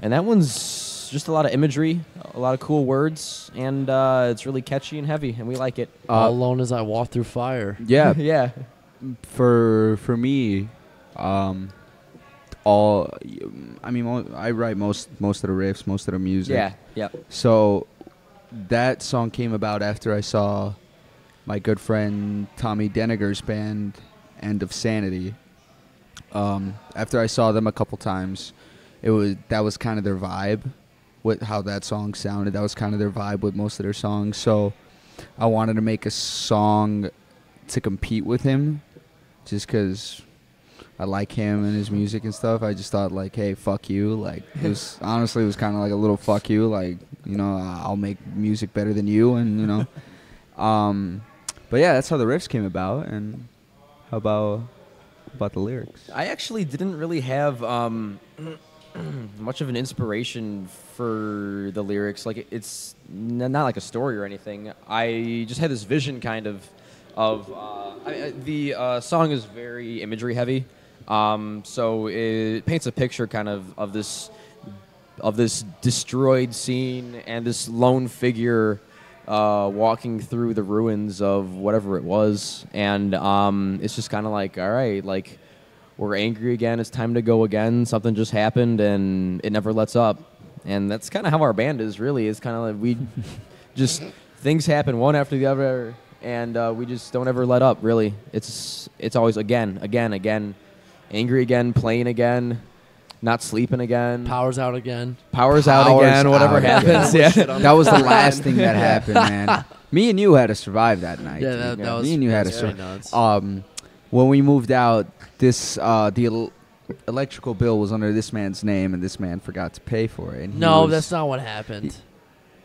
and that one's just a lot of imagery, a lot of cool words, and it's really catchy and heavy, and we like it. All alone as I walk through fire. Yeah. Yeah. For me, I write most of the riffs, most of the music. Yeah. Yeah. So that song came about after I saw my good friend Tommy Deniger's band, End of Sanity. After I saw them a couple times, that was kind of their vibe with how that song sounded. That was kind of their vibe with most of their songs. So I wanted to make a song to compete with him, just because I like him and his music and stuff. I just thought, like, hey, fuck you. Like, it was kind of like a little fuck you. Like, I'll make music better than you, and but yeah, that's how the riffs came about. And how about the lyrics? I actually didn't really have much of an inspiration for the lyrics. Like, it's not like a story or anything. I just had this vision kind of the song is very imagery heavy. So it paints a picture kind of this destroyed scene and this lone figure walking through the ruins of whatever it was. And it's just kind of like, all right, like, we're angry again. It's time to go again. Something just happened, and it never lets up. And that's kind of how our band is, really. It's kind of like we just things happen one after the other, and we just don't ever let up, really. It's always again, angry again, playing again, not sleeping again. Power's out again. Powers out again, whatever happens. Yeah. That was the last thing that happened, man. Me and you had to survive that night. Yeah, that was me and you had to pretty survive. nuts. When we moved out, the electrical bill was under this man's name, and this man forgot to pay for it. And That's not what happened.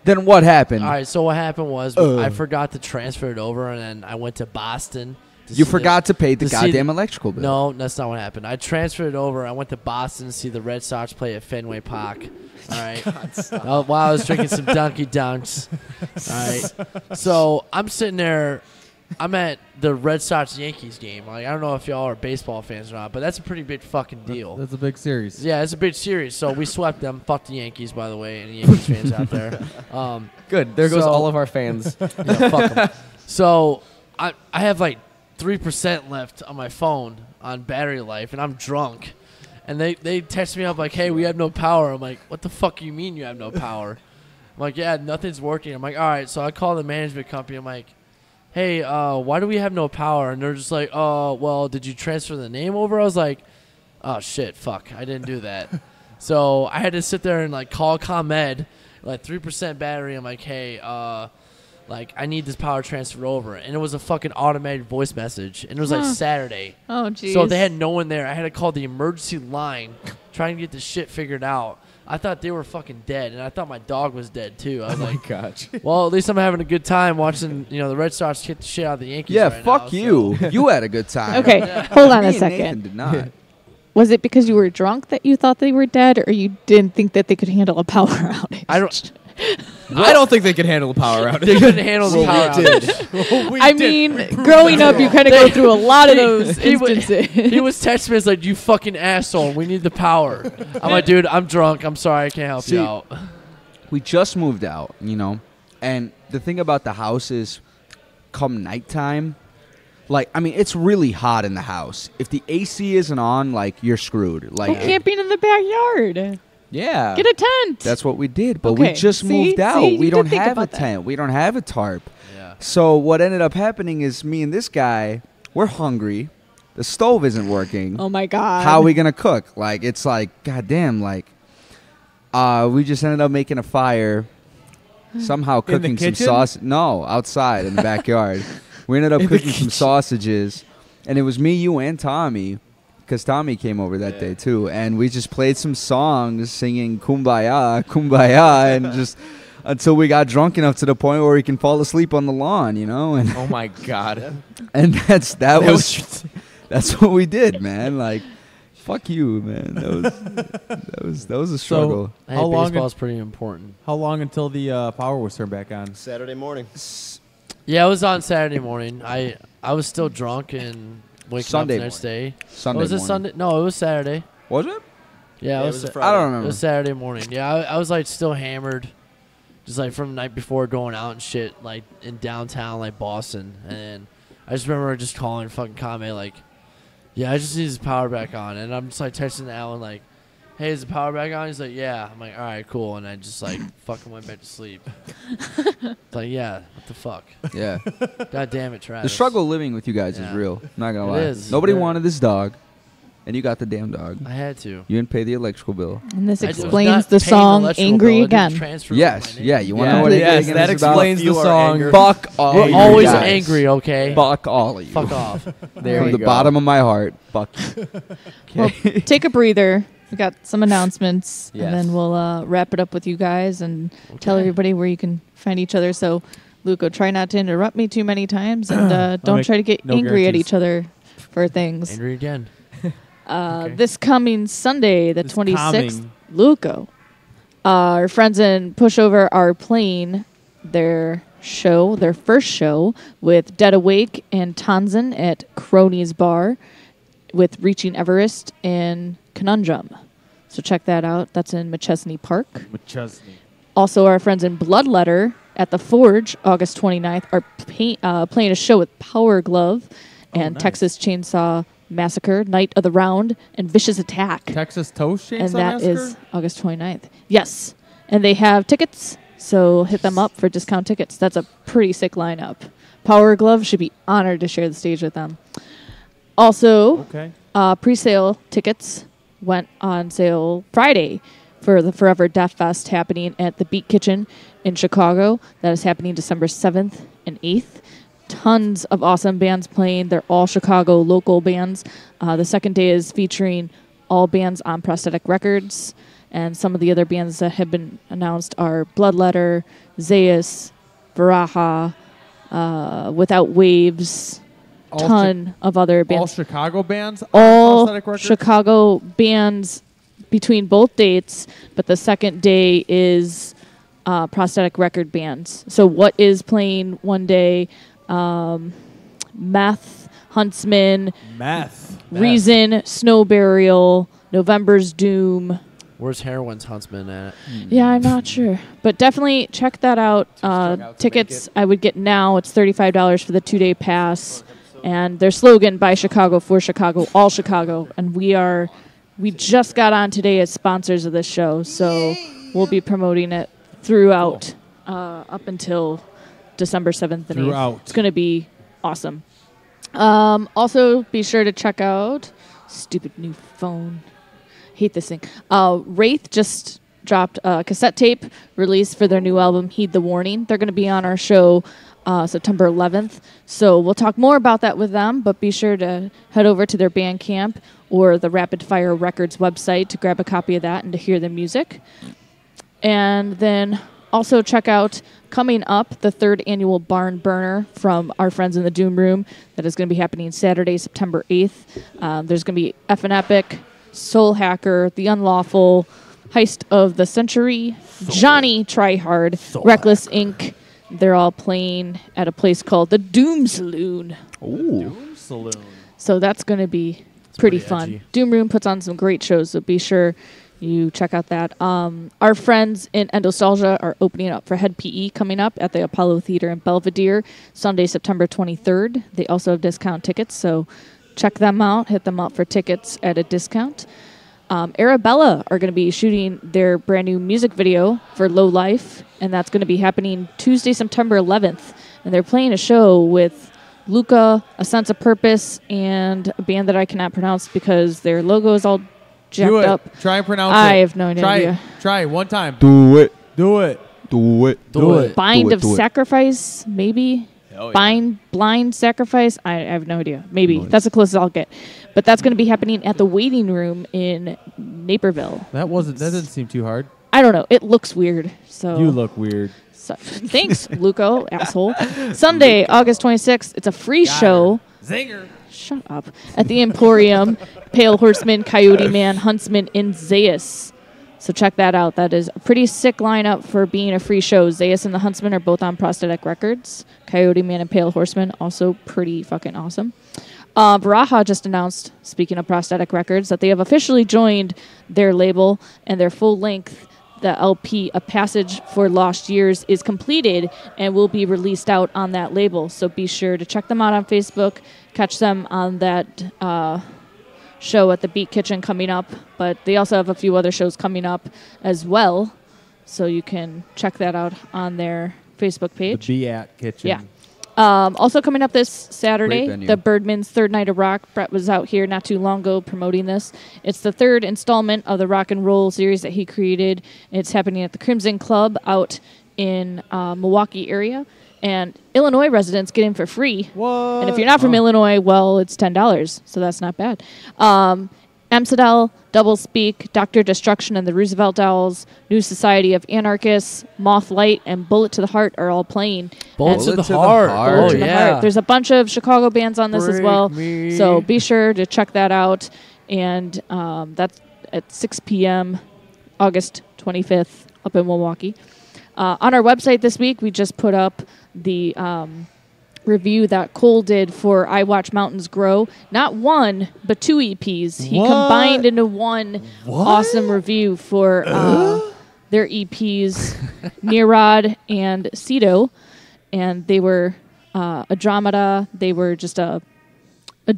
Then what happened? All right, so what happened was I forgot to transfer it over, and then I went to Boston. You forgot to pay the goddamn electrical bill. No, that's not what happened. I transferred it over. I went to Boston to see the Red Sox play at Fenway Park. All right. While I was drinking some Donkey Dunks. All right. So I'm sitting there I'm at the Red Sox Yankees game. Like I don't know if y'all are baseball fans or not, but that's a pretty big fucking deal. That's a big series. Yeah, it's a big series. So we swept them. Fuck the Yankees, by the way, any Yankees fans out there. Good. There goes all of our fans. Yeah, fuck them. So I have like 3% left on my phone on battery life, and I'm drunk. And they text me up like, hey, we have no power. I'm like, what the fuck you mean you have no power? I'm like, yeah, nothing's working. I'm like, all right. So I call the management company. I'm like, hey, why do we have no power? And they're just like, oh, well, did you transfer the name over? I was like, oh, shit, fuck. I didn't do that. So I had to sit there and, like, call ComEd, like 3% battery. I'm like, hey, like, I need this power transferred over. And it was a fucking automated voice message. And it was, like, Saturday. Oh, jeez. So they had no one there. I had to call the emergency line trying to get this shit figured out. I thought they were fucking dead. And I thought my dog was dead, too. I was like, gosh. Well, at least I'm having a good time watching, the Red Sox kick the shit out of the Yankees Yeah, right fuck now, you. so. You had a good time. Okay, hold on Me a and second. Nathan did not. Was it because you were drunk that you thought they were dead, or you didn't think that they could handle a power outage? I don't think they could handle a power outage. They couldn't handle the power outage. I mean, growing up, you kind of go through a lot of those instances. He was texting me, like, you fucking asshole, we need the power. I'm like, dude, I'm drunk. I'm sorry, I can't help you out. We just moved out, and the thing about the house is come nighttime, like, I mean, it's really hot in the house. If the AC isn't on, like, you're screwed. Like, Go camping in the backyard. yeah. Get a tent. That's what we did, but Okay, we just see? moved out. See, you We did don't think have a about that. tent. We don't have a tarp. So what ended up happening is me and this guy, we're hungry. The stove isn't working. Oh, my God. How are we going to cook? Like, it's like, goddamn, like, we just ended up making a fire, somehow In the cooking some kitchen? sauce. No, outside in the backyard. We ended up In the cooking some sausages, and it was me, you, and Tommy, because Tommy came over that day too, and we just played some songs, singing "Kumbaya, Kumbaya," and just until we got drunk enough to the point where we can fall asleep on the lawn, And Oh my god! and that's what we did, man. Like, fuck you, man. That was a struggle. Hey, How long baseball's pretty important. How long until the power was turned back on? Saturday morning. Yeah, it was on Saturday morning. I was still drunk and waking Sunday up the next day. Sunday Was it morning. Sunday? No, it was Saturday. Was it? Yeah, it was a Sa- Friday. I don't It remember. was Saturday morning. Yeah, I was like still hammered, just like from the night before going out and shit, like in downtown, like Boston. And I just remember just calling fucking Kame like, yeah, I just need his power back on. And I'm just like texting Alan like, hey, is the power back on? He's like, yeah. I'm like, all right, cool. And I just like fucking went back to sleep. It's like, yeah, what the fuck? Yeah. God damn it, Travis. The struggle living with you guys Yeah. is real. I'm not gonna It lie. is. Nobody Yeah. wanted this dog, and you got the damn dog. I had to. You didn't pay the electrical bill. And this I was explains not the paying song electrical Angry bill. I didn't Again. transfer Yes. my name. Yeah. You want to know what Angry yes, Again that is about? explains the You are song. angry. Fuck all We're you always guys. angry, okay? Fuck all of you. Fuck off. There From you the go. bottom of my heart. Fuck you. Well, take a breather. We got some announcements, Yes. and then we'll wrap it up with you guys and tell everybody where you can find each other. So, Luco, try not to interrupt me too many times, and don't make try to get no angry at guarantees. each other for things. Angry again. This coming Sunday, the This 26th, coming. Luco, our friends in Pushover are playing their first show with Dead Awake and Tanzan at Cronies Bar with Reaching Everest and Conundrum. So check that out. That's in McChesney Park. McChesney. Also, our friends in Bloodletter at the Forge, August 29th, are playing a show with Power Glove and nice. Texas Chainsaw Massacre, Night of the Round, and Vicious Attack. Texas Toast Chainsaw And that Massacre? is August 29th. Yes. And they have tickets, so hit them up for discount tickets. That's a pretty sick lineup. Power Glove should be honored to share the stage with them. Also, Okay. pre-sale tickets went on sale Friday for the Forever Death Fest happening at the Beat Kitchen in Chicago. That is happening December 7th and 8th. Tons of awesome bands playing. They're all Chicago local bands. The second day is featuring all bands on Prosthetic Records. And some of the other bands that have been announced are Bloodletter, Zayas, Varaha, Without Waves, ton of other All bands. Chicago bands? on All Prosthetic Records? Chicago bands between both dates, but the second day is Prosthetic Record bands. So what is playing one day? Meth, Huntsman, Meth. Reason, Snow Burial, November's Doom. Where's Heroin's Huntsman at? Yeah, I'm not sure. But definitely check that out. Tickets I would get now. It's $35 for the 2-day pass. And their slogan, by Chicago, for Chicago, all Chicago. And we just got on today as sponsors of this show. So we'll be promoting it throughout up until December 7th and 8th. It's going to be awesome. Also, be sure to check out stupid new phone. Hate this thing. Wraith just dropped a cassette tape release for their new album, Heed the Warning. They're going to be on our show September 11th. So we'll talk more about that with them, but be sure to head over to their Bandcamp or the Rapid Fire Records website to grab a copy of that and to hear the music. And then also check out coming up the 3rd annual Barn Burner from our friends in the Doom Room. That is going to be happening Saturday, September 8th. There's going to be F&. Epic, Soul Hacker, The Unlawful, Heist of the Century, Johnny Tryhard, Reckless Inc. They're all playing at a place called the Doom Saloon. Doom Saloon. So that's going to be pretty fun. edgy. Doom Room puts on some great shows, so be sure you check out that. Our friends in Endostalgia are opening up for Head PE coming up at the Apollo Theater in Belvedere Sunday, September 23rd. They also have discount tickets, so check them out. Hit them up for tickets at a discount. Arabella are going to be shooting their brand new music video for Low Life, and that's going to be happening Tuesday, September 11th. And they're playing a show with Luca, A Sense of Purpose, and a band that I cannot pronounce because their logo is all jacked Do it. up. Try and pronounce it. I have no idea. Try one time. Do it. Do it. Do it. Do it. Bind Do it, of do it. Sacrifice, maybe? Oh, yeah. Blind Sacrifice? I have no idea. Maybe. That's the closest I'll get. But that's going to be happening at the Waiting Room in Naperville. That didn't seem too hard. I don't know. It looks weird. So You look weird. thanks, Luco, asshole. Sunday, August 26th. It's a free show. Zinger. Shut up. At the Emporium, Pale Horseman, Coyote Man, Huntsman, and Zaius. So check that out. That is a pretty sick lineup for being a free show. Zaius and the Huntsman are both on Prosthetic Records. Coyote Man and Pale Horseman, also pretty fucking awesome. Baraha just announced, speaking of Prosthetic Records, that they have officially joined their label, and their full length, the LP, A Passage for Lost Years, is completed and will be released out on that label. So be sure to check them out on Facebook, catch them on that show at the Beat Kitchen coming up. But they also have a few other shows coming up as well. So you can check that out on their Facebook page. The Beat Kitchen. Yeah. Also coming up this Saturday, Great venue. the Birdman's Third Night of Rock. Brett was out here not too long ago promoting this. It's the 3rd installment of the rock and roll series that he created. It's happening at the Crimson Club out in Milwaukee area. And Illinois residents get in for free. What? And if you're not from Illinois, well, it's $10, so that's not bad. Amsterdam, Double Speak, Dr. Destruction and the Roosevelt Owls, New Society of Anarchists, Moth Light, and Bullet to the Heart are all playing. Bullet to And the Heart. Bullet Oh, to the yeah. Heart. There's a bunch of Chicago bands on this as Break well, me. so be sure to check that out. And that's at 6 p.m., August 25th, up in Milwaukee. On our website this week, we just put up the review that Cole did for I Watch Mountains Grow. Not one, but 2 EPs. He What? combined into one awesome review for their EPs, Nirod and Cedo. And they were a dramata. They were just a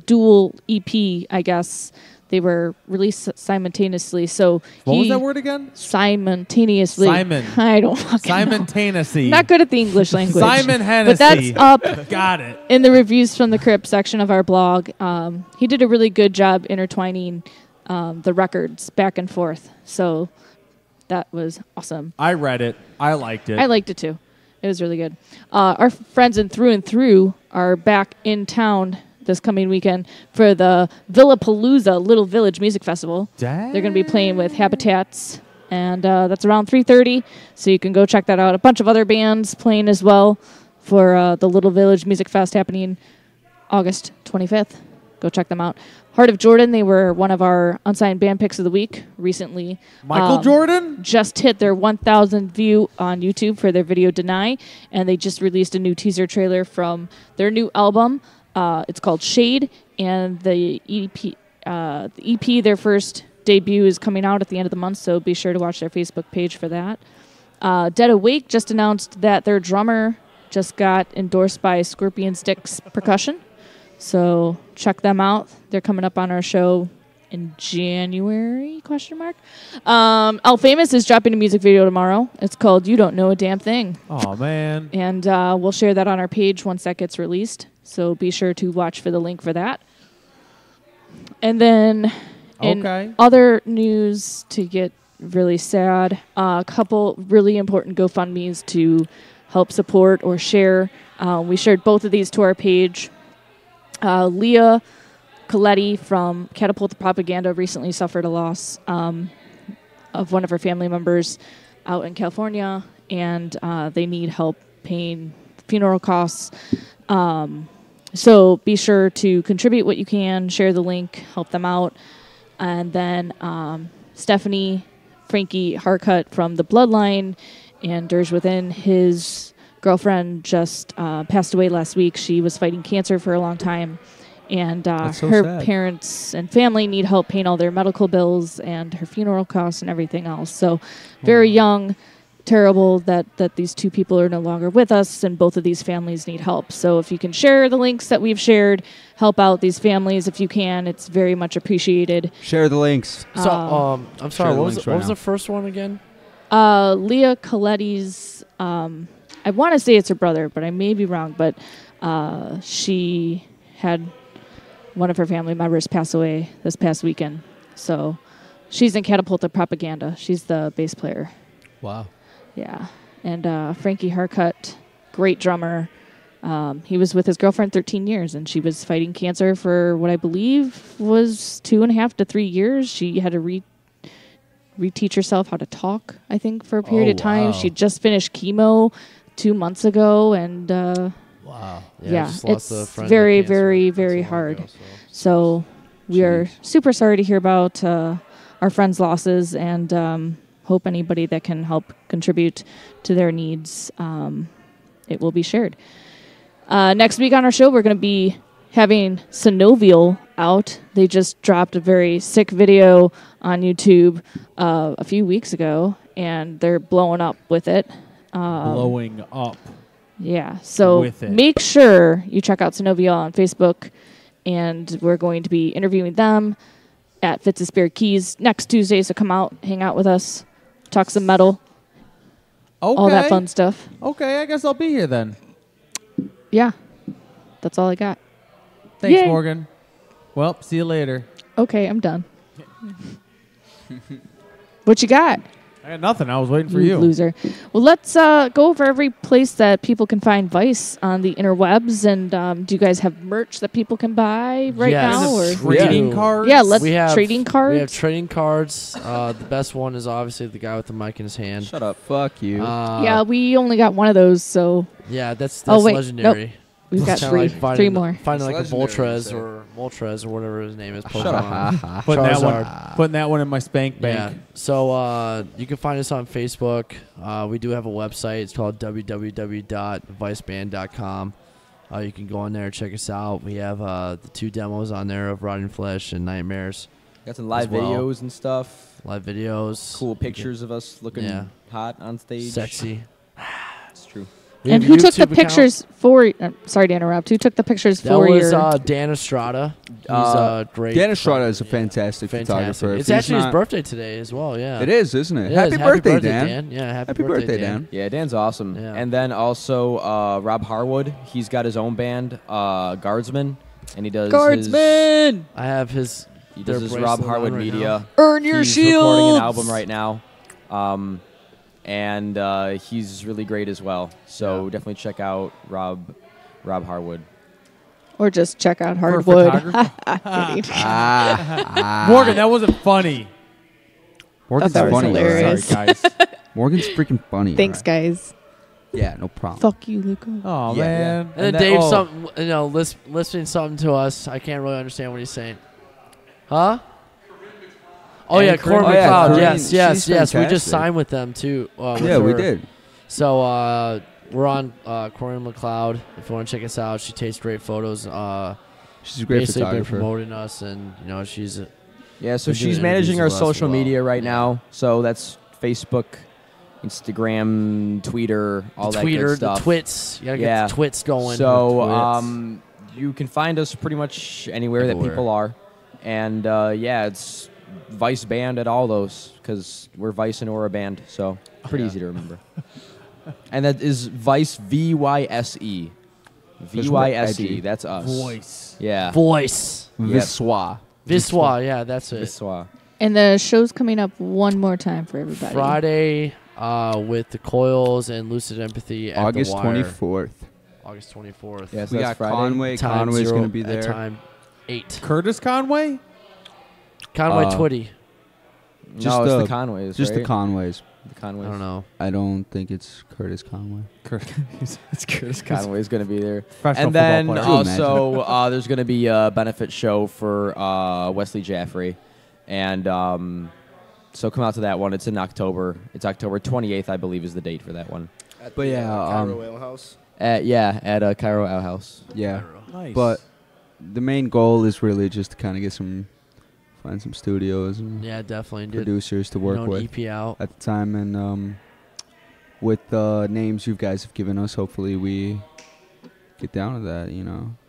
dual EP, I guess. They were released simultaneously. So What was that word again? Simultaneously. Simon. I don't fucking know. Simultaneously. Not good at the English language. Simon Hennessy. But that's up Got it. in the reviews from the Crypt section of our blog. He did a really good job intertwining the records back and forth. So that was awesome. I read it. I liked it. I liked it too. It was really good. Our friends in Through and Through are back in town this coming weekend for the Villapalooza Little Village Music Festival. Dang. They're going to be playing with Habitats, and that's around 3:30, so you can go check that out. A bunch of other bands playing as well for the Little Village Music Fest happening August 25th. Go check them out. Heart of Jordan, they were one of our unsigned band picks of the week recently. Michael Jordan? Just hit their 1,000th view on YouTube for their video Deny, and they just released a new teaser trailer from their new album. It's called Shade, and the EP, their first debut, is coming out at the end of the month, so be sure to watch their Facebook page for that. Dead Awake just announced that their drummer just got endorsed by Scorpion Sticks Percussion, so check them out. They're coming up on our show in January, ? Al Famous is dropping a music video tomorrow. It's called You Don't Know a Damn Thing. Oh, man. And we'll share that on our page once that gets released, so be sure to watch for the link for that. And then in other news, to get really sad, a couple really important GoFundMes to help support or share. We shared both of these to our page. Leah Coletti from Catapult Propaganda recently suffered a loss of one of her family members out in California, and they need help paying funeral costs. So be sure to contribute what you can, share the link, help them out. And then Stephanie Frankie Harcut from The Bloodline and Dirge Within, his girlfriend just passed away last week. She was fighting cancer for a long time. And her sad. parents and family need help paying all their medical bills and her funeral costs and everything else. So very young, terrible that these two people are no longer with us, and both of these families need help. So if you can share the links that we've shared, help out these families if you can. It's very much appreciated. Share the links. So, I'm sorry, what was the first one again? Leah Coletti's, I want to say it's her brother, but I may be wrong, but she had one of her family members pass away this past weekend. So she's in Catapulta Propaganda. She's the bass player. Wow. Yeah. And Frankie Harcut, great drummer. He was with his girlfriend 13 years, and she was fighting cancer for what I believe was 2.5 to 3 years. She had to reteach herself how to talk, I think, for a period of time. She just finished chemo 2 months ago, and wow. Yeah, it's very, very, very hard. So we are super sorry to hear about our friends' losses, and hope anybody that can help contribute to their needs, it will be shared. Next week on our show, we're going to be having Synovial out. They just dropped a very sick video on YouTube a few weeks ago, and they're blowing up with it. Blowing up. Yeah, so with it. Make sure you check out Synovial on Facebook, and we're going to be interviewing them at Fits of Spirit Keys next Tuesday, so come out, hang out with us, talk some metal, all that fun stuff. Okay, I guess I'll be here then. Yeah, that's all I got. Thanks, Yay. Morgan. Well, see you later. Okay, I'm done. What you got? I got nothing. I was waiting for you. Loser. Well, let's go over every place that people can find Vyse on the interwebs. And do you guys have merch that people can buy right now? Or trading cards? Yeah, trading cards. We have trading cards. The best one is obviously the guy with the mic in his hand. Shut up. Fuck you. Yeah, we only got one of those, so. Yeah, that's wait, legendary. Nope. We've got three more. Finding like a legendary, Moltres or whatever his name is. Shut up. Putting that one in my spank bank. Yeah. So you can find us on Facebook. We do have a website. It's called www.viceband.com. You can go on there and check us out. We have the 2 demos on there of Rotting Flesh and Nightmares. Got some live videos and stuff. Live videos. Cool pictures of us looking hot on stage. Sexy. It's true. And who took the pictures for? Sorry to interrupt. Who took the pictures for you? That was Dan Estrada. He's great. Dan Estrada is a fantastic photographer. It's actually his birthday today as well. Yeah, it is, isn't it? Yeah, happy birthday, Dan. Yeah, happy birthday, Dan. Yeah, Dan's awesome. Yeah. And then also Rob Harwood. He's got his own band, Guardsman, and he does Guardsman. I have his. He does his Rob Harwood Media. Earn your He's shield. Recording an album right now. And he's really great as well. So definitely check out Rob Harwood. Or just check out For Hardwood. photography? Morgan, that wasn't funny. Morgan's That was funny. hilarious. Sorry, guys. Morgan's freaking funny. Thanks, all guys. Yeah, no problem. Fuck you, Luca. Oh, Yeah. man. And then Dave, listening something to us. I can't really understand what he's saying. Huh? Oh, yeah, Corinne Oh, yeah, McLeod. Corinne, Yes. she's We just fantastic. signed with them, too. With Yeah, we her. did. So we're on Corinne McLeod. If you want to check us out, she takes great photos. She's a great basically been photographer. promoting us, and she's So been she's doing managing interviews our with us as social well. media right now. So that's Facebook, Instagram, Twitter, all that Twitter, good stuff. the twits. You gotta get the twits going. So you can find us pretty much anywhere that Everywhere. people are. And it's Vyse Band at all those because we're Vyse and Aura Band. So pretty easy to remember. And that is Vyse, V-Y-S-E. V-Y-S-E. That's us. Voice. Yeah. Voice. Yep. Viswa, yeah, that's it. Viswa. And the show's coming up one more time for everybody. Friday with the Coils and Lucid Empathy at August the Wire. 24th. August 24th. Yes, we got Friday. Conway. Time Conway's 0 going to be at there. time 8. Curtis Conway? Conway Twitty. No, it's the Conways, Just right? the Conways. The Conways. I don't know. I don't think it's Curtis Conway. It's Curtis Conway's going to be there. Professional And then football player. also there's going to be a benefit show for Wesley Jaffrey. And so come out to that one. It's in October. It's October 28th, I believe, is the date for that one. At But the, yeah, Cairo Ale House. At Cairo Ale House. Yeah. Nice. But the main goal is really just to kind of find some studios and Yeah, definitely. producers to work an with EP out. at the time. And with the names you guys have given us, hopefully we get down to that,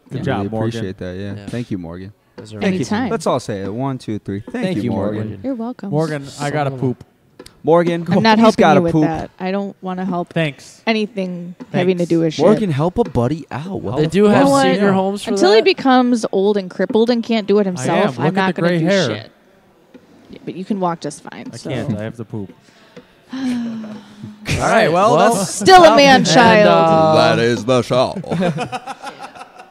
Good I job, really Morgan. appreciate that, yeah. Yeah. Thank you, Morgan. Those are Thank you. Anytime. Let's all say it. 1, 2, 3. Thank you, Morgan. You're welcome. Morgan, I got to poop. Morgan, I'm not he's helping gotta you with poop. that. I don't want to help Thanks. anything having to do with shit. Morgan, help a buddy out. What They the do fuck? have know what? senior homes for Until that. he becomes old and crippled and can't do it himself, Look I'm at not the going to gray do hair. shit. Yeah, but you can walk just fine. I so. can't. I have to poop. All right, well, that's Still a man child. That is the show.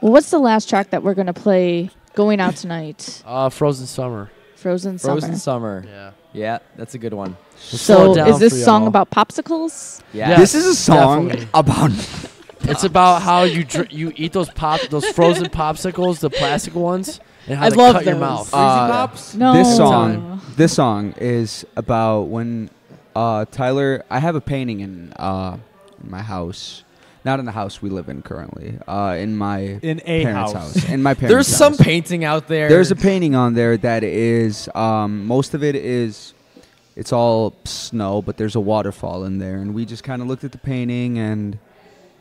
Well, what's the last track that we're going to play going out tonight? Frozen Summer. Frozen Summer. Frozen Summer. Yeah. Yeah, that's a good one. slow So it down is this for song y'all. about popsicles? Yeah. This is a song definitely. about. It's about how you eat those frozen popsicles, the plastic ones, and how I they love cut your those. mouth. Pops? No. This song is about when Tyler. I have a painting in my house. Not in the house we live in currently. In my parents' house. In my parents' There's house. some painting out there. There's a painting on there that is most of it is it's all snow, but there's a waterfall in there, and we just kind of looked at the painting and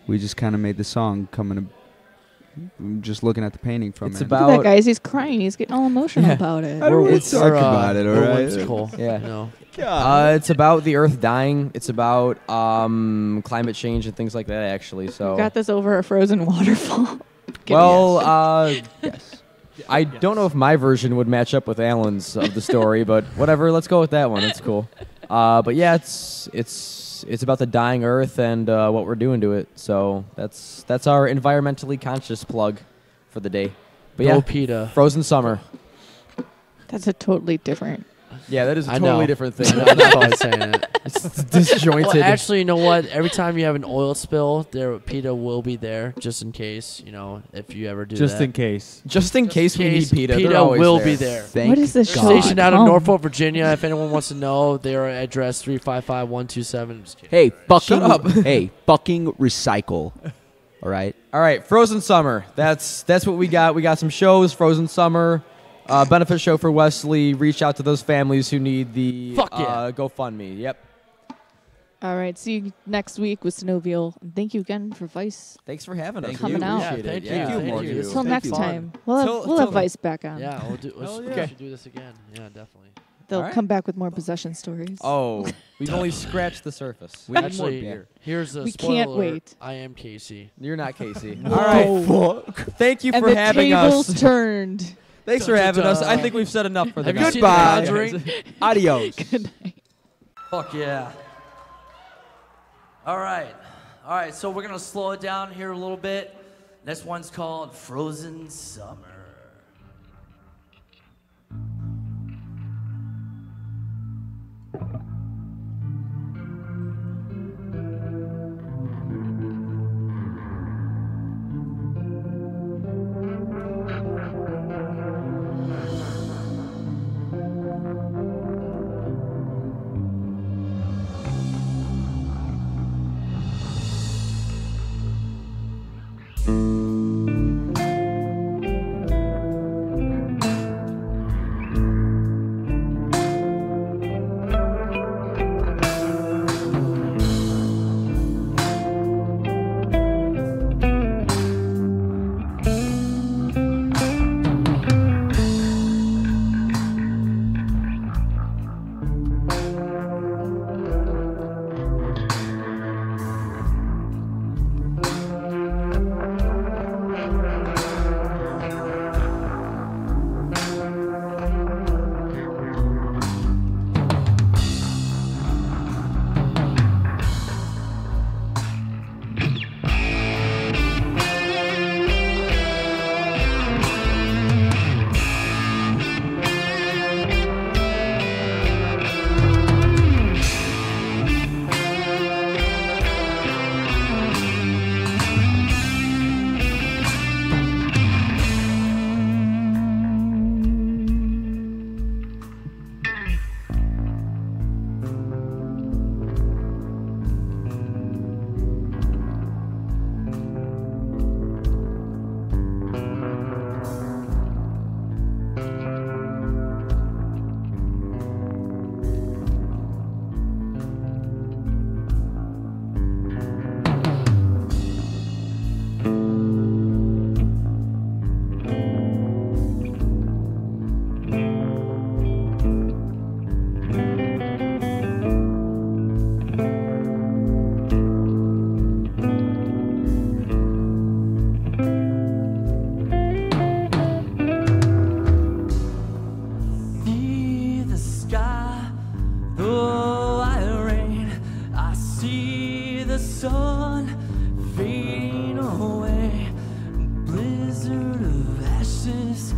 we just kind of made the song just looking at the painting from It's it. Look at that, guys. He's crying. He's getting all emotional about it. I don't want to talk about it, all we're right? whimsical. Yeah. No. It's about the Earth dying. It's about climate change and things like that, actually. So. We got this over a frozen waterfall. Yes. I don't know if my version would match up with Alan's of the story, but whatever. Let's go with that one. It's cool. But yeah, it's about the dying Earth and what we're doing to it. So that's our environmentally conscious plug for the day. But Go yeah, PETA. Frozen Summer. That's a totally different. Yeah, that is a I totally know. different thing. I'm not probably saying it. It's disjointed. Well, actually, you know what? Every time you have an oil spill, PETA will be there just in case. If you ever do Just that. in case. Just in case we need PETA. PETA They're always will there. be there. What is this They're show? stationed out of Come. Norfolk, Virginia. If anyone wants to know, they are at address 355127. Just kidding. Hey, fucking Shut up. hey, fucking recycle. All right. All right, Frozen Summer. That's what we got. We got some shows. Frozen Summer, benefit show for Wesley. Reach out to those families who need the Fuck yeah. GoFundMe. Yep. All right. See you next week with Snowville. And thank you again for Vyse. Thanks for having us. Coming out. Yeah, Appreciate thank it. you. Yeah. Thank you. Morgan. This Until has next been fun. time. We'll have Vyse back on. Yeah, we'll do. Hell We yeah. should do this again. Yeah, definitely. They'll All right. come back with more possession stories. Oh, we've only scratched the surface. We need more Actually, beer. here's a We spoiler can't alert. wait. I am Casey. You're not Casey. Whoa. All right. Thank you and for the having tables us. turned. Thanks for having us. I think we've said enough for the Have you night. seen The Goodbye. Conjuring? Adios. Good night. Fuck yeah. All right. So we're going to slow it down here a little bit. This one's called Frozen Summer. sun fading away, blizzard of ashes